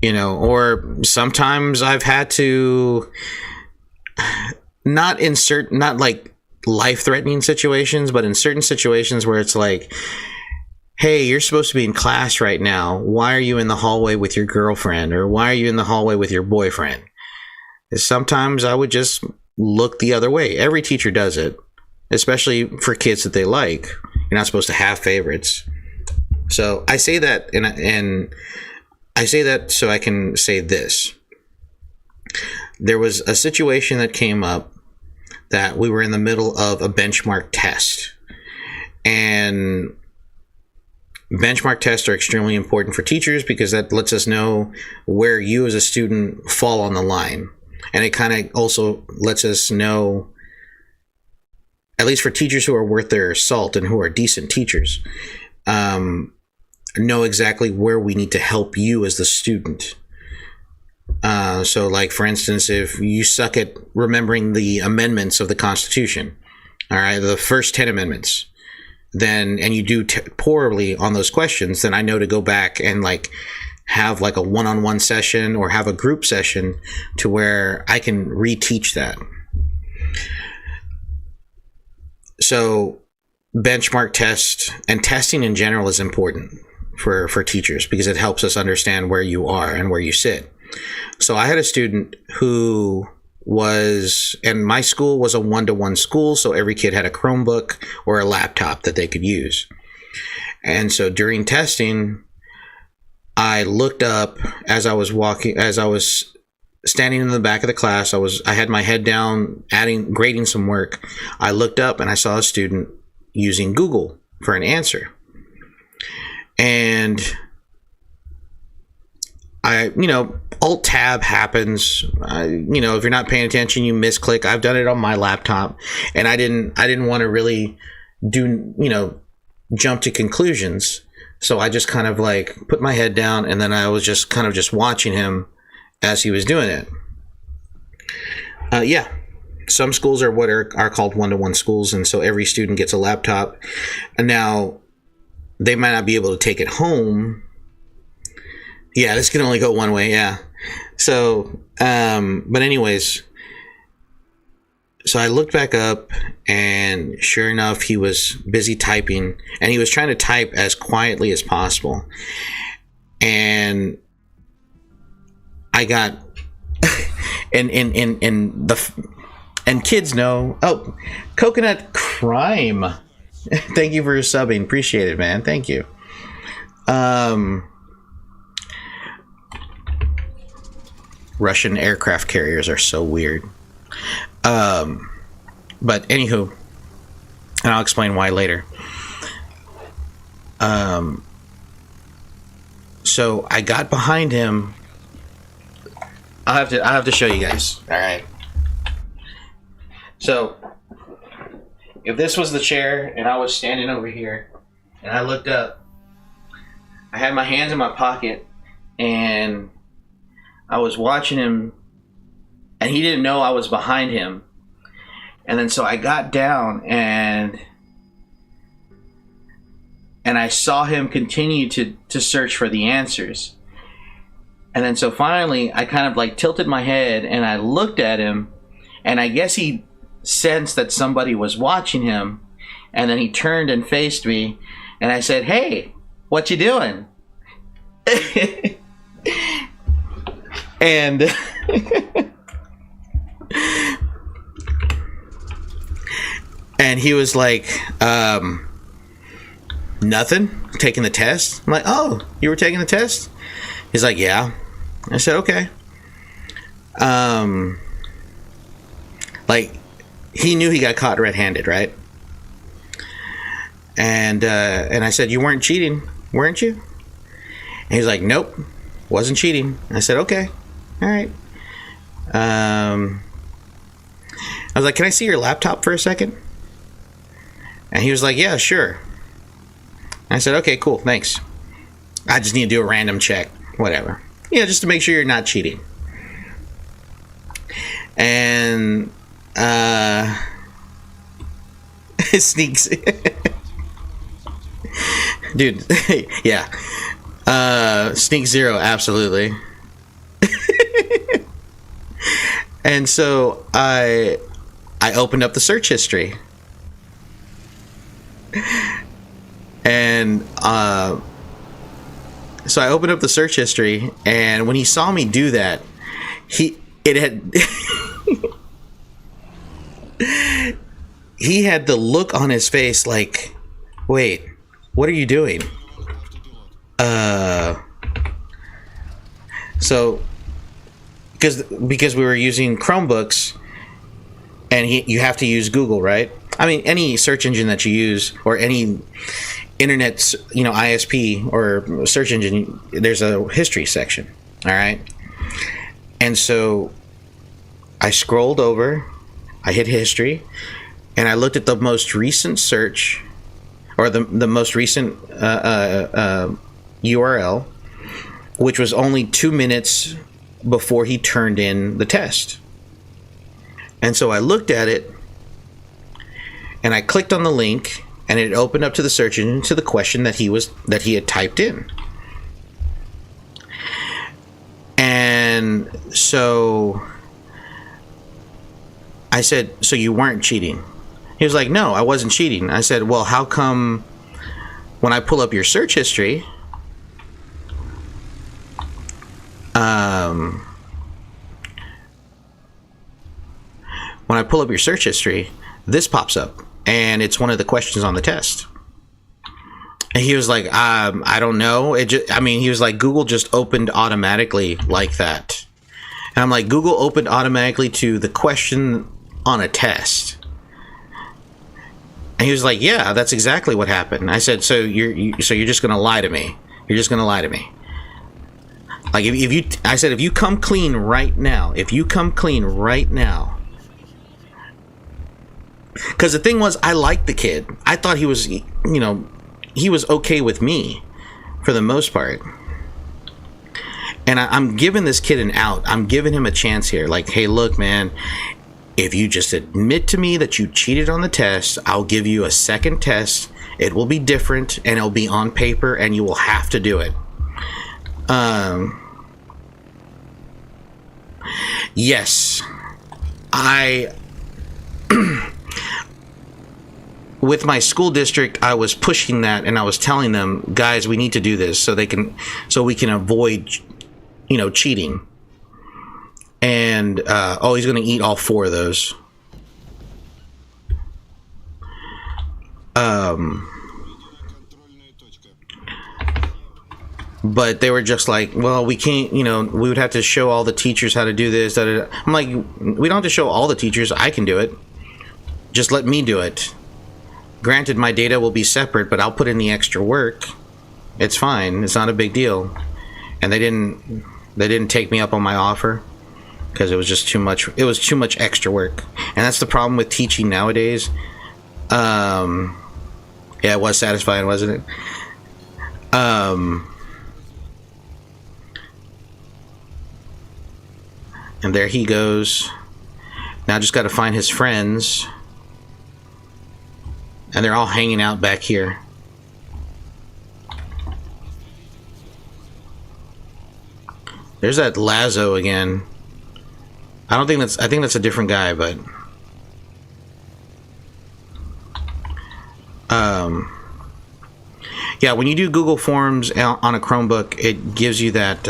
Speaker 1: or sometimes I've had to not like life-threatening situations, but in certain situations where it's like, hey, you're supposed to be in class right now. Why are you in the hallway with your girlfriend? Or why are you in the hallway with your boyfriend? Sometimes I would just look the other way. Every teacher does it, especially for kids that they like. You're not supposed to have favorites. So I say that, and I say that so I can say this. There was a situation that came up that we were in the middle of a benchmark test. And benchmark tests are extremely important for teachers because that lets us know where you as a student fall on the line. And it kind of also lets us know, at least for teachers who are worth their salt and who are decent teachers, know exactly where we need to help you as the student. So like, for instance, if you suck at remembering the amendments of the Constitution, all right, the first 10 amendments, then, and you do poorly on those questions, then I know to go back and like have like a one-on-one session or have a group session to where I can reteach that. So benchmark test and testing in general is important for teachers because it helps us understand where you are and where you sit. So I had a student who was, and my school was a one-to-one school, so every kid had a Chromebook or a laptop that they could use. And so during testing, I looked up as I was standing in the back of the class. I had my head down, grading some work. I looked up and I saw a student using Google for an answer. And Alt tab happens. If you're not paying attention, you misclick. I've done it on my laptop, and I didn't want to really jump to conclusions. So I just kind of like put my head down, and then I was just kind of just watching him as he was doing it. Some schools are what are called one-to-one schools, and so every student gets a laptop. And now they might not be able to take it home. Yeah, this can only go one way. Yeah. So, but anyways, so I looked back up, and sure enough, he was busy typing, and he was trying to type as quietly as possible. And I got, and kids know. Oh, Coconut Crime. Thank you for subbing. Appreciate it, man. Thank you. Russian aircraft carriers are so weird. But anywho, and I'll explain why later. So I got behind him. I'll have to show you guys. All right. So if this was the chair and I was standing over here and I looked up, I had my hands in my pocket and I was watching him, and he didn't know I was behind him. And then so I got down and I saw him continue to search for the answers. And then so finally I kind of like tilted my head and I looked at him, and I guess he sensed that somebody was watching him, and then he turned and faced me, and I said, "Hey, what you doing?" And and he was like, nothing, taking the test. I'm like, "Oh, you were taking the test?" He's like, "Yeah." I said, "Okay." Like, he knew he got caught red-handed, right? And I said, "You weren't cheating, weren't you?" And he's like, "Nope, wasn't cheating." I said, "Okay. All right." I was like, "Can I see your laptop for a second?" And he was like, "Yeah, sure." I said, "Okay, cool, thanks. I just need to do a random check, whatever. Just to make sure you're not cheating." And sneaks. Dude, yeah. Sneak Zero, absolutely. And so I opened up the search history, And so I opened up the search history, and when he saw me do that, it had he had the look on his face like, wait, what are you doing? So because we were using Chromebooks, and you have to use Google, right? I mean, any search engine that you use, or any internet, ISP or search engine, there's a history section. All right. And so I scrolled over, I hit history, and I looked at the most recent search, or the most recent URL, which was only 2 minutes before he turned in the test. And so I looked at it, and I clicked on the link, and it opened up to the search engine to the question that he had typed in. And so I said, so you weren't cheating? He was like, no, I wasn't cheating. I said, well, how come when I pull up your search history, this pops up, and it's one of the questions on the test. And he was like, I don't know. He was like, Google just opened automatically like that. And I'm like, Google opened automatically to the question on a test. And he was like, yeah, that's exactly what happened. I said, so you're just gonna lie to me? You're just gonna lie to me? Like, I said, if you come clean right now, because the thing was, I liked the kid. I thought he was, he was okay with me for the most part. And I'm giving this kid an out. I'm giving him a chance here. Like, hey, look, man, if you just admit to me that you cheated on the test, I'll give you a second test. It will be different, and it'll be on paper, and you will have to do it. Yes, with my school district, I was pushing that, and I was telling them, guys, we need to do this so we can avoid, cheating. And he's going to eat all 4 of those. But they were just like, well, we can't, we would have to show all the teachers how to do this. I'm like, we don't have to show all the teachers. I can do it. Just let me do it. Granted, my data will be separate, but I'll put in the extra work. It's fine. It's not a big deal. And they didn't take me up on my offer because it was just too much. It was too much extra work. And that's the problem with teaching nowadays. Yeah, it was satisfying, wasn't it? And there he goes. Now I just got to find his friends. And they're all hanging out back here. There's that Lazo again. I think that's a different guy, but yeah, when you do Google Forms on a Chromebook, it gives you that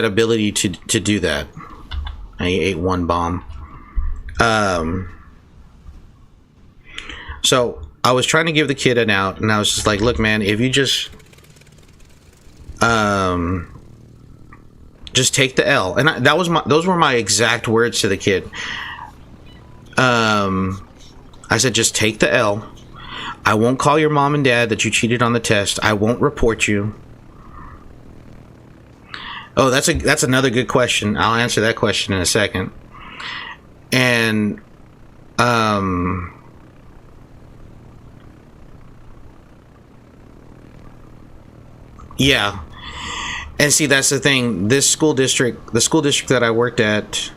Speaker 1: ability to do that. I ate one bomb. So I was trying to give the kid an out, and I was just like, look, man, if you just take the L. And those were my exact words to the kid. I said, just take the L. I won't call your mom and dad that you cheated on the test. I won't report you. Oh, that's another good question. I'll answer that question in a second. And yeah. And see, that's the thing. The school district that I worked at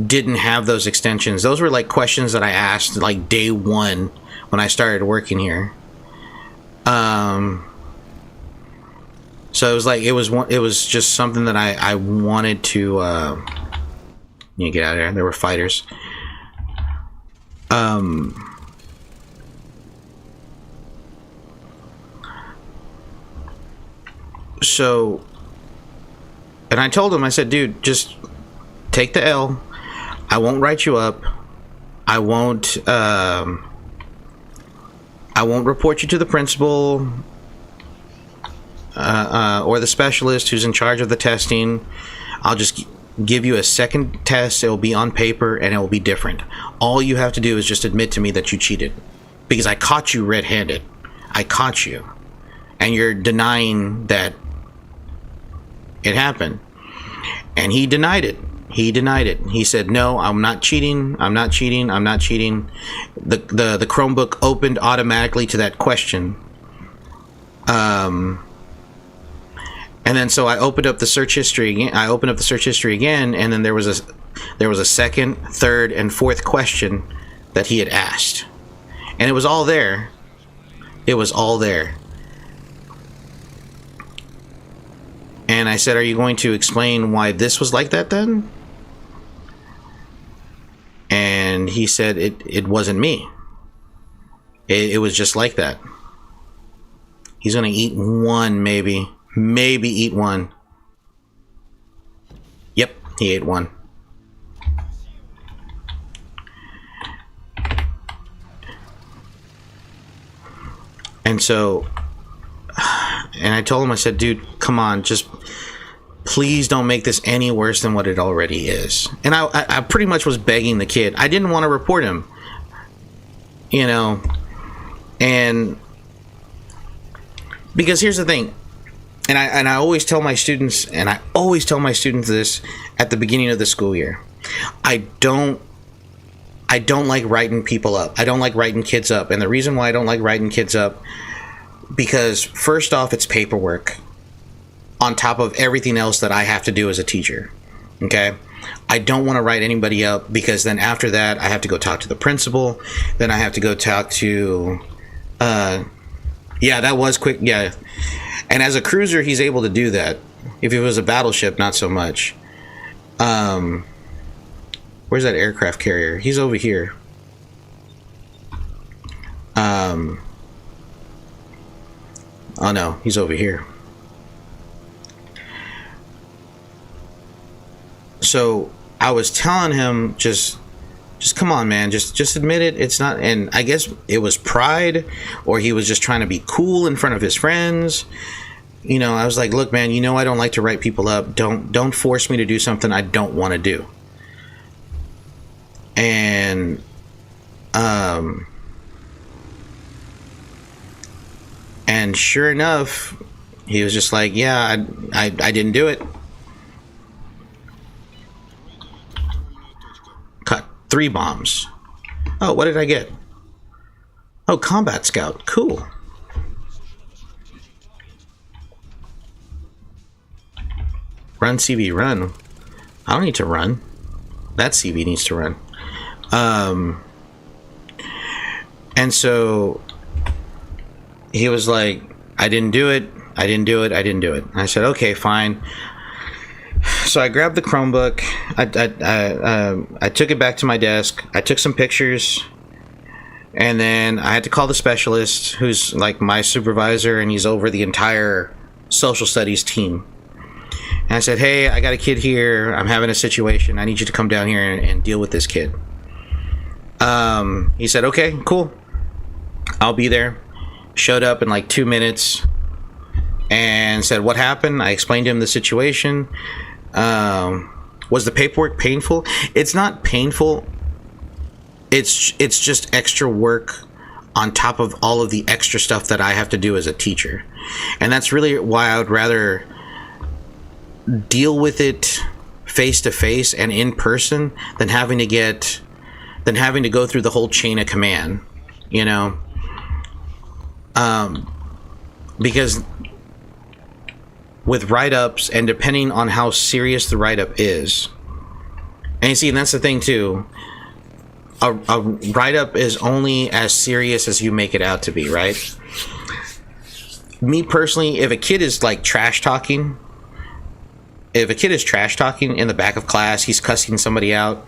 Speaker 1: didn't have those extensions. Those were like questions that I asked like day one when I started working here. So it was like it was just something that I wanted to get out of there. There were fighters. So, and I told him, I said, dude, just take the L. I won't write you up. I won't report you to the principal or the specialist who's in charge of the testing. I'll just give you a second test. It will be on paper and it will be different. All you have to do is just admit to me that you cheated, because I caught you red-handed. I caught you, and you're denying that it happened. And he denied it. He said, no, I'm not cheating. I'm not cheating. The Chromebook opened automatically to that question. And then so I opened up the search history again. And then there was a second, third, and fourth question that he had asked. And it was all there. And I said, are you going to explain why this was like that then? And he said, it wasn't me. It was just like that. He's going to eat one, maybe eat one. Yep, he ate one. And so, and I told him, I said, dude, come on, just please don't make this any worse than what it already is. And I pretty much was begging the kid. I didn't want to report him, you know, and because here's the thing, and I always tell my students, this at the beginning of the school year. I don't like writing people up. I don't like writing kids up. And the reason why I don't like writing kids up, because first off, it's paperwork on top of everything else that I have to do as a teacher. Okay? I don't want to write anybody up, because then after that, I have to go talk to the principal. Then I have to go talk to, yeah, that was quick. Yeah. And as a cruiser, he's able to do that. If it was a battleship, not so much. Where's that aircraft carrier? He's over here. Oh no, he's over here. So I was telling him, just come on, man, just admit it. It's not. And I guess it was pride, or he was just trying to be cool in front of his friends. You know, I was like, look, man, you know, I don't like to write people up. Don't force me to do something I don't want to do. And sure enough, he was just like, yeah, I didn't do it. Cut 3 bombs. Oh, what did I get? Oh, combat scout. Cool. Run, CV, run. I don't need to run. That CV needs to run. And so he was like, I didn't do it. And I said, okay, fine. So I grabbed the Chromebook. I took it back to my desk. I took some pictures. And then I had to call the specialist, who's like my supervisor, and he's over the entire social studies team. And I said, hey, I got a kid here. I'm having a situation. I need you to come down here and deal with this kid. He said, okay, cool. I'll be there. Showed up in like 2 minutes and said, what happened? I explained to him the situation. Was the paperwork painful? It's not painful. It's just extra work on top of all of the extra stuff that I have to do as a teacher. And that's really why I would rather deal with it face to face and in person than having to go through the whole chain of command, you know. Because with write-ups, and depending on how serious the write-up is, and you see, and that's the thing too, a write-up is only as serious as you make it out to be, right? Me personally, if a kid is like trash talking in the back of class, he's cussing somebody out,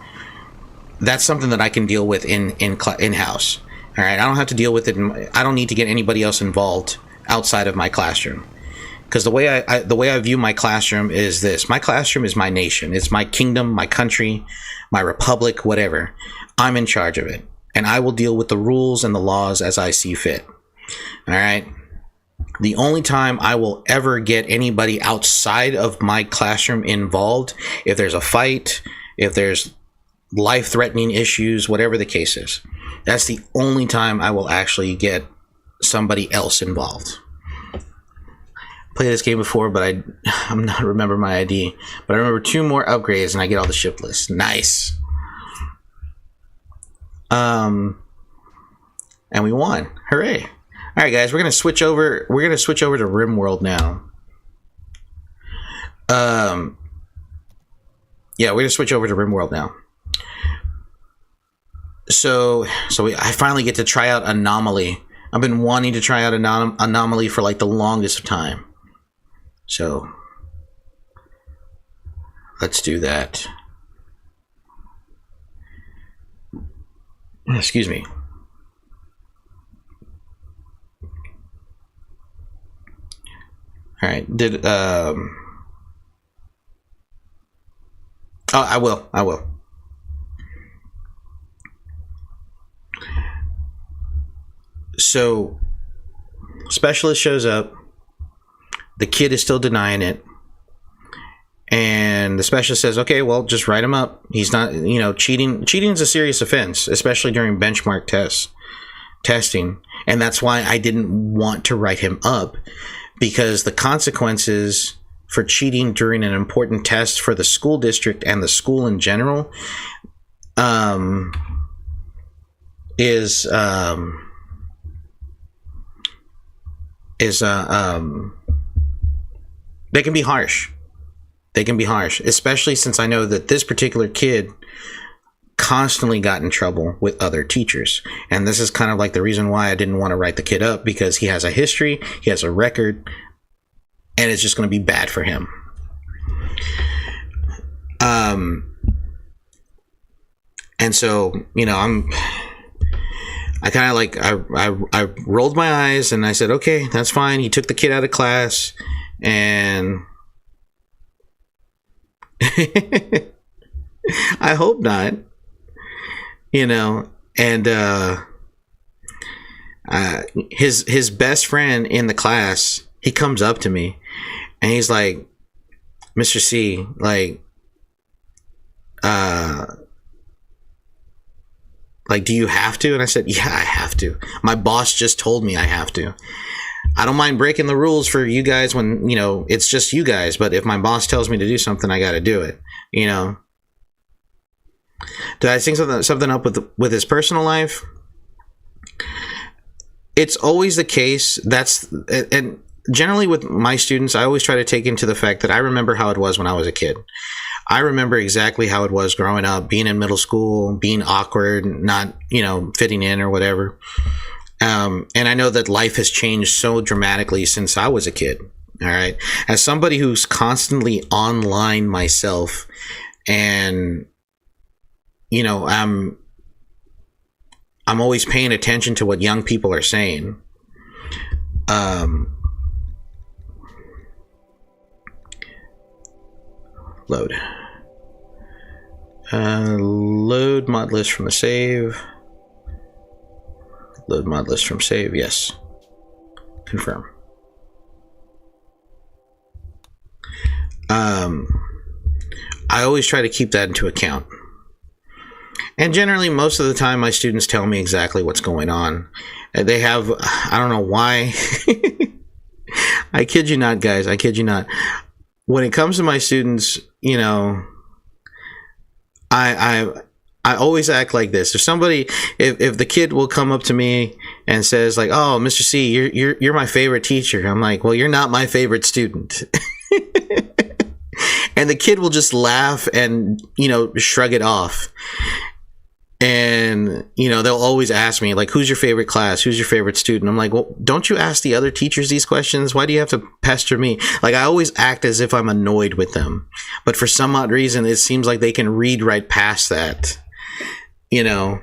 Speaker 1: that's something that I can deal with in-house. All right, I don't have to deal with it. I don't need to get anybody else involved outside of my classroom. Because the way I view my classroom is this: my classroom is my nation, it's my kingdom, my country, my republic, whatever. I'm in charge of it, and I will deal with the rules and the laws as I see fit. All right. The only time I will ever get anybody outside of my classroom involved, if there's a fight, if there's life-threatening issues, whatever the case is, that's the only time I will actually get somebody else involved. Played this game before, but I'm not remember my ID. But I remember 2 more upgrades, and I get all the ship lists. Nice. And we won. Hooray! All right, guys, we're gonna switch over. We're gonna switch over to Rimworld now. Yeah, we're gonna switch over to Rimworld now. So I finally get to try out Anomaly. I've been wanting to try out Anomaly for like the longest time. So let's do that. Excuse me. All right. Oh, I will. So specialist shows up. The kid is still denying it. And the specialist says, okay, well, just write him up. He's not, cheating. Cheating is a serious offense, especially during benchmark testing. And that's why I didn't want to write him up, because the consequences for cheating during an important test for the school district and the school in general is they can be harsh. They can be harsh, especially since I know that this particular kid constantly got in trouble with other teachers. And this is kind of like the reason why I didn't want to write the kid up, because he has a history, he has a record, and it's just going to be bad for him. And so, I kind of like, I rolled my eyes and I said, okay, that's fine. He took the kid out of class, and I hope not, and his best friend in the class, he comes up to me and he's like, Mr. C, do you have to? And I said, yeah, I have to. My boss just told me I have to. I don't mind breaking the rules for you guys when, it's just you guys. But if my boss tells me to do something, I got to do it. Did I think something up with his personal life? It's always the case. And generally with my students, I always try to take into the fact that I remember how it was when I was a kid. I remember exactly how it was growing up, being in middle school, being awkward, not, fitting in or whatever. And I know that life has changed so dramatically since I was a kid. All right. As somebody who's constantly online myself, and, I'm always paying attention to what young people are saying. Load. Load mod list from the save. Load mod list from save. Yes. Confirm. I always try to keep that into account. And generally, most of the time, my students tell me exactly what's going on. They have, I don't know why. I kid you not, guys. I kid you not. When it comes to my students, I always act like this. If the kid will come up to me and says like, "Oh, Mr. C, you're my favorite teacher," I'm like, "Well, you're not my favorite student." And the kid will just laugh and shrug it off. And they'll always ask me like, "Who's your favorite class? Who's your favorite student?" I'm like, "Well, don't you ask the other teachers these questions? Why do you have to pester me?" Like, I always act as if I'm annoyed with them, but for some odd reason, it seems like they can read right past that, and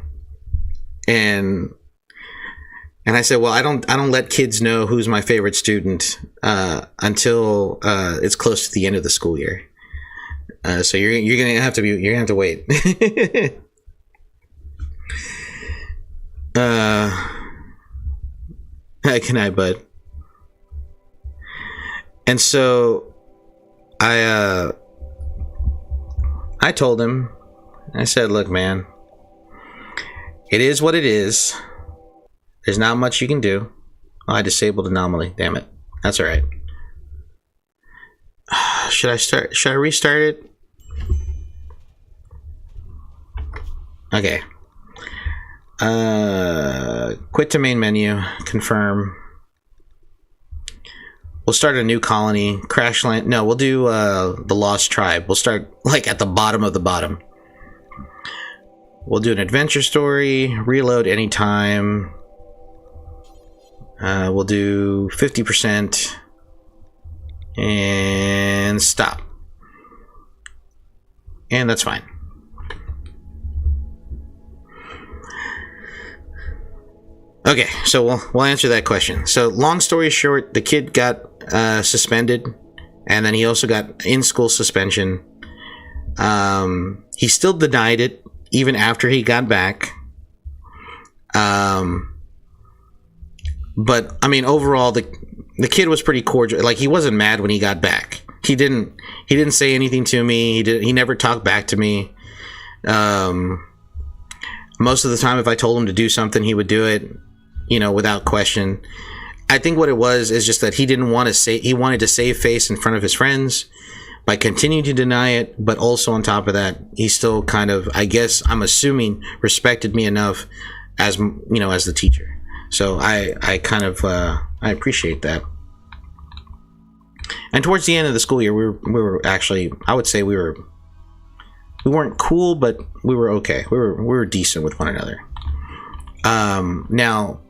Speaker 1: And I said, well, I don't let kids know who's my favorite student until it's close to the end of the school year. So you're gonna have to wait. Good night, bud. And so I told him, I said, look, man, it is what it is. There's not much you can do. Oh, I disabled anomaly. Damn it. That's all right. Should I restart it? Okay. Quit to main menu. Confirm. We'll start a new colony. Crash land. No, we'll do the Lost Tribe. We'll start like at the bottom of the bottom. We'll do an adventure story. Reload anytime. We'll do 50% and stop. And that's fine. Okay, so we'll answer that question. So long story short, the kid got suspended, and then he also got in-school suspension. He still denied it even after he got back. But I mean, overall, the kid was pretty cordial. Like, he wasn't mad when he got back. He didn't say anything to me. He never talked back to me. Most of the time, if I told him to do something, he would do it, without question. I think what it was is just that he didn't want to say. He wanted to save face in front of his friends by continuing to deny it. But also on top of that, he still kind of, I guess, I'm assuming, respected me enough as as the teacher. So I kind of I appreciate that. And towards the end of the school year, we were actually, I would say we weren't cool, but we were okay. We were decent with one another. Now,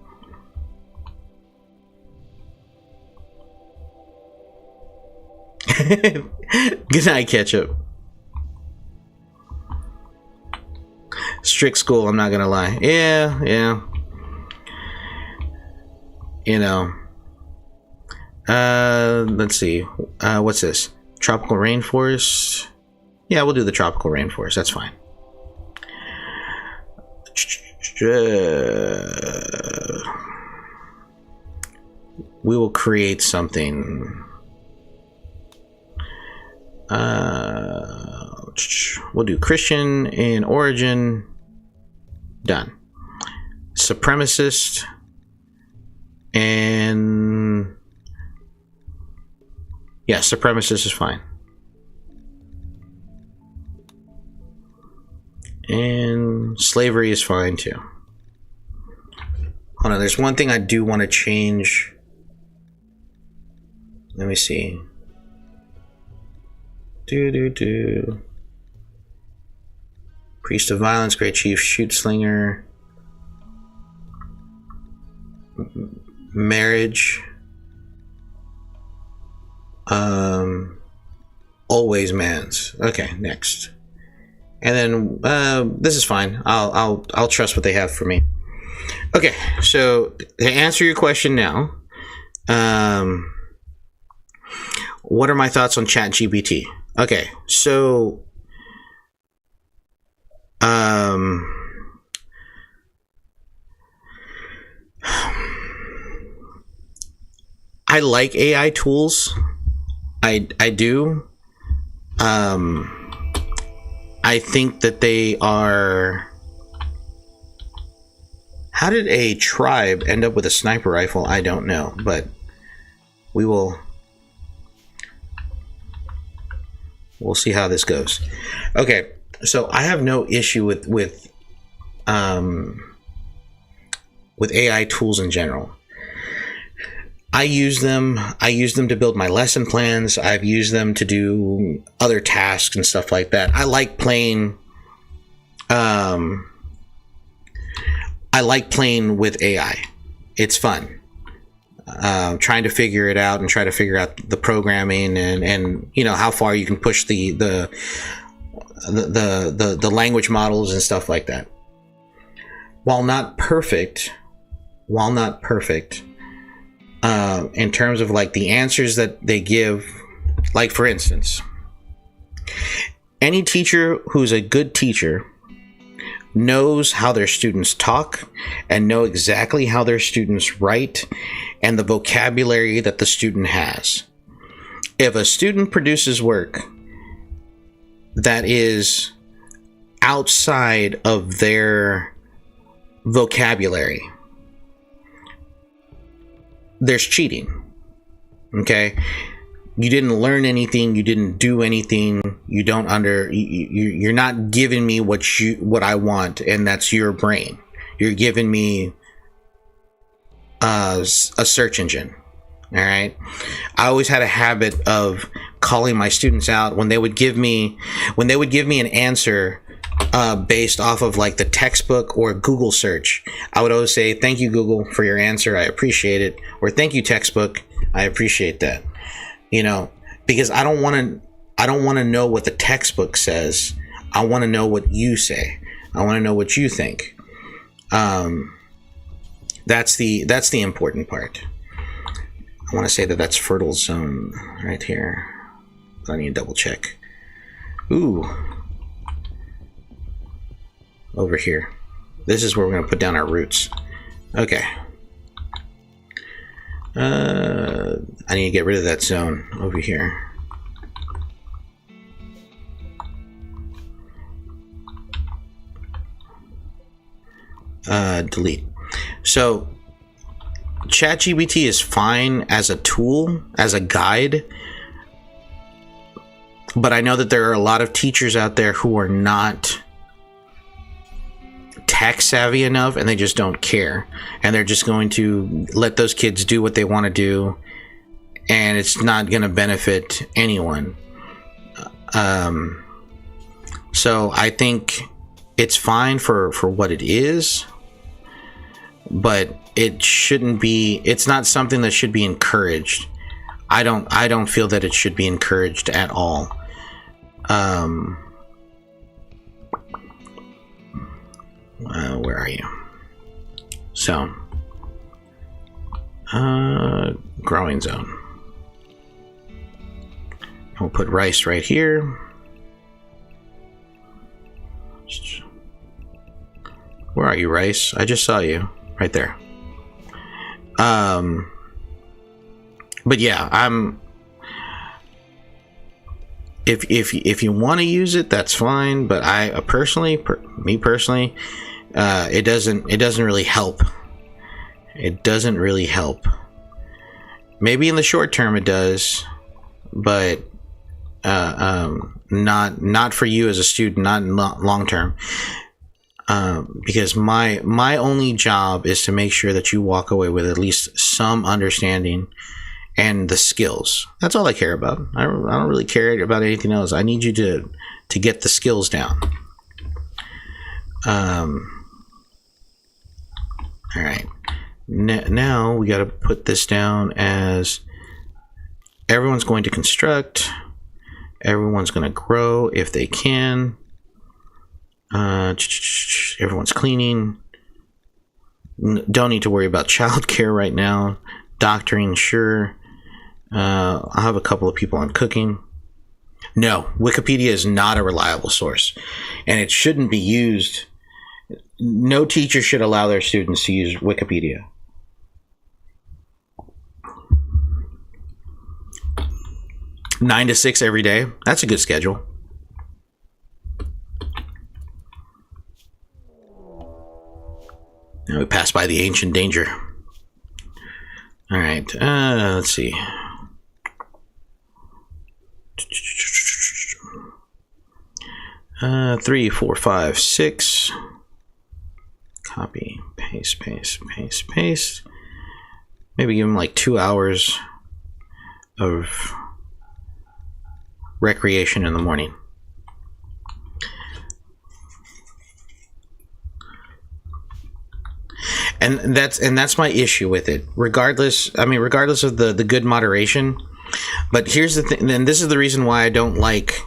Speaker 1: good night, Ketchup. Strict school, I'm not gonna lie. Yeah. Let's see. What's this? Tropical rainforest. Yeah, we'll do the tropical rainforest. That's fine. We will create something. We'll do Christian in origin. Done. Supremacist. And yeah, supremacist is fine. And slavery is fine too. Hold on, there's one thing I do want to change. Let me see. Priest of violence, great chief, shoot slinger. Marriage. Always man's. Okay, next. And then this is fine. I'll trust what they have for me. Okay, so to answer your question now, what are my thoughts on ChatGPT? Okay, so I like AI tools. I do. I think that they are. How did a tribe end up with a sniper rifle? I don't know, but we'll see how this goes. Okay, so I have no issue with AI tools in general. I use them to build my lesson plans. I've used them to do other tasks and stuff like that. I like playing with AI. It's fun. Trying to figure it out and try to figure out the programming and how far you can push the language models and stuff like that. While not perfect, while not perfect, in terms of like the answers that they give. Like, for instance, any teacher who's a good teacher knows how their students talk and know exactly how their students write and the vocabulary that the student has. If a student produces work that is outside of their vocabulary, there's cheating. Okay? You didn't learn anything, you didn't do anything, you're not giving me what I want, and that's your brain. You're giving me a search engine. All right. I always had a habit of calling my students out when they would give me an answer based off of like the textbook or Google search. I would always say, "Thank you, Google, for your answer. I appreciate it." Or, "Thank you, textbook. I appreciate that." You know, because I don't want to know what the textbook says. I want to know what you say. I want to know what you think. That's the important part. I want to say that's fertile zone right here. I need to double check. Ooh. Over here. This is where we're going to put down our roots. Okay. I need to get rid of that zone over here. Delete. So ChatGPT is fine as a tool, as a guide, but I know that there are a lot of teachers out there who are not tech savvy enough, and they just don't care, and they're just going to let those kids do what they want to do, and it's not going to benefit anyone. So I think it's fine for what it is, but it's not something that should be encouraged. I don't feel that it should be encouraged at all. Where are you? So, growing zone. We'll put rice right here. Where are you, rice? I just saw you right there. But yeah, if you want to use it, that's fine. But I personally, it doesn't really help. It doesn't really help. Maybe in the short term it does, but not for you as a student, not in long term. Because my only job is to make sure that you walk away with at least some understanding and the skills. That's all I care about. I don't really care about anything else. I need you to get the skills down. All right. Now we got to put this down as everyone's going to construct. Everyone's going to grow if they can. Everyone's cleaning. Don't need to worry about childcare right now. Doctoring, sure. I'll have a couple of people on cooking. No, Wikipedia is not a reliable source, and it shouldn't be used. No teacher should allow their students to use Wikipedia. Nine to 6 every day. That's a good schedule. Now we pass by the ancient danger. All right. Let's see. Three, four, five, 6. Copy, paste, paste, paste, paste. Maybe give them like 2 hours of recreation in the morning. And that's my issue with it. Regardless of the good moderation. But here's the thing, and this is the reason why I don't like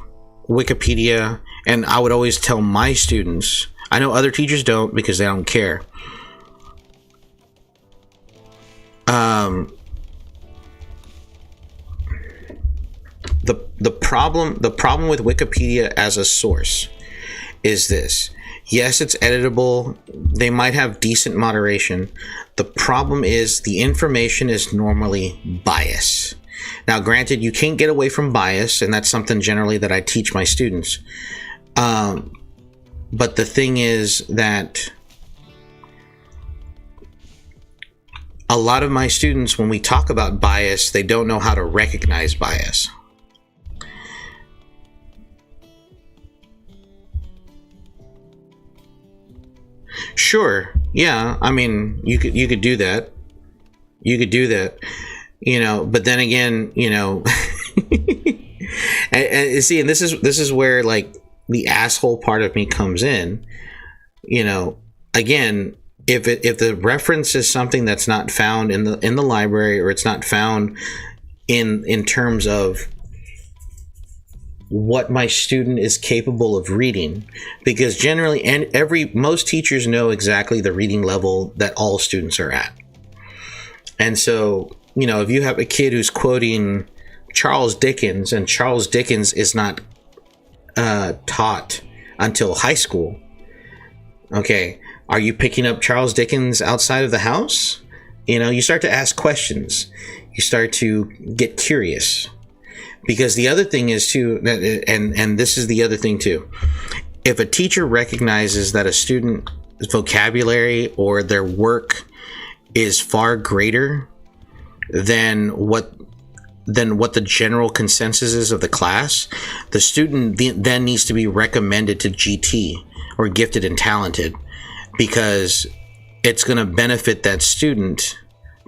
Speaker 1: Wikipedia. And I would always tell my students, I know other teachers don't because they don't care. The problem with Wikipedia as a source is this. Yes, it's editable. They might have decent moderation. The problem is the information is normally bias. Now, granted, you can't get away from bias, and that's something generally that I teach my students. But the thing is that a lot of my students, when we talk about bias, they don't know how to recognize bias. Sure, yeah. I mean, you could do that. You could do that, But then again, and see, and this is where like the asshole part of me comes in. Again, if the reference is something that's not found in the library, or it's not found in terms of what my student is capable of reading, because generally, and most teachers know exactly the reading level that all students are at. And so, if you have a kid who's quoting Charles Dickens, and Charles Dickens is not taught until high school, okay, are you picking up Charles Dickens outside of the house? You start to ask questions. You start to get curious. Because the other thing is too, and this is the other thing too, if a teacher recognizes that a student's vocabulary or their work is far greater than what the general consensus is of the class, the student then needs to be recommended to GT, or gifted and talented, because it's going to benefit that student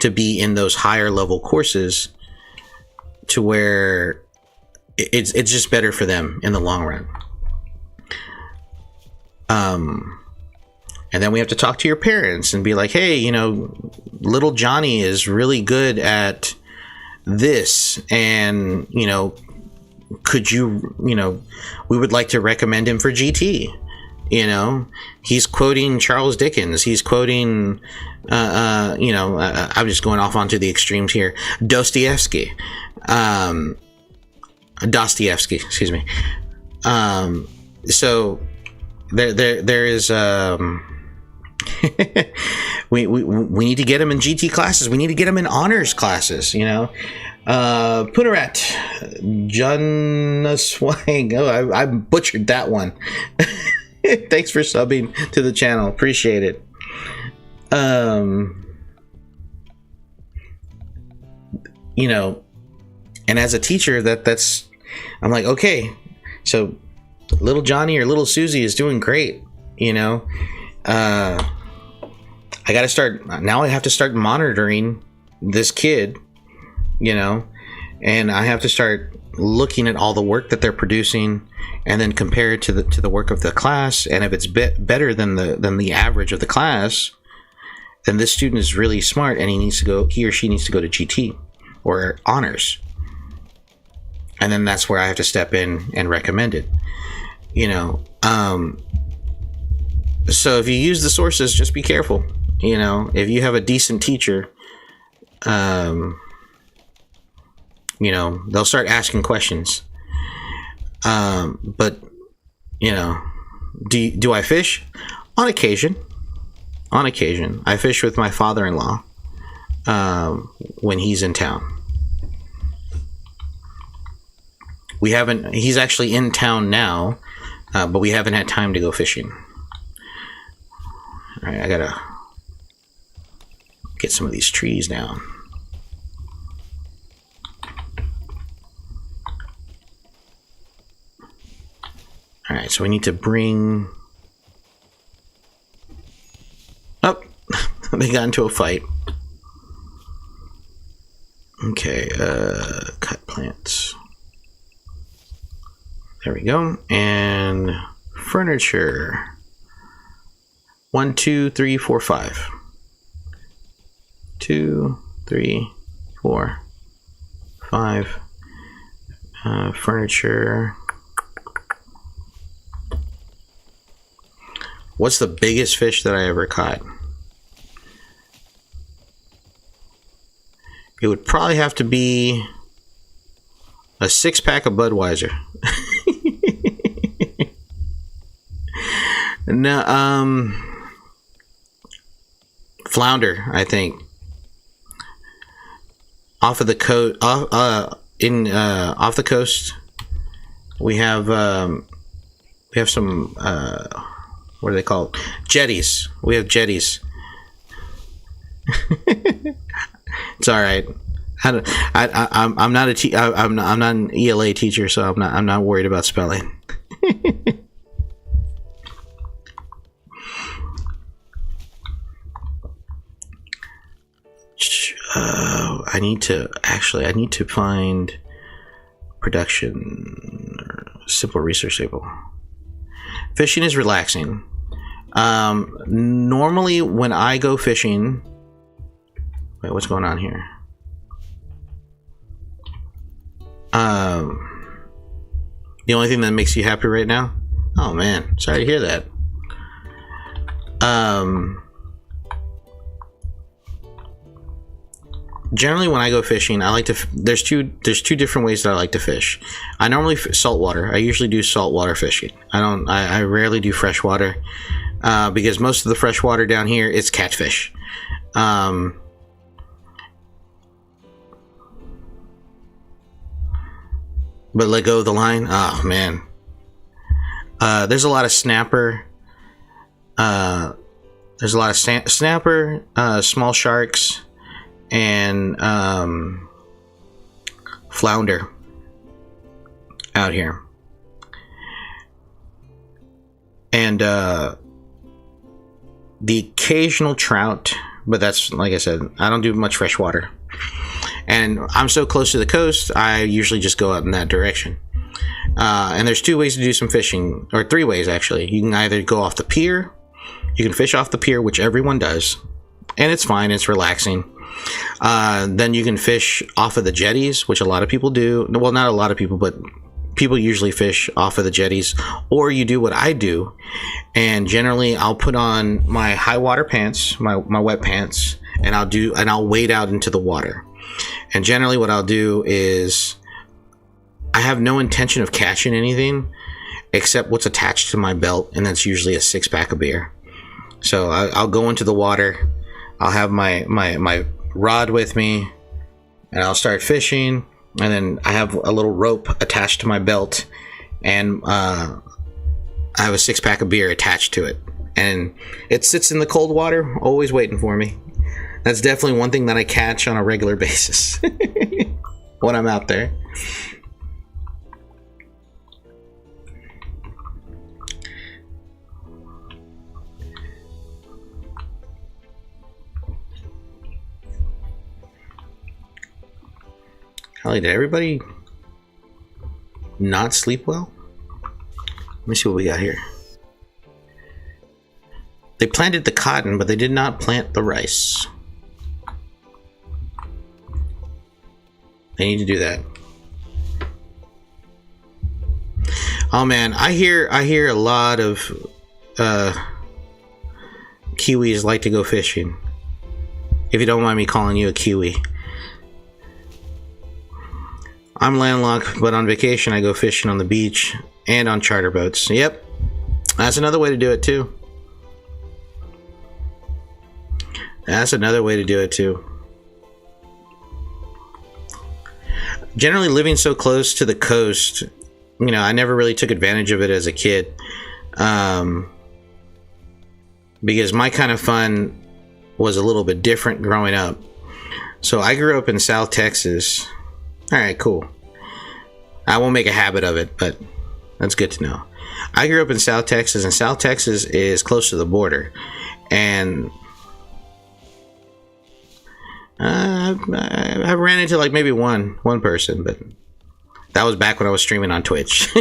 Speaker 1: to be in those higher level courses, to where it's just better for them in the long run. And then we have to talk to your parents and be like, hey, little Johnny is really good at this, and could you, we would like to recommend him for GT. He's quoting Charles Dickens, he's quoting I'm just going off onto the extremes here, Dostoevsky, excuse me. So there is we need to get him in GT classes. We need to get him in honors classes. Punarat, Junaswang. Oh, I butchered that one. Thanks for subbing to the channel. Appreciate it. And as a teacher, that's I'm like, okay, so little Johnny or little Susie is doing great. I got to start now. I have to start monitoring this kid, and I have to start looking at all the work that they're producing, and then compare it to the work of the class. And if it's better than the average of the class, then this student is really smart, and he or she needs to go to GT or honors. And then that's where I have to step in and recommend it. So if you use the sources, just be careful. If you have a decent teacher, they'll start asking questions. But do I fish? On occasion. I fish with my father-in-law when he's in town. He's actually in town now, but we haven't had time to go fishing. All right, I gotta get some of these trees down. All right, so we need to bring... Oh, they got into a fight. Okay, cut plants. There we go. And furniture. 1, 2, 3, 4, 5. 2, 3, 4, 5. Furniture. What's the biggest fish that I ever caught? it would probably have to be a 6-pack of Budweiser. No, flounder, I think. Off of the coast, off the coast, we have some what are they called? Jetties. We have jetties. It's all right. I'm not an ELA teacher, so I'm not worried about spelling. I need to find production or simple research table. Fishing is relaxing. Normally when I go fishing, wait, what's going on here? The only thing that makes you happy right now? Oh man, sorry to hear that. Generally, when I go fishing, I like to. There's two different ways that I like to fish. I normally saltwater. I usually do saltwater fishing. I rarely do freshwater because most of the freshwater down here is catfish. But let go of the line. Oh man, there's a lot of snapper. There's a lot of snapper, small sharks, and flounder out here, and the occasional trout, but that's, like I said, I don't do much freshwater, and I'm so close to the coast I usually just go out in that direction. And there's two ways to do some fishing, or three ways actually. You can either go off the pier, you can fish off the pier, which everyone does, and it's fine, it's relaxing. Then you can fish off of the jetties, which a lot of people do. Well, not a lot of people, but people usually fish off of the jetties. Or you do what I do, and generally I'll put on my high water pants, my wet pants, and I'll wade out into the water. And generally what I'll do is I have no intention of catching anything except what's attached to my belt, and that's usually a 6-pack of beer. So I'll go into the water, I'll have my rod with me, and I'll start fishing, and then I have a little rope attached to my belt, and I have a 6-pack of beer attached to it, and it sits in the cold water always waiting for me. That's definitely one thing that I catch on a regular basis when I'm out there. Holly, did everybody not sleep well? Let me see what we got here. They planted the cotton, but they did not plant the rice. They need to do that. Oh man, I hear a lot of Kiwis like to go fishing. If you don't mind me calling you a Kiwi. I'm landlocked, but on vacation I go fishing on the beach and on charter boats. Yep, that's another way to do it too. That's another way to do it too. Generally, living so close to the coast, you know, I never really took advantage of it as a kid, because my kind of fun was a little bit different growing up. So I grew up in South Texas. All right, cool. I won't make a habit of it, but that's good to know. I grew up in South Texas, and South Texas is close to the border, and I've ran into like maybe one person, but that was back when I was streaming on Twitch.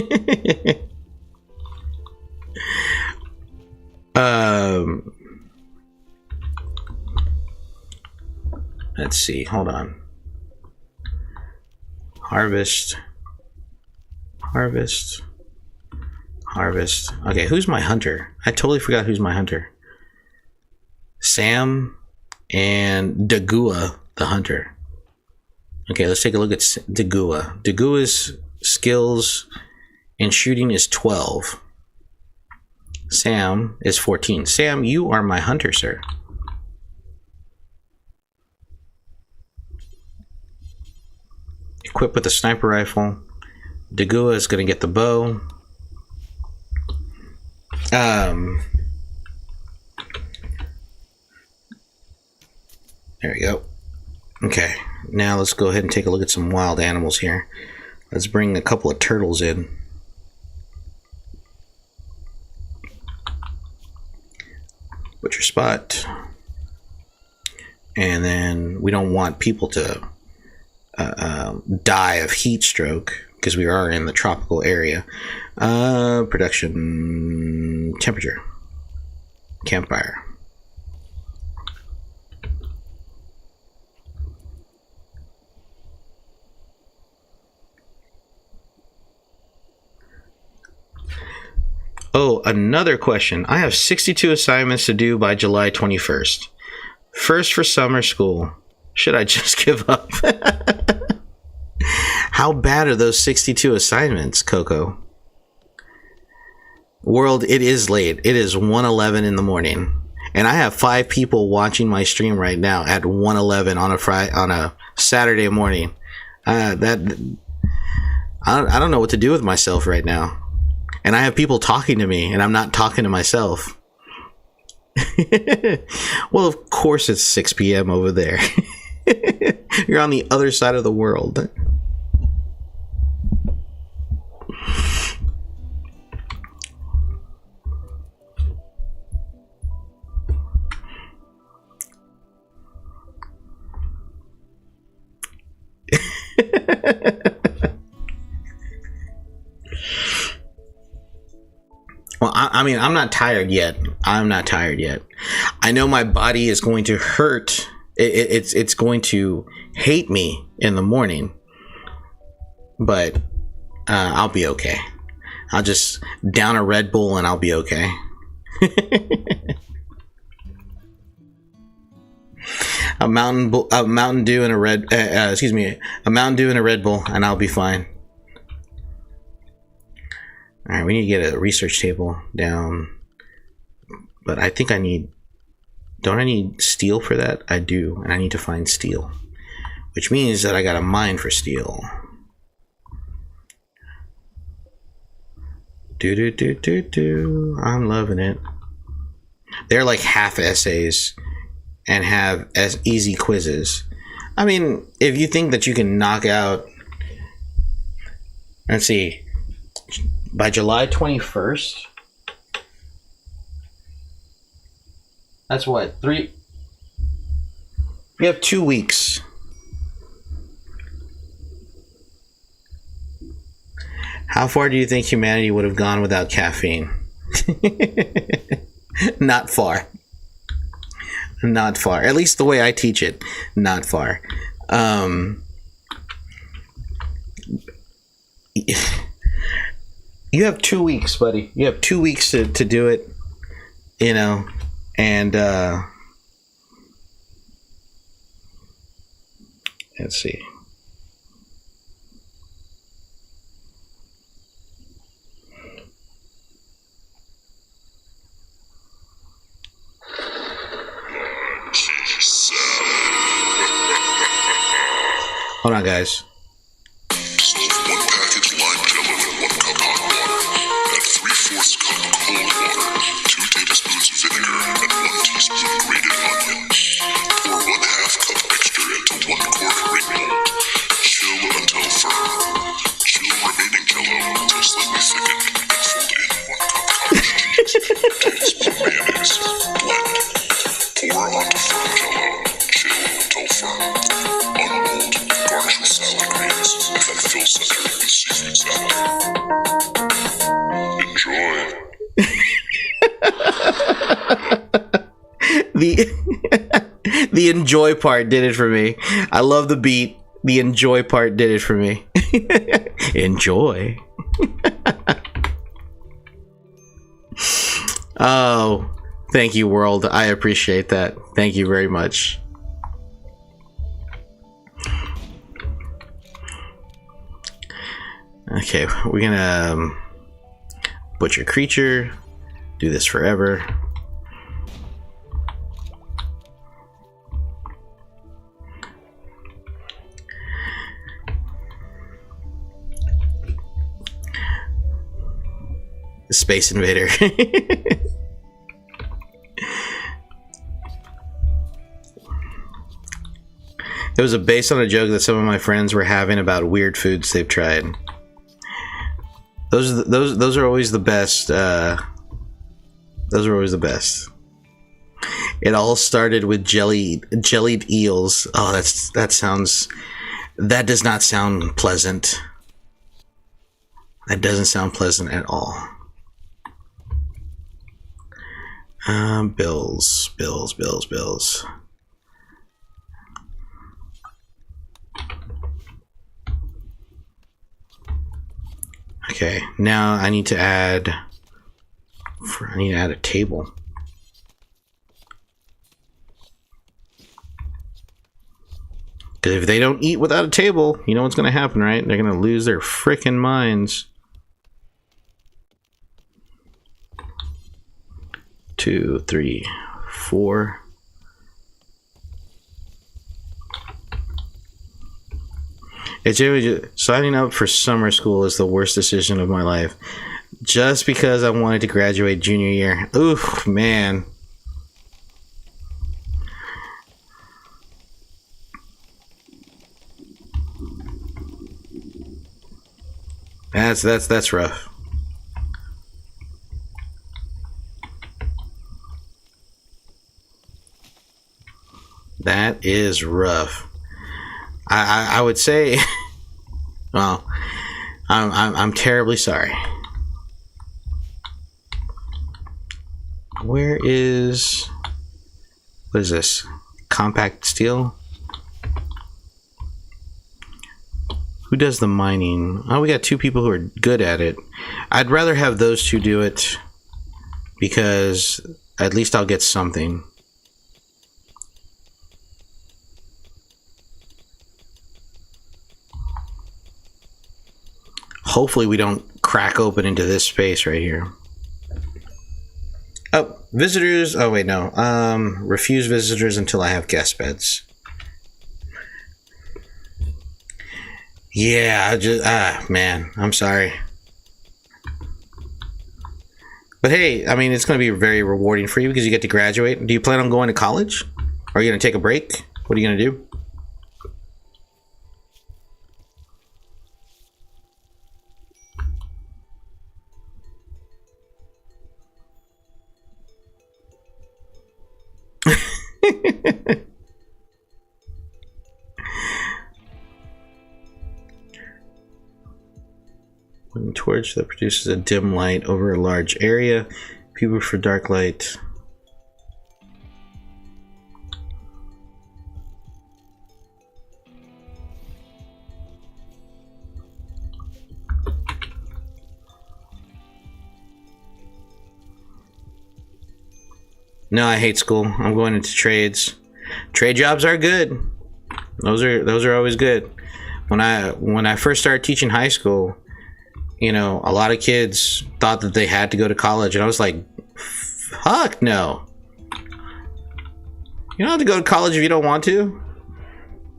Speaker 1: Let's see, hold on. Harvest. Okay, who's my hunter? I totally forgot who's my hunter. Sam and Dagua the hunter. Okay, let's take a look at Dagua. Dagua's skills in shooting is 12. Sam is 14. Sam, you are my hunter, sir. Equipped with a sniper rifle. Dagua is going to get the bow. There we go. Okay, now let's go ahead and take a look at some wild animals here. Let's bring a couple of turtles in. Butcher spot. And then we don't want people to die of heat stroke because we are in the tropical area. Production temperature. Campfire. Oh, another question. I have 62 assignments to do by July 21st. First for summer school. Should I just give up? How bad are those 62 assignments, Coco? World, it is late. It is 1:11 in the morning. And I have 5 people watching my stream right now at 1:11 on a Saturday morning. I don't know what to do with myself right now. And I have people talking to me, and I'm not talking to myself. Well, of course it's 6 p.m. over there. You're on the other side of the world. Well, I mean, I'm not tired yet. I'm not tired yet. I know my body is going to hurt. It's going to hate me in the morning, but I'll be okay. I'll just down a Red Bull and I'll be okay. A Mountain Dew and a Red Bull and I'll be fine. All right, we need to get a research table down, but I think don't I need steel for that? I do, and I need to find steel, which means that I got to mine for steel. I'm loving it. They're like half essays and have as easy quizzes. I mean, if you think that you can knock out, let's see, by July 21st, that's what, 3? We have 2 weeks. How far do you think humanity would have gone without caffeine? Not far. Not far. At least the way I teach it, not far. You have 2 weeks, buddy. You have 2 weeks to do it, you know, and let's see. Hold on, guys. The enjoy part did it for me. I love the beat. The enjoy part did it for me. Enjoy. Oh, thank you, world. I appreciate that. Thank you very much. Okay, we're gonna butcher creature. Do this forever. Space Invader. It was based on a joke that some of my friends were having about weird foods they've tried. Those are always the best. Those are always the best. It all started with jellied eels. Oh, that does not sound pleasant. That doesn't sound pleasant at all. Bills. Okay, now I need to add a table. Because if they don't eat without a table, you know what's going to happen, right? They're going to lose their frickin' minds. 2, 3, 4. It's really signing up for summer school is the worst decision of my life. Just because I wanted to graduate junior year. Oof, man. That's rough. That is rough. I would say, well, I'm terribly sorry. What is this? Compact steel? Who does the mining? Oh, we got 2 people who are good at it. I'd rather have those 2 do it because at least I'll get something. Hopefully we don't crack open into this space right here. Oh, visitors. Oh, wait, no. Refuse visitors until I have guest beds. Yeah, man, I'm sorry. But hey, I mean, it's going to be very rewarding for you because you get to graduate. Do you plan on going to college? Are you going to take a break? What are you going to do? Wooden torch that produces a dim light over a large area. People for dark light. No, I hate school. I'm going into trades. Trade jobs are good. Those are always good. When I first started teaching high school, you know, a lot of kids thought that they had to go to college, and I was like, fuck no. You don't have to go to college if you don't want to.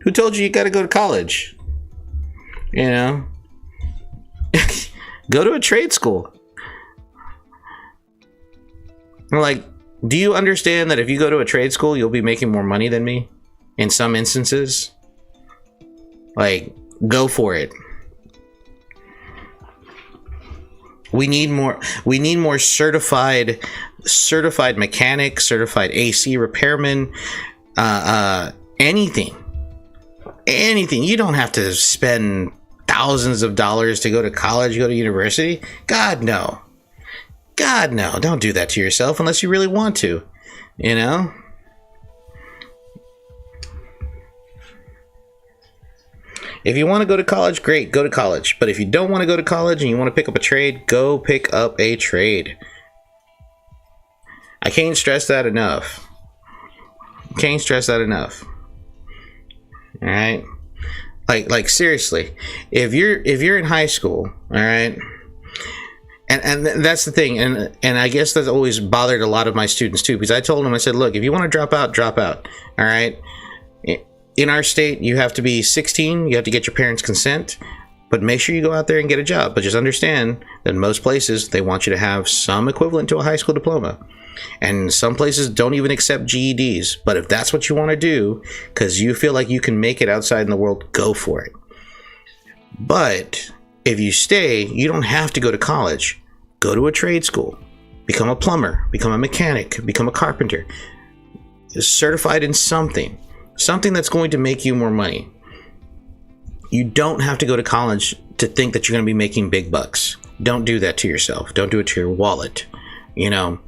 Speaker 1: Who told you got to go to college? You know? Go to a trade school. I'm like, do you understand that if you go to a trade school, you'll be making more money than me? In some instances? Like, go for it. We need more certified mechanics, certified AC repairmen, anything. You don't have to spend thousands of dollars to go to college, go to university. God no. Don't do that to yourself unless you really want to, you know? If you want to go to college, great, go to college. But if you don't want to go to college and you want to pick up a trade, go pick up a trade. I can't stress that enough. All right? Like seriously, if you're in high school, all right, and that's the thing, and I guess that's always bothered a lot of my students too, because I told them, I said, look, if you want to drop out, all right. In our state, you have to be 16, you have to get your parents' consent, but make sure you go out there and get a job. But just understand that most places, they want you to have some equivalent to a high school diploma. And some places don't even accept GEDs. But if that's what you want to do, because you feel like you can make it outside in the world, go for it. But if you stay, you don't have to go to college. Go to a trade school. Become a plumber. Become a mechanic. Become a carpenter. Certified in something. Something that's going to make you more money. You don't have to go to college to think that you're going to be making big bucks. Don't do that to yourself. Don't do it to your wallet. You know,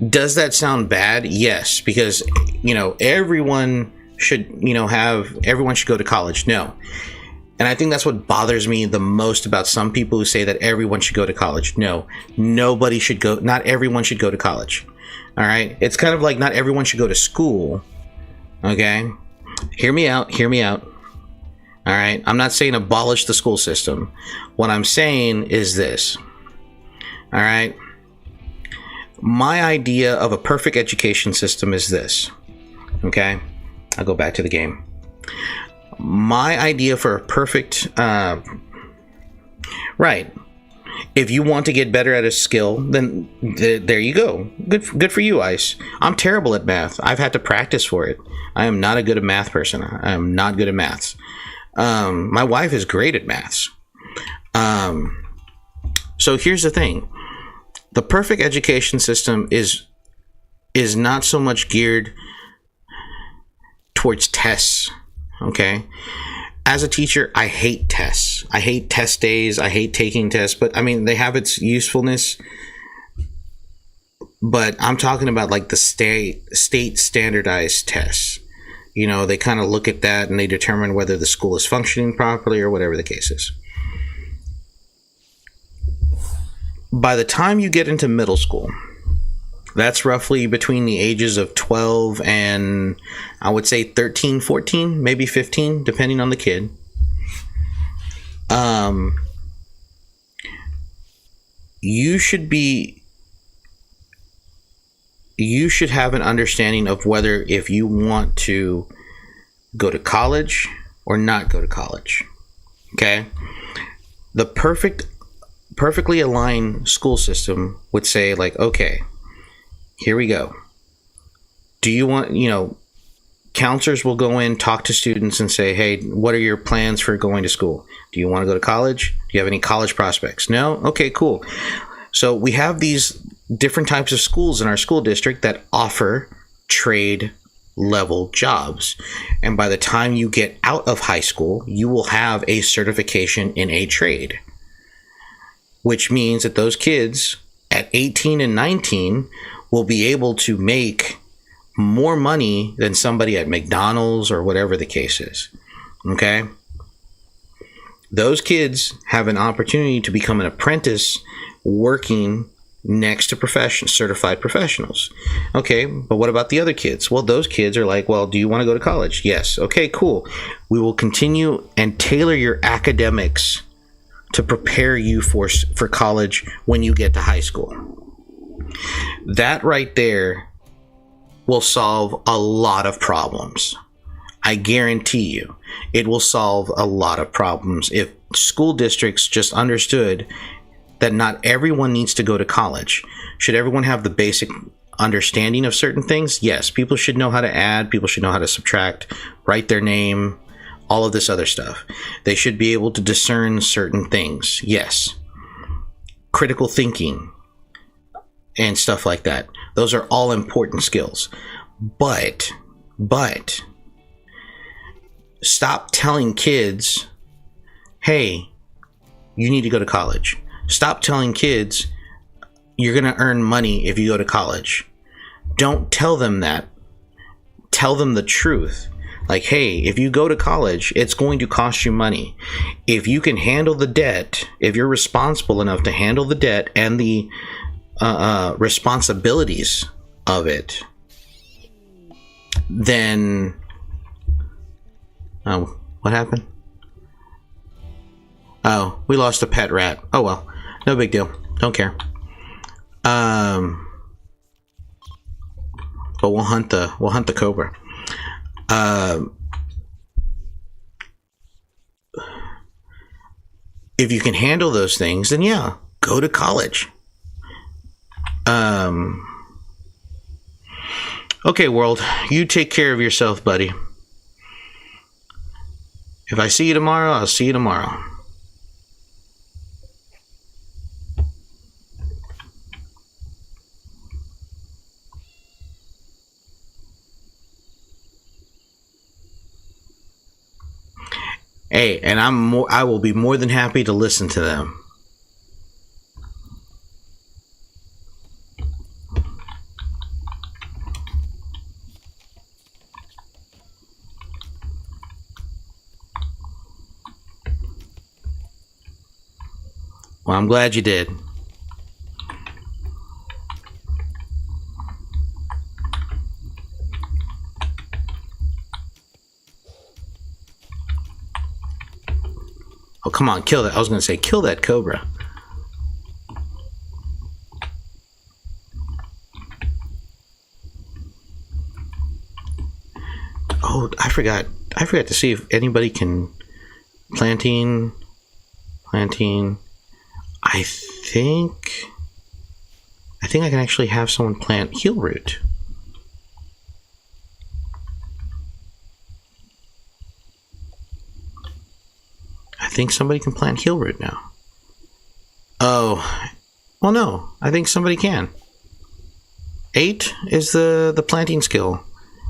Speaker 1: does that sound bad? Yes, because, you know, everyone should go to college. No. And I think that's what bothers me the most about some people who say that everyone should go to college. No, nobody should go. Not everyone should go to college. All right. It's kind of like not everyone should go to school. Okay. Hear me out. All right. I'm not saying abolish the school system. What I'm saying is this. All right. My idea of a perfect education system is this. Okay. I'll go back to the game. My idea for a perfect, right. If you want to get better at a skill, then there you go. Good for you, Ice. I'm terrible at math. I've had to practice for it. I am not a good math person. I am not good at maths. My wife is great at maths. So here's the thing. The perfect education system is not so much geared towards tests. Okay. As a teacher, I hate tests. I hate test days. I hate taking tests, but I mean, they have its usefulness. But I'm talking about like the state standardized tests. You know, they kind of look at that and they determine whether the school is functioning properly or whatever the case is. By the time you get into middle school, that's roughly between the ages of 12 and I would say 13, 14, maybe 15, depending on the kid. You should have an understanding of whether if you want to go to college or not go to college. Okay? The perfectly aligned school system would say like, okay, here we go. Do you want, counselors will go in, talk to students and say, hey, what are your plans for going to school? Do you want to go to college? Do you have any college prospects? No? Okay, cool. So we have these different types of schools in our school district that offer trade level jobs. And by the time you get out of high school, you will have a certification in a trade, which means that those kids at 18 and 19 will be able to make more money than somebody at McDonald's or whatever the case is. Okay? Those kids have an opportunity to become an apprentice working next to certified professionals. Okay, but what about the other kids? Well, those kids are like, well, do you want to go to college? Yes. Okay, cool. We will continue and tailor your academics to prepare you for college when you get to high school. That right there will solve a lot of problems. I guarantee you, it will solve a lot of problems if school districts just understood that not everyone needs to go to college. Should everyone have the basic understanding of certain things? Yes, people should know how to add, people should know how to subtract, write their name, all of this other stuff. They should be able to discern certain things. Yes. Critical thinking and stuff like that. Those are all important skills. But stop telling kids, hey, you need to go to college. Stop telling kids you're going to earn money if you go to college. Don't tell them that. Tell them the truth. Like, hey, if you go to college, it's going to cost you money. If you can handle the debt, if you're responsible enough to handle the debt and the responsibilities of it, then What happened? Oh, we lost a pet rat. Oh well, no big deal. Don't care. But we'll hunt the cobra. If you can handle those things, then yeah, go to college. Okay, world, you take care of yourself, buddy. If I see you tomorrow, I'll see you tomorrow. Hey, and I will be more than happy to listen to them. Well, I'm glad you did. Oh, come on, kill that. I was going to say, kill that cobra. Oh, I forgot to see if anybody can planting. I think I can actually have someone plant heal root. I think somebody can plant heal root now. Oh, well, no, I think somebody can. 8 is the planting skill.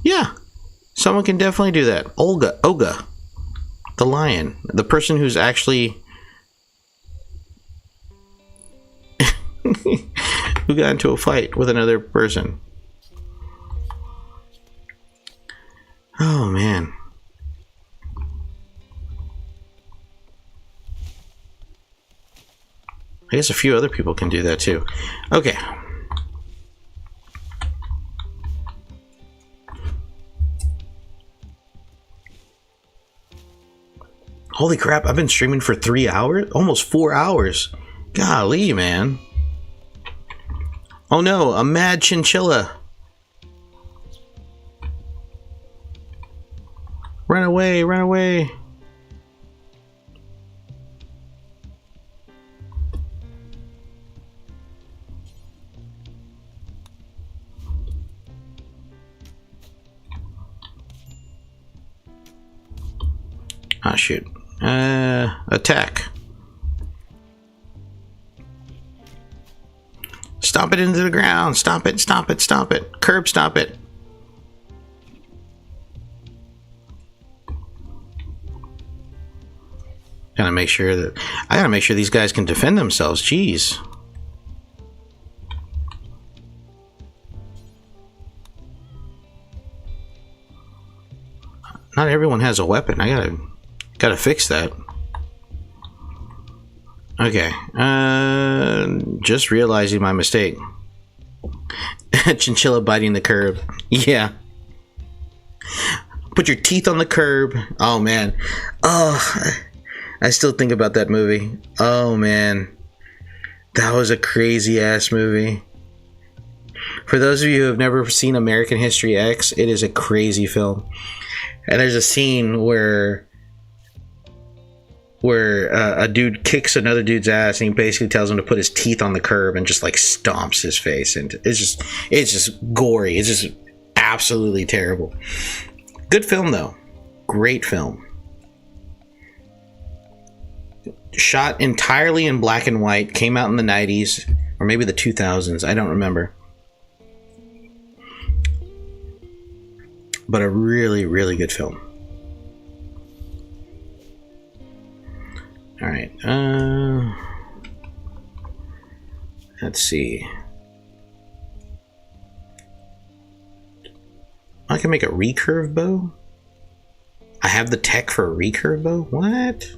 Speaker 1: Yeah, someone can definitely do that. Olga, the lion, the person who's actually who got into a fight with another person. Oh man. I guess a few other people can do that too. Okay. Holy crap, I've been streaming for 3 hours? Almost 4 hours. Golly, man. Oh no, a mad chinchilla. Run away, run away. Ah, shoot. Attack. Stomp it into the ground. Stomp it, stomp it, stomp it. Curb stomp it. I gotta make sure these guys can defend themselves. Jeez. Not everyone has a weapon. I gotta fix that. Okay, just realizing my mistake. Chinchilla biting the curb. Yeah. Put your teeth on the curb. Oh man. Oh, I still think about that movie. Oh man. That was a crazy ass movie. For those of you who have never seen American History X, it is a crazy film. And there's a scene where a dude kicks another dude's ass and he basically tells him to put his teeth on the curb and just like stomps his face, and it's just gory. It's just absolutely terrible. Good film though. Great film. Shot entirely in black and white. Came out in the 90s or maybe the 2000s. I don't remember. But a really, really good film. All right. Let's see. I can make a recurve bow. I have the tech for a recurve bow. What?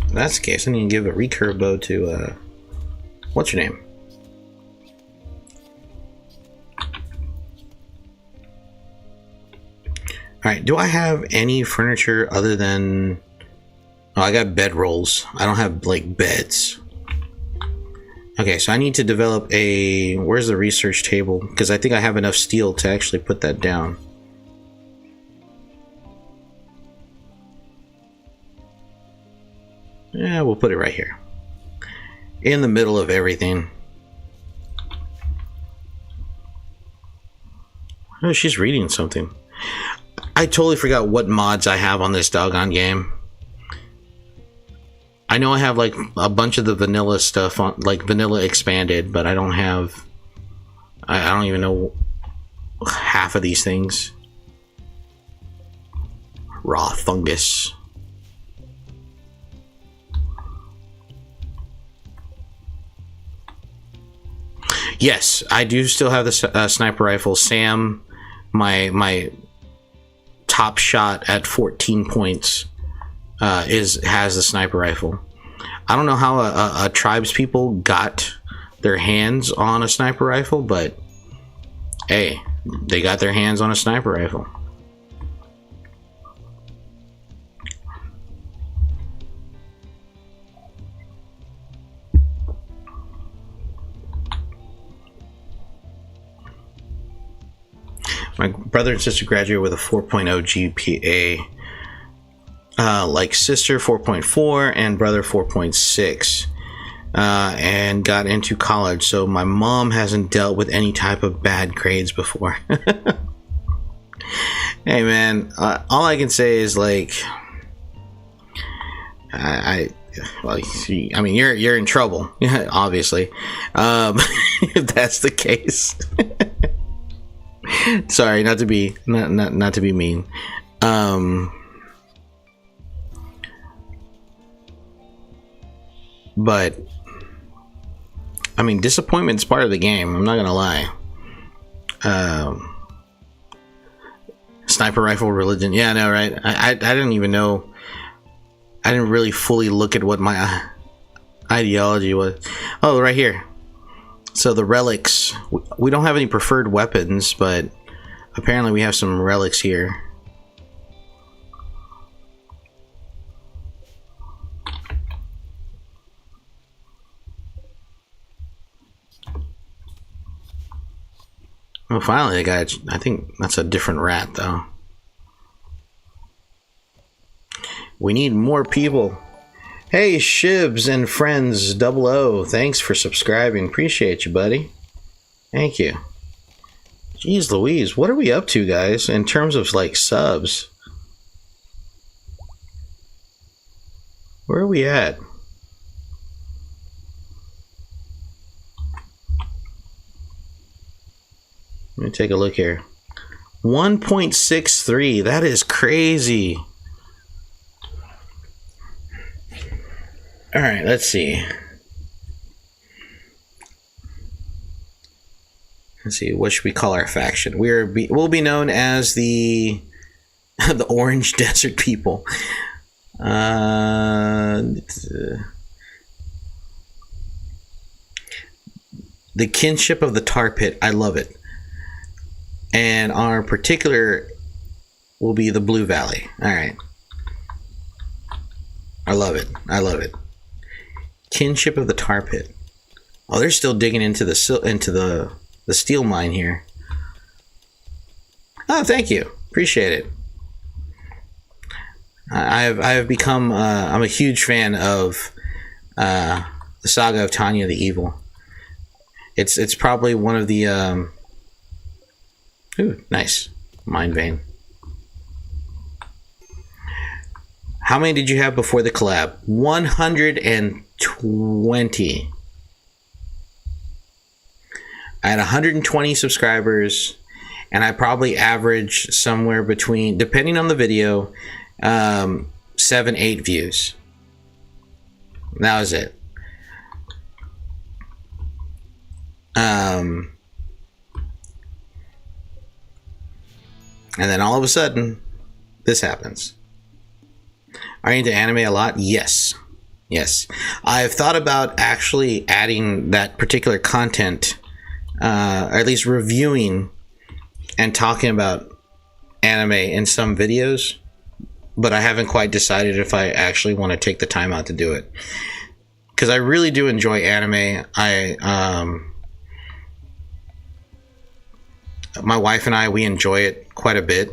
Speaker 1: If that's the case, I need to give a recurve bow to what's your name? Alright, do I have any furniture other than... Oh, I got bed rolls. I don't have, like, beds. Okay, so I need to develop a... Where's the research table? Because I think I have enough steel to actually put that down. Yeah, we'll put it right here. In the middle of everything. Oh, she's reading something. I totally forgot what mods I have on this doggone game. I know I have like a bunch of the vanilla stuff on, like vanilla expanded, but I don't have... I don't even know half of these things. Raw fungus. Yes, I do still have the sniper rifle. Sam, my top shot at 14 points has the sniper rifle. I don't know how a tribes people got their hands on a sniper rifle, but hey, they got their hands on a sniper rifle. My brother and sister graduated with a 4.0 GPA. Like sister 4.4 and brother 4.6. And got into college. So my mom hasn't dealt with any type of bad grades before. Hey man, all I can say is like, I mean, you're in trouble, obviously. If that's the case. Sorry, not to be mean. But I mean, disappointment's part of the game. I'm not gonna lie. Sniper rifle religion. Yeah, I know, right? I didn't even know. I didn't really fully look at what my ideology was. Oh, right here. So the relics, we don't have any preferred weapons, but apparently we have some relics here. Well, finally, I think that's a different rat, though. We need more people. Hey, Shibs and friends, 00, thanks for subscribing. Appreciate you, buddy. Thank you. Jeez Louise, what are we up to, guys, in terms of, like, subs? Where are we at? Let me take a look here. 1.63, that is crazy. All right, let's see. Let's see. What should we call our faction? We'll be known as the the Orange Desert People. The Kinship of the Tar Pit. I love it. And our particular will be the Blue Valley. All right. I love it. I love it. Kinship of the Tar Pit. Oh, they're still digging into the steel mine here. Oh, thank you. Appreciate it. I have become I'm a huge fan of the Saga of Tanya the Evil. It's probably one of the ooh, nice mind vein. How many did you have before the collab? 120. I had 120 subscribers, and I probably averaged somewhere between, depending on the video, 7-8 views. That was it. And then all of a sudden, this happens. Are you into anime a lot? Yes. Yes. I've thought about actually adding that particular content, or at least reviewing and talking about anime in some videos, but I haven't quite decided if I actually want to take the time out to do it, because I really do enjoy anime. My wife and I, we enjoy it quite a bit.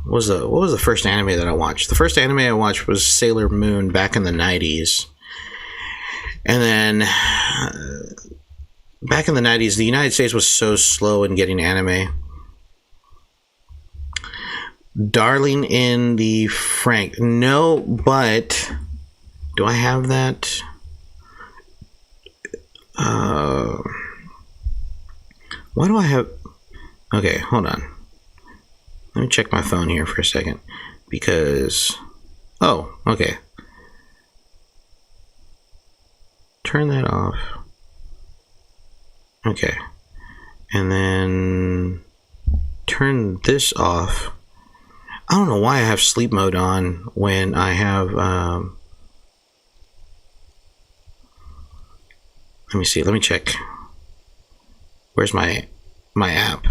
Speaker 1: What was the first anime that I watched? The first anime I watched was Sailor Moon back in the 90s. And then back in the 90s, the United States was so slow in getting anime. Darling in the Franxx. No, but do I have that? Why do I have... Okay, hold on. Let me check my phone here for a second. Because... Oh, okay. Turn that off. Okay. And then... turn this off. I don't know why I have sleep mode on when I have... let me see. Let me check. Where's my app?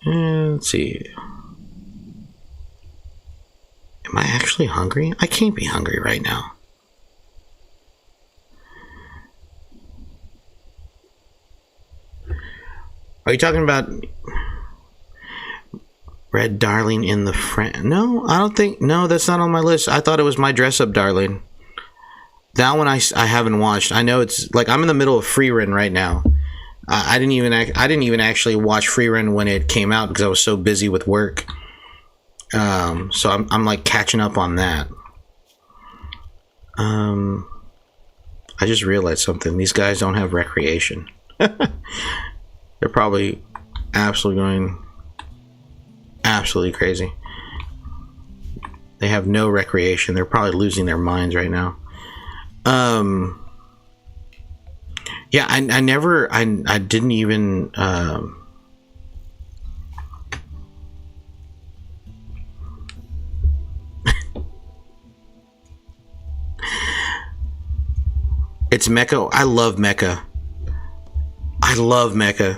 Speaker 1: Let's see. Am I actually hungry? I can't be hungry right now. Are you talking about Red Darling in the Franxx? No, I don't think... No, that's not on my list. I thought it was My Dress Up Darling. That one I haven't watched. I know it's... Like, I'm in the middle of Freerun right now. I didn't even actually watch Freerun when it came out because I was so busy with work. So I'm like catching up on that. I just realized something. These guys don't have recreation. They're probably absolutely crazy. They have no recreation. They're probably losing their minds right now. Yeah, I didn't even It's mecha. I love mecha.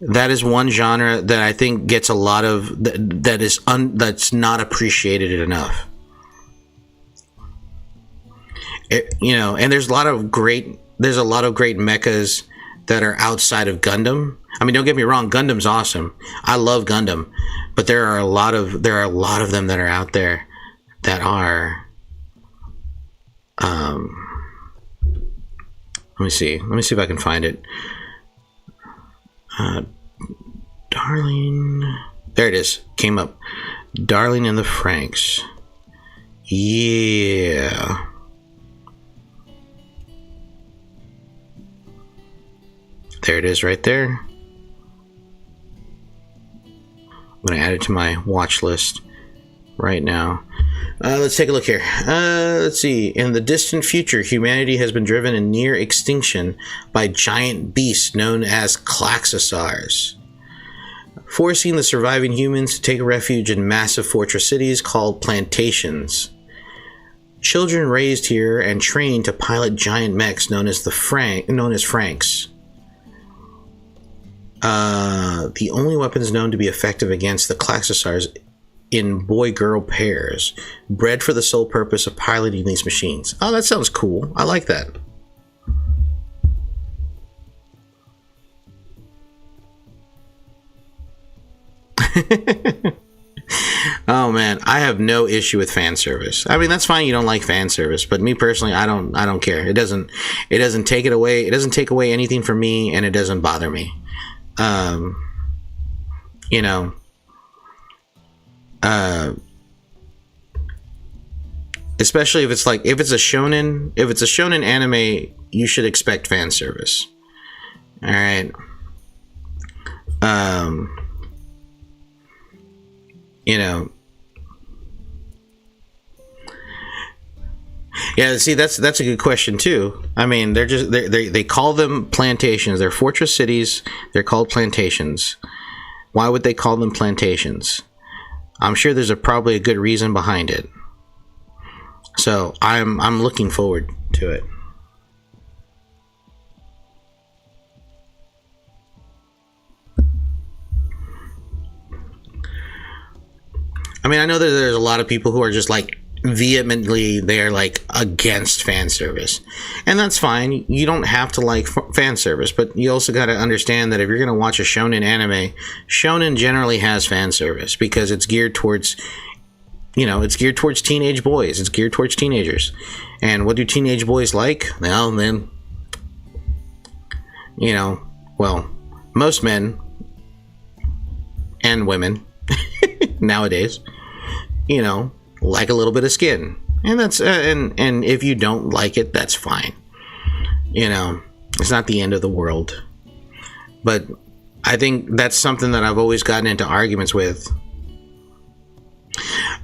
Speaker 1: That is one genre that I think gets a lot of that's not appreciated enough. And there's a lot of great mechas that are outside of Gundam. I mean, don't get me wrong, Gundam's awesome. I love Gundam, but there are a lot of them that are out there that are let me see if I can find it. Darling, there it is. Came up. Darling in the Franxx. Yeah. There it is right there. I'm going to add it to my watch list right now. Let's take a look here. Let's see. In the distant future, humanity has been driven in near extinction by giant beasts known as Klaxosars, forcing the surviving humans to take refuge in massive fortress cities called plantations. Children raised here and trained to pilot giant mechs known as Franxx. The only weapons known to be effective against the Klaxosars in boy-girl pairs, bred for the sole purpose of piloting these machines. Oh, that sounds cool. I like that. Oh man, I have no issue with fan service. I mean, that's fine. You don't like fan service, but me personally, I don't care. It doesn't take it away. It doesn't take away anything from me, and it doesn't bother me. Especially if it's a shonen anime, you should expect fan service. All right. Yeah, see, that's a good question too. I mean, they call them plantations. They're fortress cities. They're called plantations. Why would they call them plantations? I'm sure there's probably a good reason behind it. So I'm looking forward to it. I mean, I know that there's a lot of people who are just like vehemently, they're like against fan service, and that's fine. You don't have to like fan service, but you also got to understand that if you're going to watch a shonen anime, shonen generally has fan service because it's geared towards, it's geared towards teenage boys. It's geared towards teenagers. And what do teenage boys like? Well, then, well, most men and women nowadays, like a little bit of skin. And that's, and if you don't like it, that's fine. It's not the end of the world. But I think that's something that I've always gotten into arguments with.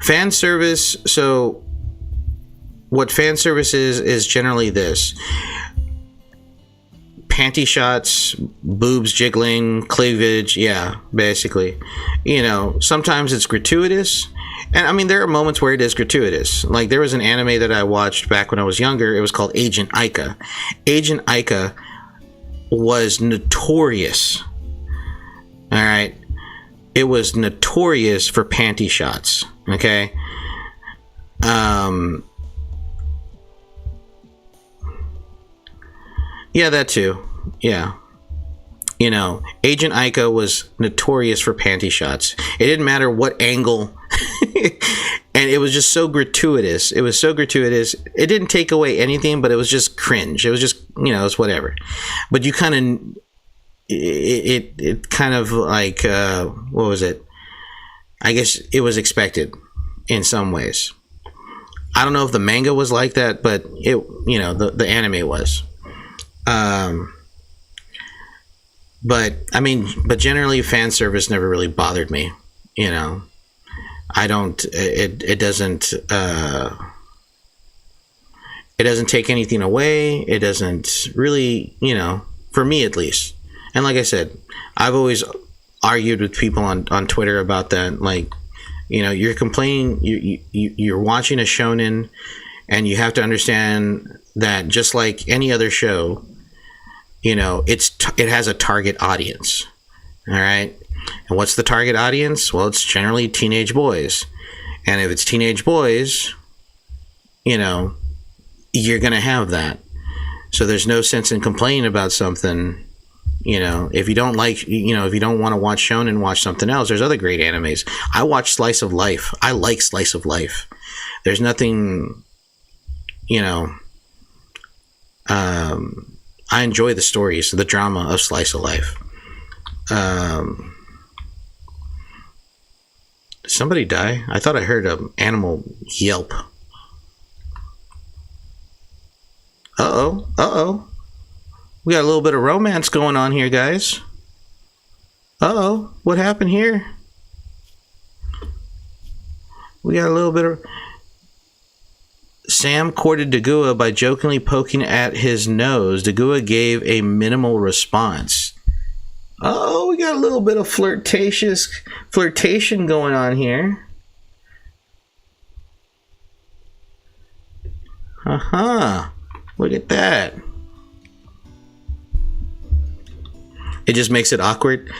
Speaker 1: Fan service, so what fan service is generally this: panty shots, boobs jiggling, cleavage, yeah, basically. Sometimes it's gratuitous, and I mean there are moments where it is gratuitous. Like there was an anime that I watched back when I was younger. It was called Agent Aika. Agent Aika was notorious. All right, it was notorious for panty shots. Okay. Yeah, that too. Yeah. Agent Aika was notorious for panty shots. It didn't matter what angle. And it was just so gratuitous. It was so gratuitous. It didn't take away anything, but it was just cringe. It was just, it was whatever. But you kind of, it kind of like, what was it? I guess it was expected in some ways. I don't know if the manga was like that, but it, the anime was. But I mean, generally fan service never really bothered me. I don't, it doesn't take anything away. It doesn't really, for me at least. And like I said, I've always argued with people on Twitter about that. Like, you're complaining, you're watching a shonen, and you have to understand that just like any other show, it has a target audience. All right. And what's the target audience? Well, it's generally teenage boys. And if it's teenage boys, you're going to have that. So there's no sense in complaining about something. If you don't like, if you don't want to watch shonen, watch something else. There's other great animes. I watch Slice of Life. I like Slice of Life. There's nothing, I enjoy the stories, the drama of Slice of Life. Did somebody die? I thought I heard an animal yelp. Uh-oh. We got a little bit of romance going on here, guys. Uh-oh. What happened here? We got a little bit of... Sam courted Dagua by jokingly poking at his nose. Dagua gave a minimal response. Oh, we got a little bit of flirtation going on here. Look at that. It just makes it awkward.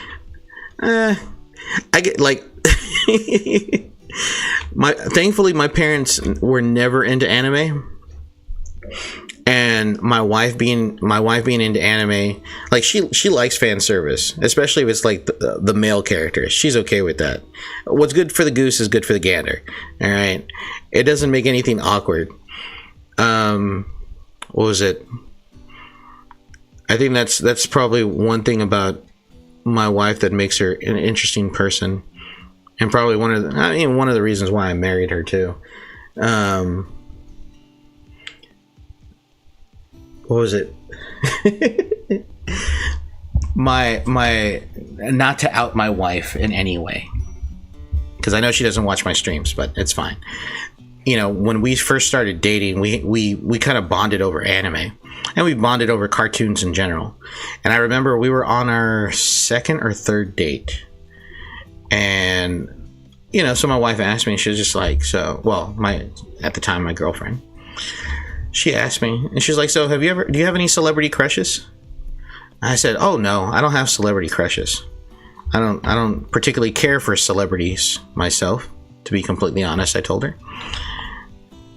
Speaker 1: I get like thankfully my parents were never into anime, and my wife being into anime, like she likes fan service, especially if it's like the male characters. She's okay with that. What's good for the goose is good for the gander. All right, it doesn't make anything awkward. What was it? I think that's probably one thing about my wife that makes her an interesting person, and probably one of the reasons why I married her too. What was it? my not to out my wife in any way, because I know she doesn't watch my streams, but it's fine. you know, when we first started dating, we kind of bonded over anime, and we bonded over cartoons in general. And I remember we were on our second or third date, and you know, so my wife asked me, she was just like, at the time, my girlfriend, she asked me, and she's like, so do you have any celebrity crushes? I said, oh no, I don't have celebrity crushes. I don't particularly care for celebrities myself, to be completely honest, I told her.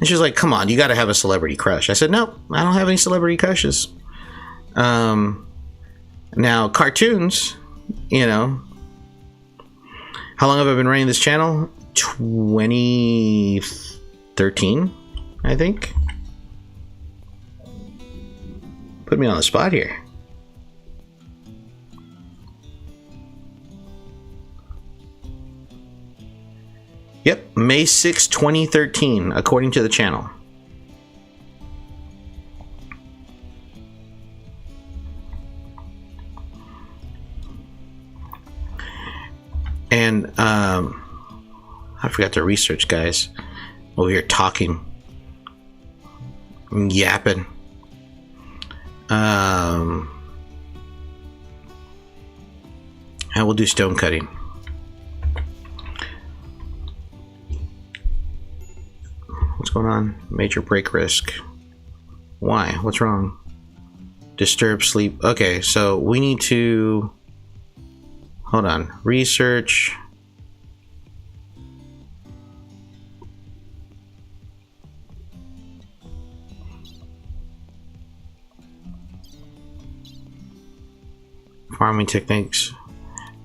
Speaker 1: And she was like, come on, you got to have a celebrity crush. I said, no, I don't have any celebrity crushes. Now, cartoons, you know, how long have I been running this channel? 2013, I think. Put me on the spot here. Yep, May 6, 2013, according to the channel. And I forgot to research, guys. Over here talking, yapping. I will do stone cutting. What's going on? Major break risk. Why? What's wrong? Disturb sleep. Okay, so we need to... Hold on. Research. Farming techniques.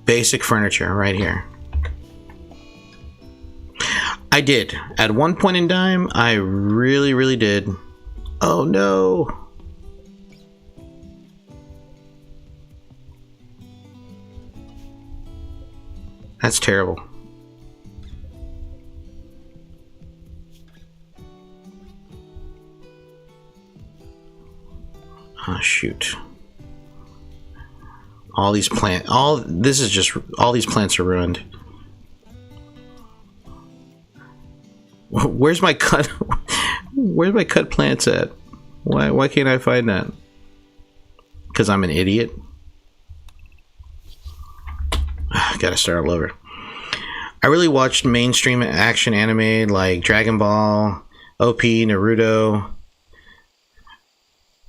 Speaker 1: Basic furniture right here. I did. At one point in time, I really did. Oh no. That's terrible. Oh shoot. All these plants, all these plants are ruined. Where's my cut? Where's my cut plants at? Why can't I find that? Because I'm an idiot. Gotta start all over. I really watched mainstream action anime like Dragon Ball, OP, Naruto.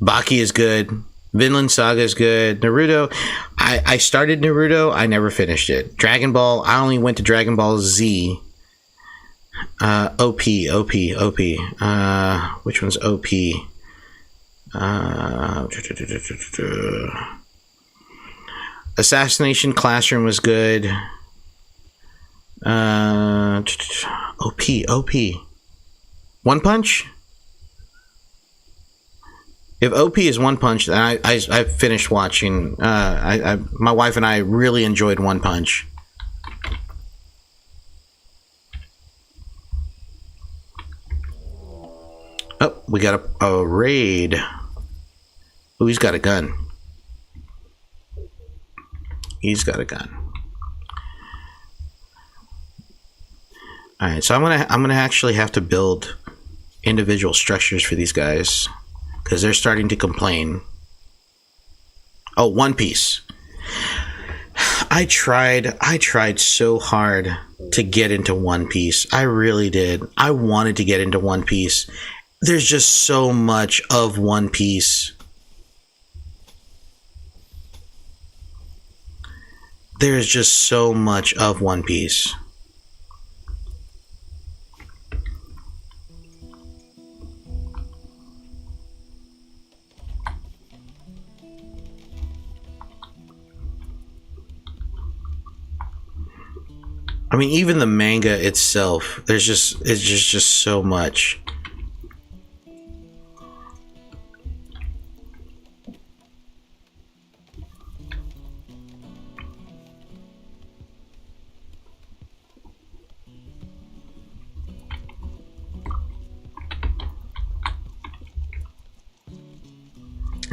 Speaker 1: Baki is good. Vinland Saga is good. Naruto, I started Naruto, I never finished it. Dragon Ball, I only went to Dragon Ball Z. OP. Which one's OP? Assassination Classroom was good. OP. One Punch? If OP is One Punch, then I finished watching. My wife and I really enjoyed One Punch. Oh, we got a raid. Oh, he's got a gun. He's got a gun. All right, so I'm gonna actually have to build individual structures for these guys because they're starting to complain. Oh, One Piece. I tried so hard to get into One Piece. I really did. I wanted to get into One Piece. There's just so much of One Piece. There's just so much of One Piece. I mean, even the manga itself, it's just so much.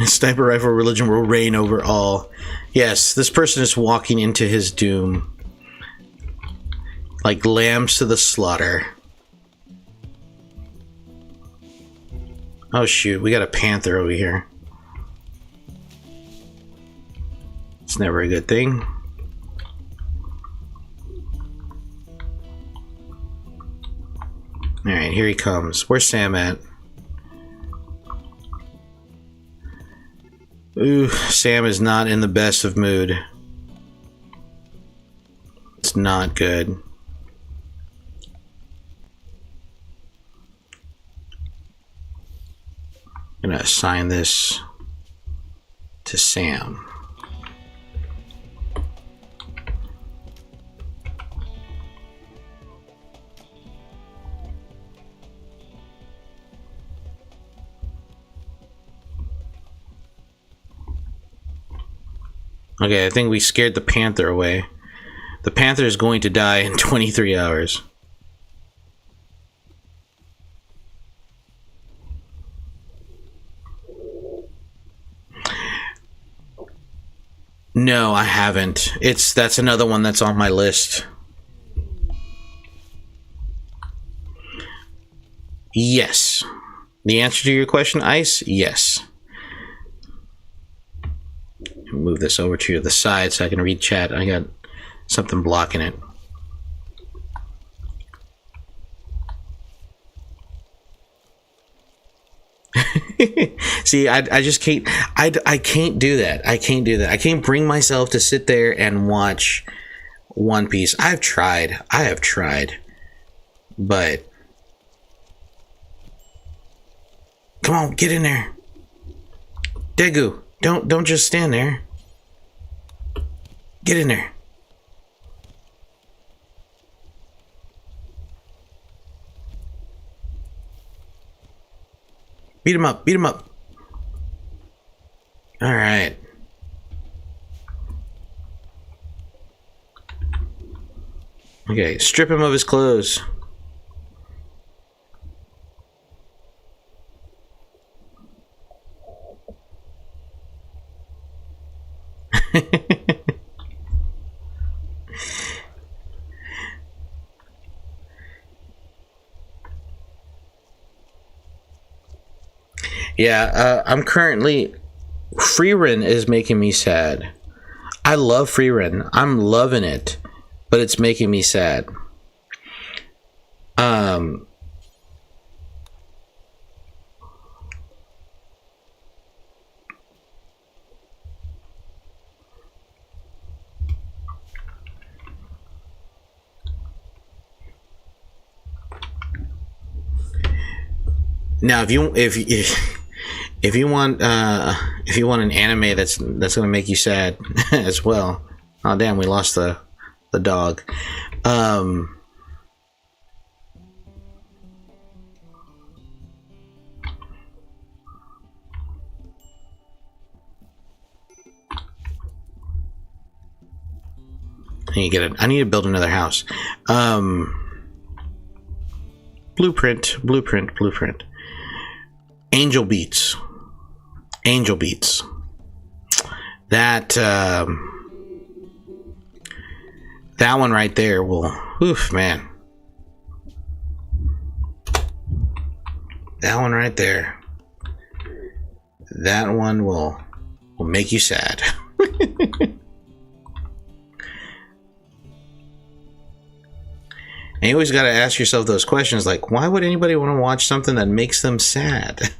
Speaker 1: Sniper rifle religion will reign over all. Yes, this person is walking into his doom. Like lambs to the slaughter. Oh shoot, we got a panther over here. It's never a good thing. Alright, here he comes. Where's Sam at? Ooh, Sam is not in the best of mood. It's not good. I'm gonna assign this to Sam. Okay, I think we scared the panther away. The panther is going to die in 23 hours. No, I haven't. That's another one that's on my list. Yes. The answer to your question, Ice? Yes. Move this over to the side so I can read chat. I got something blocking it. See, I just can't. I can't do that. I can't do that. I can't bring myself to sit there and watch One Piece. I've tried. I have tried. But come on, get in there. Degu, don't just stand there. Get in there. Beat him up. Beat him up. All right. Okay, strip him of his clothes. Yeah, I'm currently... Freerin is making me sad. I love Freerin. I'm loving it. But it's making me sad. Now, if you want an anime that's gonna make you sad as well. Oh damn, we lost the dog. I need to build another house. Blueprint. Angel Beats. That one right there will, oof, man. That one right there. That one will make you sad. And you always got to ask yourself those questions, like, why would anybody want to watch something that makes them sad?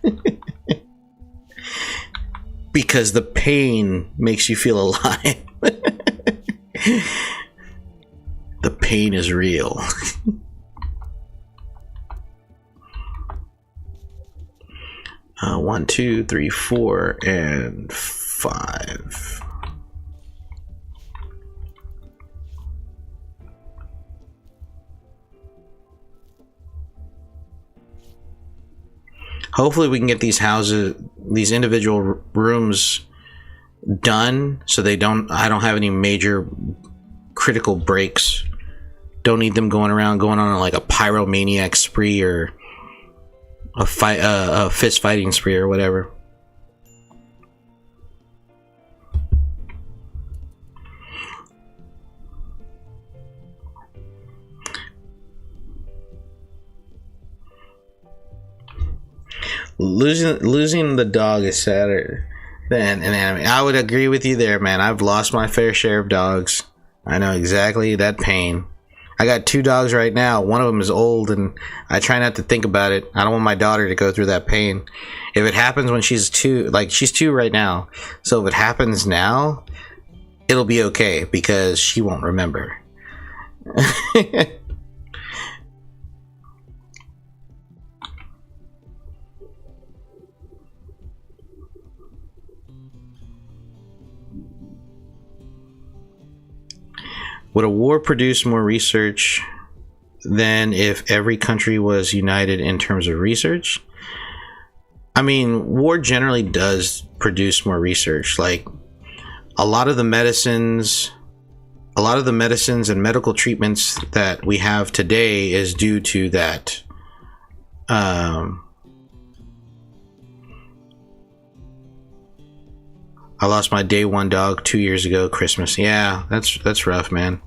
Speaker 1: Because the pain makes you feel alive. The pain is real. 1, 2, 3, 4, and 5. Hopefully we can get these houses, these individual rooms done so I don't have any major critical breaks. Don't need them going on like a pyromaniac spree or a fist fighting spree or whatever. Losing the dog is sadder than an anime. I would agree with you there, man. I've lost my fair share of dogs. I know exactly that pain. I got 2 dogs right now. One of them is old, and I try not to think about it. I don't want my daughter to go through that pain. If it happens when she's 2, like she's 2 right now, so if it happens now, it'll be okay because she won't remember. Would a war produce more research than if every country was united in terms of research? I mean, war generally does produce more research. Like a lot of the medicines and medical treatments that we have today is due to that. I lost my day 1 dog 2 years ago, Christmas. Yeah, that's rough, man.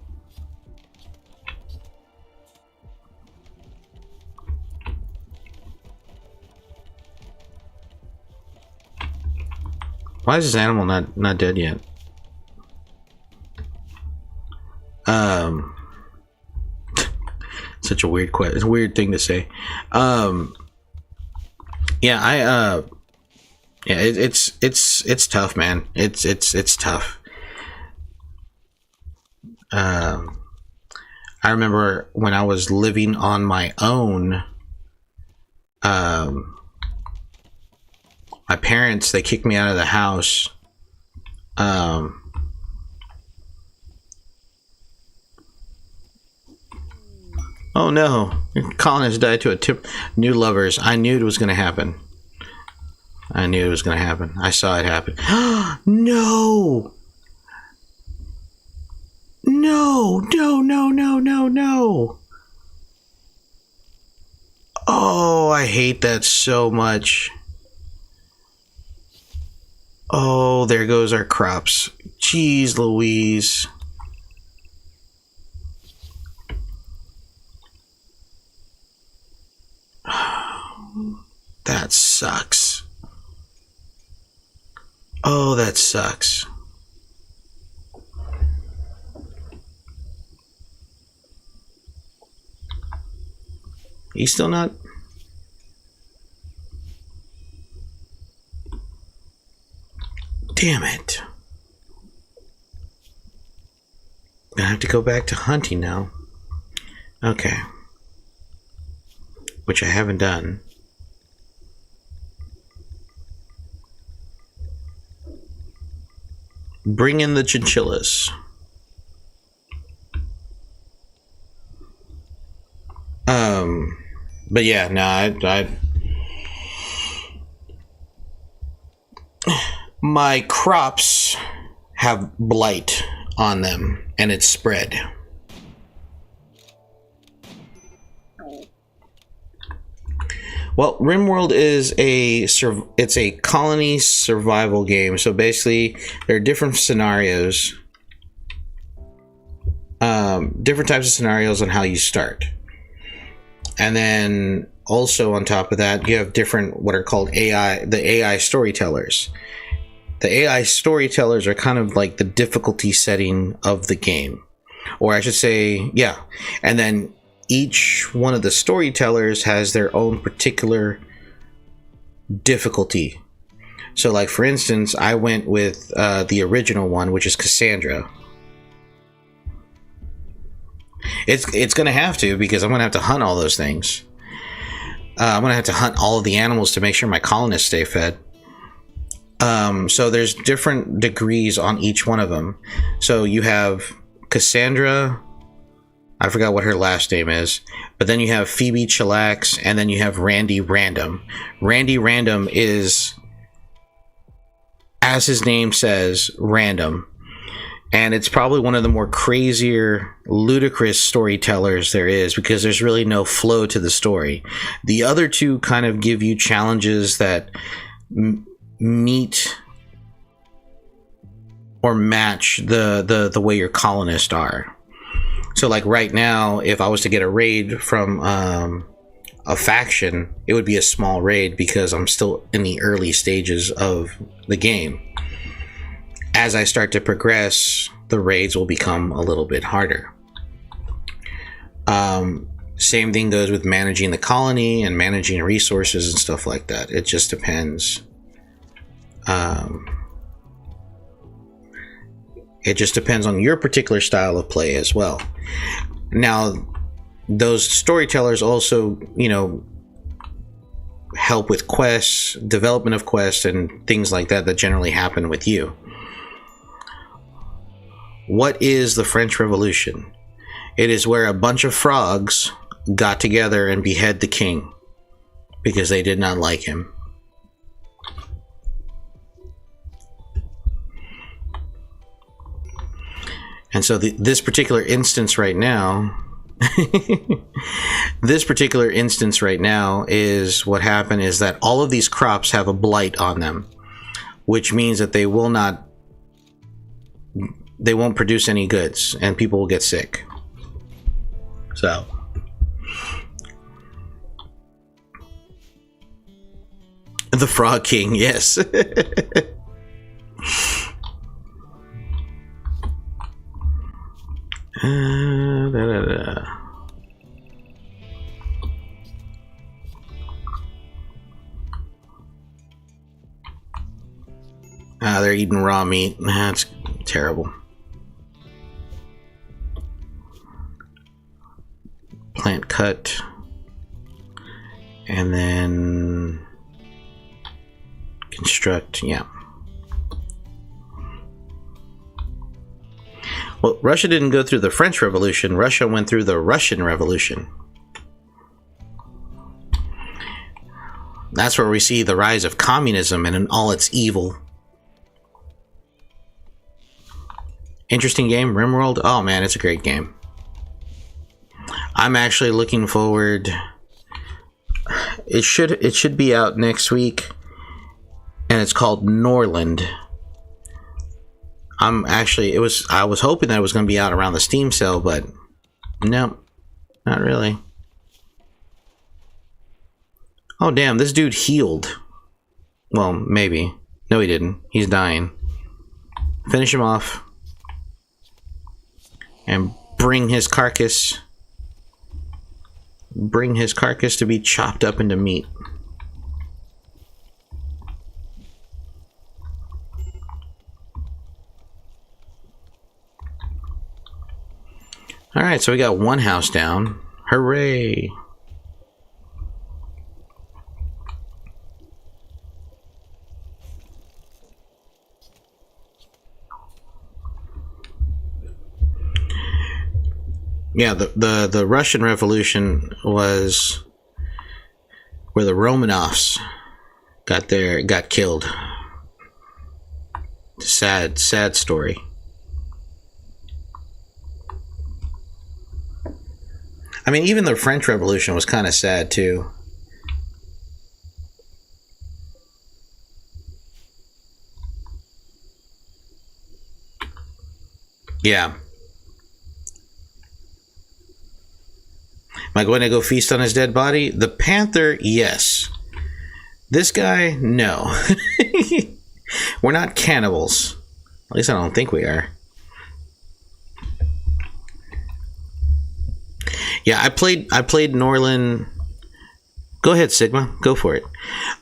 Speaker 1: Why is this animal not dead yet? Such a weird question. It's a weird thing to say. Yeah, it's tough, man. It's tough. I remember when I was living on my own, my parents, they kicked me out of the house. Oh no, colonists died to a new lovers. I knew it was going to happen. I knew it was going to happen. I saw it happen. No! No, no, no, no, no, no. Oh, I hate that so much. Oh, there goes our crops. Jeez Louise. That sucks. Oh, that sucks. He's still not. Damn it. I have to go back to hunting now. Okay. Which I haven't done. Bring in the chinchillas. But yeah, no, my crops have blight on them, and it's spread. Well, Rimworld is it's a colony survival game. So basically, there are different scenarios, different types of scenarios on how you start, and then also on top of that, you have different what are called the AI storytellers. The AI storytellers are kind of like the difficulty setting of the game, or I should say, yeah, and then each one of the storytellers has their own particular difficulty. So like for instance, I went with the original one, which is Cassandra. It's gonna have to, because I'm gonna have to hunt all those things. I'm gonna have to hunt all of the animals to make sure my colonists stay fed. So there's different degrees on each one of them. So you have Cassandra, I forgot what her last name is, but then you have Phoebe Chillax, and then you have Randy Random. Randy Random is, as his name says, random. And it's probably one of the more crazier, ludicrous storytellers there is, because there's really no flow to the story. The other two kind of give you challenges that meet or match the way your colonists are. So like right now, if I was to get a raid from a faction, it would be a small raid because I'm still in the early stages of the game. As I start to progress, the raids will become a little bit harder. Same thing goes with managing the colony and managing resources and stuff like that. It just depends. It just depends on your particular style of play as well. Now, those storytellers also, you know, help with quests, development of quests, and things like that that generally happen with you. What is the French Revolution? It is where a bunch of frogs got together and behead the king because they did not like him. And so this particular instance right now, is what happened is that all of these crops have a blight on them, which means that they won't produce any goods and people will get sick. So the Frog King, yes. They're eating raw meat. That's terrible. Plant cut. And then construct, yeah. Well, Russia didn't go through the French Revolution. Russia went through the Russian Revolution. That's where we see the rise of communism and in all its evil. Interesting game, Rimworld. Oh man, it's a great game. I'm actually looking forward. It should be out next week, and it's called Norland. I was hoping that it was going to be out around the Steam sale, but no, not really. Oh damn, this dude healed. Well, maybe. No, he didn't. He's dying. Finish him off. And bring his carcass to be chopped up into meat. All right, so we got one house down. Hooray! Yeah, the Russian Revolution was where the Romanovs got killed. Sad story. I mean, even the French Revolution was kind of sad too. Yeah. Am I going to go feast on his dead body? The Panther, yes. This guy, no. We're not cannibals. At least I don't think we are. Yeah, I played Norland. Go ahead, Sigma. Go for it.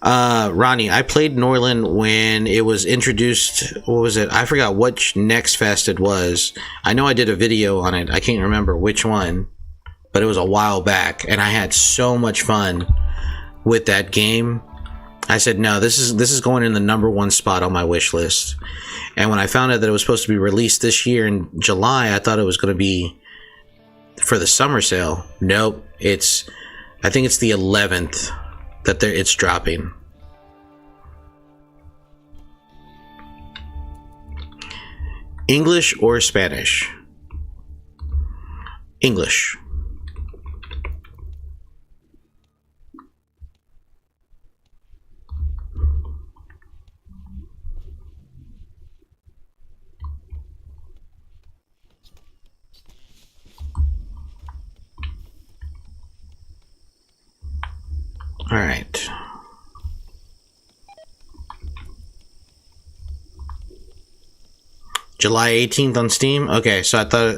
Speaker 1: Ronnie, I played Norland when it was introduced. What was it? I forgot which Next Fest it was. I know I did a video on it. I can't remember which one, but it was a while back, and I had so much fun with that game. I said, no, this is going in the #1 spot on my wish list. And when I found out that it was supposed to be released this year in July, I thought it was going to be for the summer sale. Nope, I think it's the 11th that it's dropping. English or Spanish? English. All right. July 18th on Steam. Okay, so I thought.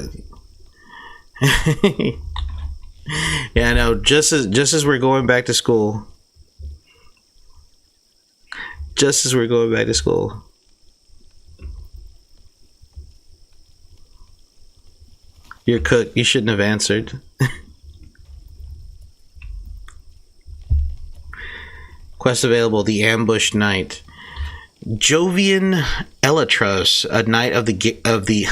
Speaker 1: Yeah, I know. Just as we're going back to school. Just as we're going back to school. You're cooked. You shouldn't have answered. Quest available: The Ambushed Knight. Jovian Elatros, a knight of the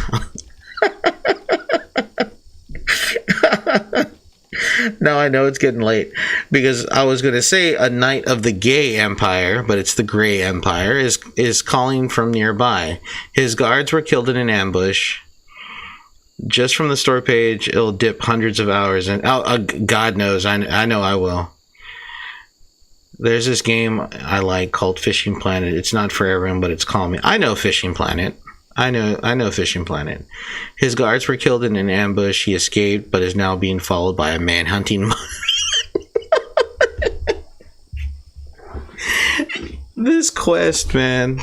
Speaker 1: Now I know it's getting late because I was going to say a knight of the Gay Empire, but it's the Gray Empire, is calling from nearby. His guards were killed in an ambush. Just from the store page, it'll dip hundreds of hours, and God knows, I know I will. There's this game I like called Fishing Planet. It's not for everyone, but it's calming. I know Fishing Planet. I know Fishing Planet. His guards were killed in an ambush. He escaped, but is now being followed by a man-hunting. This quest, man.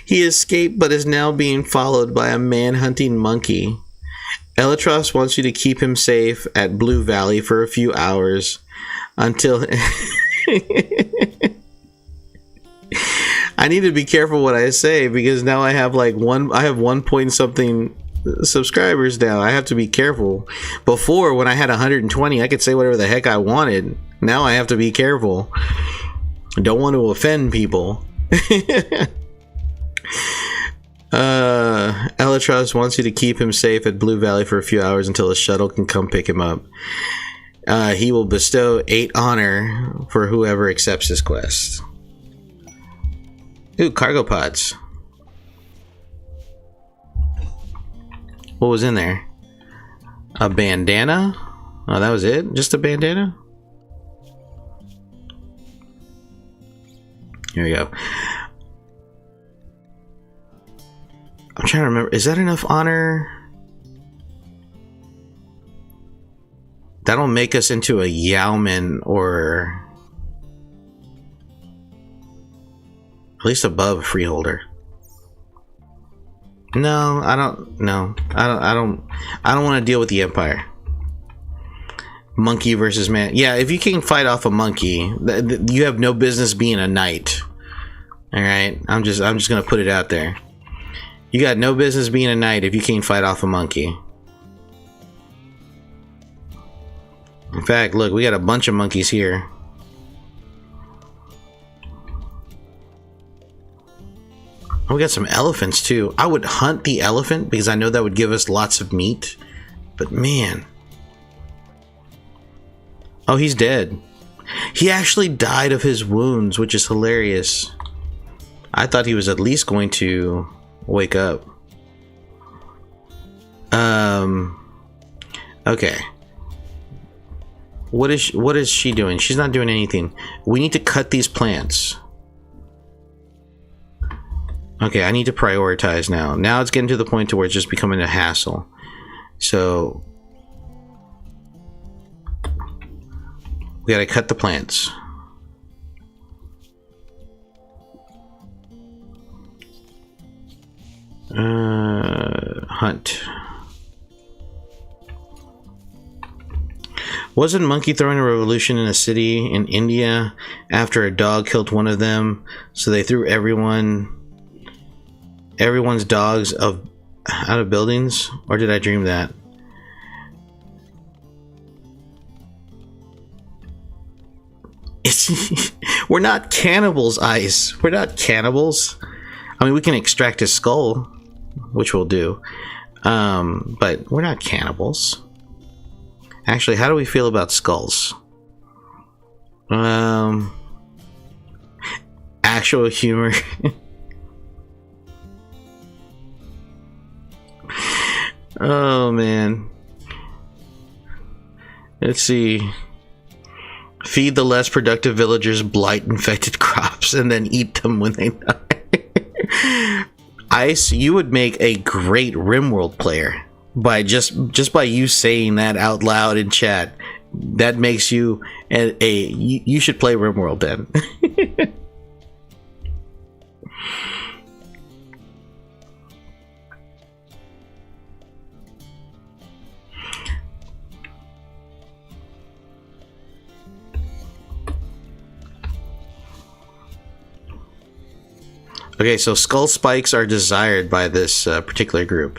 Speaker 1: He escaped, but is now being followed by a man-hunting monkey. Elatros wants you to keep him safe at Blue Valley for a few hours until... I need to be careful what I say because now I have like 1 point something subscribers now. I have to be careful. Before, when I had 120, I could say whatever the heck I wanted. Now I have to be careful. I don't want to offend people. Elatros wants you to keep him safe at Blue Valley for a few hours until a shuttle can come pick him up. He will bestow 8 honor for whoever accepts his quest. Ooh, cargo pods. What was in there? A bandana? Oh, that was it? Just a bandana? Here we go. I'm trying to remember. Is that enough honor? That'll make us into a Yowman or... at least above a freeholder. No, I don't. No, I don't want to deal with the Empire. Monkey versus man. Yeah, if you can fight off a monkey, you have no business being a knight. All right, I'm just gonna put it out there. You got no business being a knight if you can't fight off a monkey. In fact, look, we got a bunch of monkeys here. Oh, we got some elephants too. I would hunt the elephant because I know that would give us lots of meat. But man. Oh, he's dead. He actually died of his wounds, which is hilarious. I thought he was at least going to wake up. Okay. What is she doing? She's not doing anything. We need to cut these plants. Okay, I need to prioritize now. Now it's getting to the point to where it's just becoming a hassle. So we gotta cut the plants. Hunt. Wasn't monkey throwing a revolution in a city in India after a dog killed one of them? So they threw everyone's dogs out of buildings? Or did I dream that? We're not cannibals, Ice. We're not cannibals. I mean, we can extract his skull, which we'll do. But we're not cannibals. Actually, how do we feel about skulls? Actual humor. Oh man. Let's see. Feed the less productive villagers blight infected crops and then eat them when they die. Ice, you would make a great Rimworld player by just by you saying that out loud in chat. That makes you you should play Rimworld then. Okay, so skull spikes are desired by this particular group.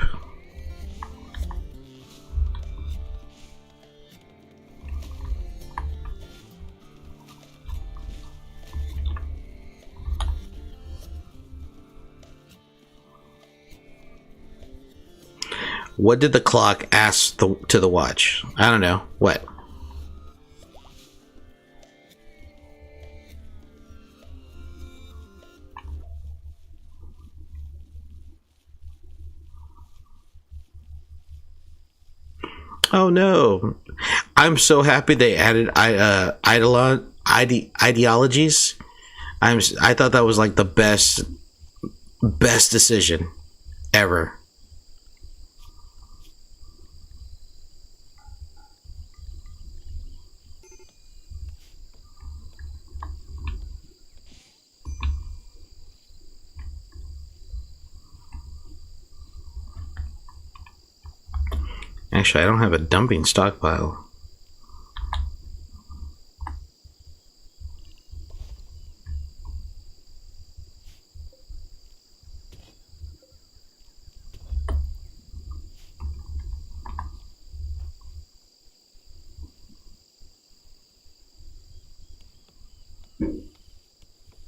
Speaker 1: What did the clock ask to the watch? I don't know. What? Oh no! I'm so happy they added ideologies. I thought that was like the best decision ever. Actually, I don't have a dumping stockpile.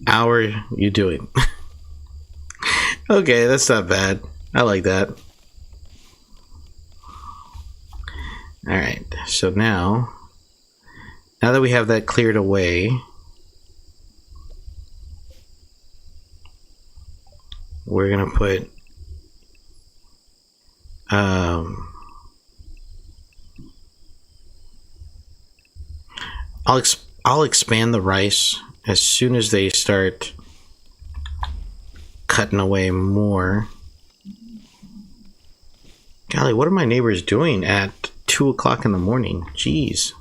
Speaker 1: How are you doing? Okay, that's not bad. I like that. Alright, so now that we have that cleared away, we're gonna put I'll expand the rice as soon as they start cutting away more. Golly, what are my neighbors doing at 2 o'clock in the morning? Jeez.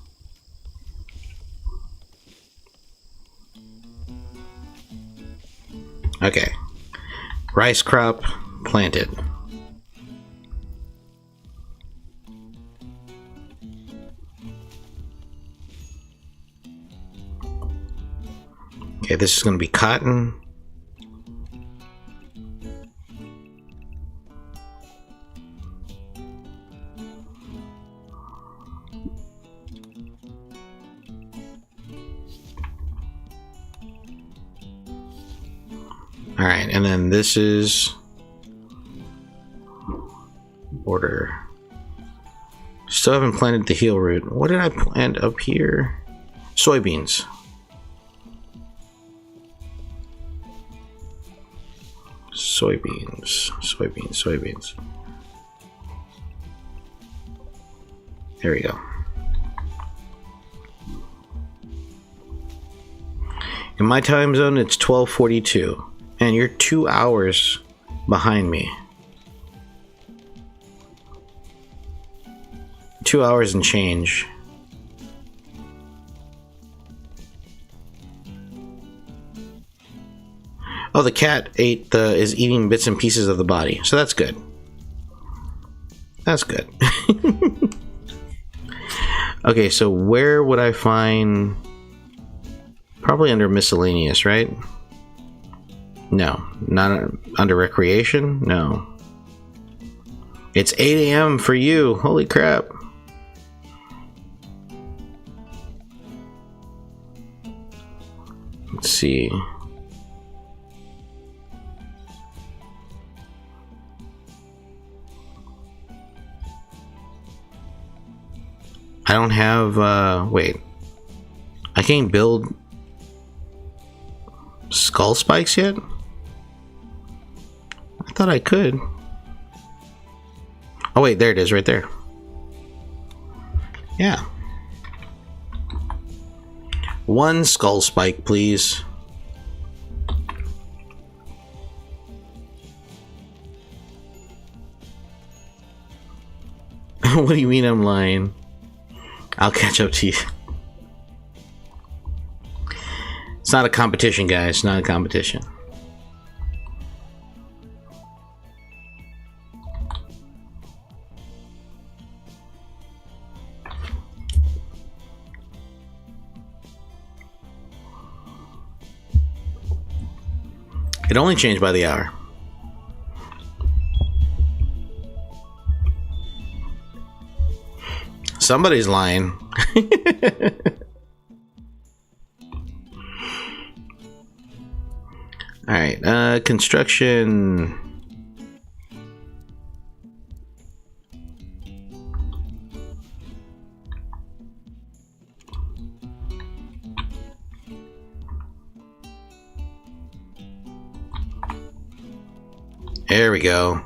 Speaker 1: Okay. Rice crop planted. Okay, this is going to be cotton. Alright, and then this is border. Still haven't planted the heel root. What did I plant up here? Soybeans. Soybeans. There we go. In my time zone, it's 12:42, and you're 2 hours behind me. 2 hours and change. Oh, the cat is eating bits and pieces of the body, so that's good. That's good. Okay, so where would I find? Probably under miscellaneous, right? No, not under recreation. No. It's 8 a.m. for you. Holy crap. Let's see. I don't have, wait. I can't build skull spikes yet? I thought I could. Oh wait, there it is, right there. Yeah. 1 skull spike, please. What do you mean I'm lying? I'll catch up to you. It's not a competition, guys. It's not a competition. It only changed by the hour. Somebody's lying. Alright, construction. There we go.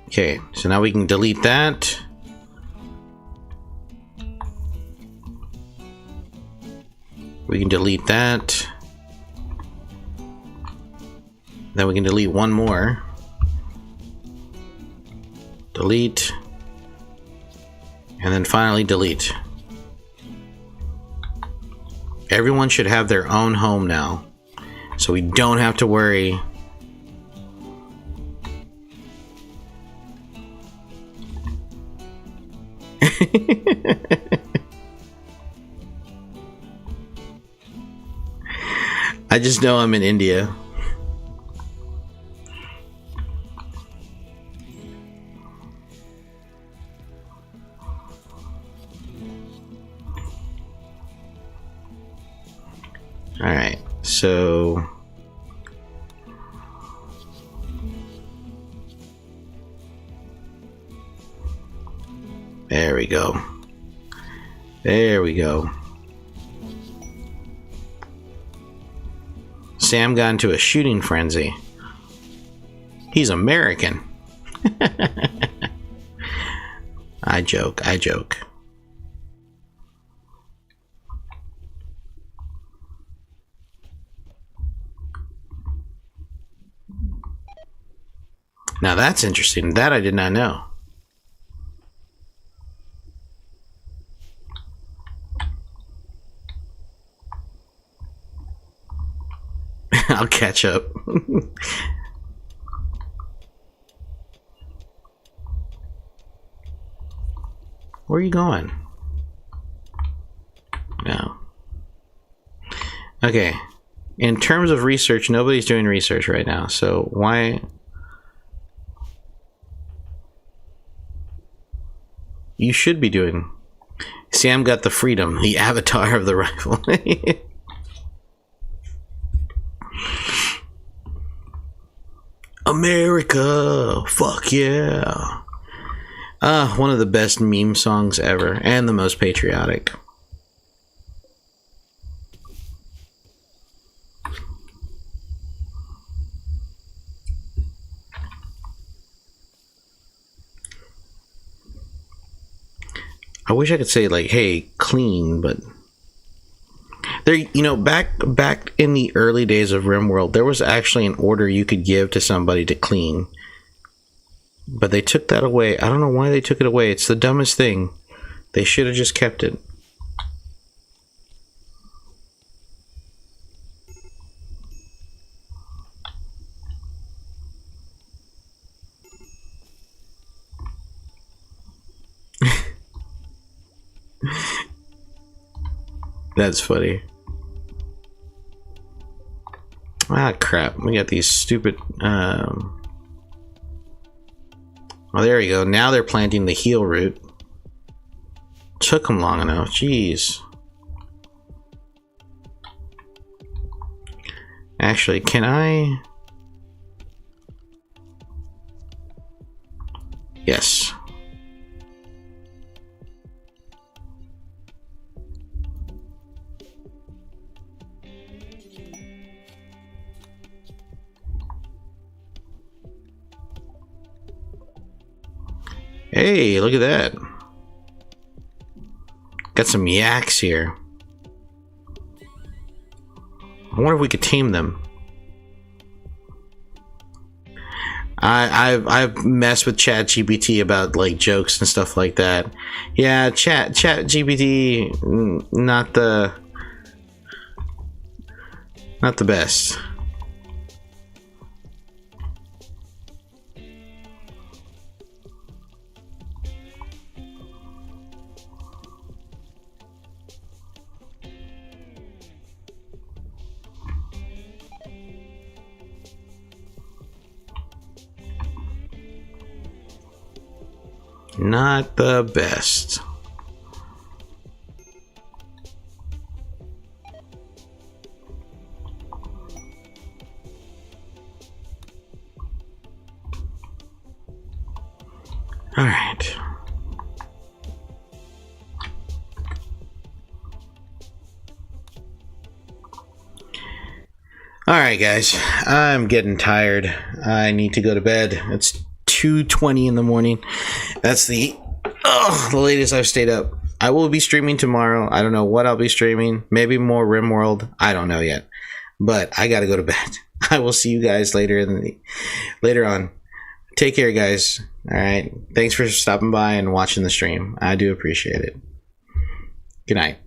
Speaker 1: Okay, so now we can delete that. We can delete that. Then we can delete one more. Delete. And then finally delete. Everyone should have their own home now. So we don't have to worry. I just know I'm in India. All right, so there we go. There we go. Sam got into a shooting frenzy. He's American. I joke, I joke. Now that's interesting. That I did not know. I'll catch up. Where are you going? No. Okay. In terms of research, nobody's doing research right now. So why? You should be doing. Sam got the freedom, the avatar of the rifle. America, fuck yeah. One of the best meme songs ever, and the most patriotic. I wish I could say like, hey, clean, but there, you know, back in the early days of Rimworld, there was actually an order you could give to somebody to clean, but they took that away. I don't know why they took it away. It's the dumbest thing. They should have just kept it. That's funny. Ah, crap. We got these stupid... Oh, there we go. Now they're planting the heal root. Took them long enough. Jeez. Actually, can I... Yes. Hey, look at that. Got some yaks here. I wonder if we could tame them. I've messed with Chat GPT about like jokes and stuff like that. Yeah, Chat GPT, not the best. Not the best. All right. All right, guys. I'm getting tired. I need to go to bed. It's 2:20 in the morning. That's the latest I've stayed up. I will be streaming tomorrow. I don't know what I'll be streaming. Maybe more Rimworld. I don't know yet. But I gotta go to bed. I will see you guys later on. Take care, guys. All right. Thanks for stopping by and watching the stream. I do appreciate it. Good night.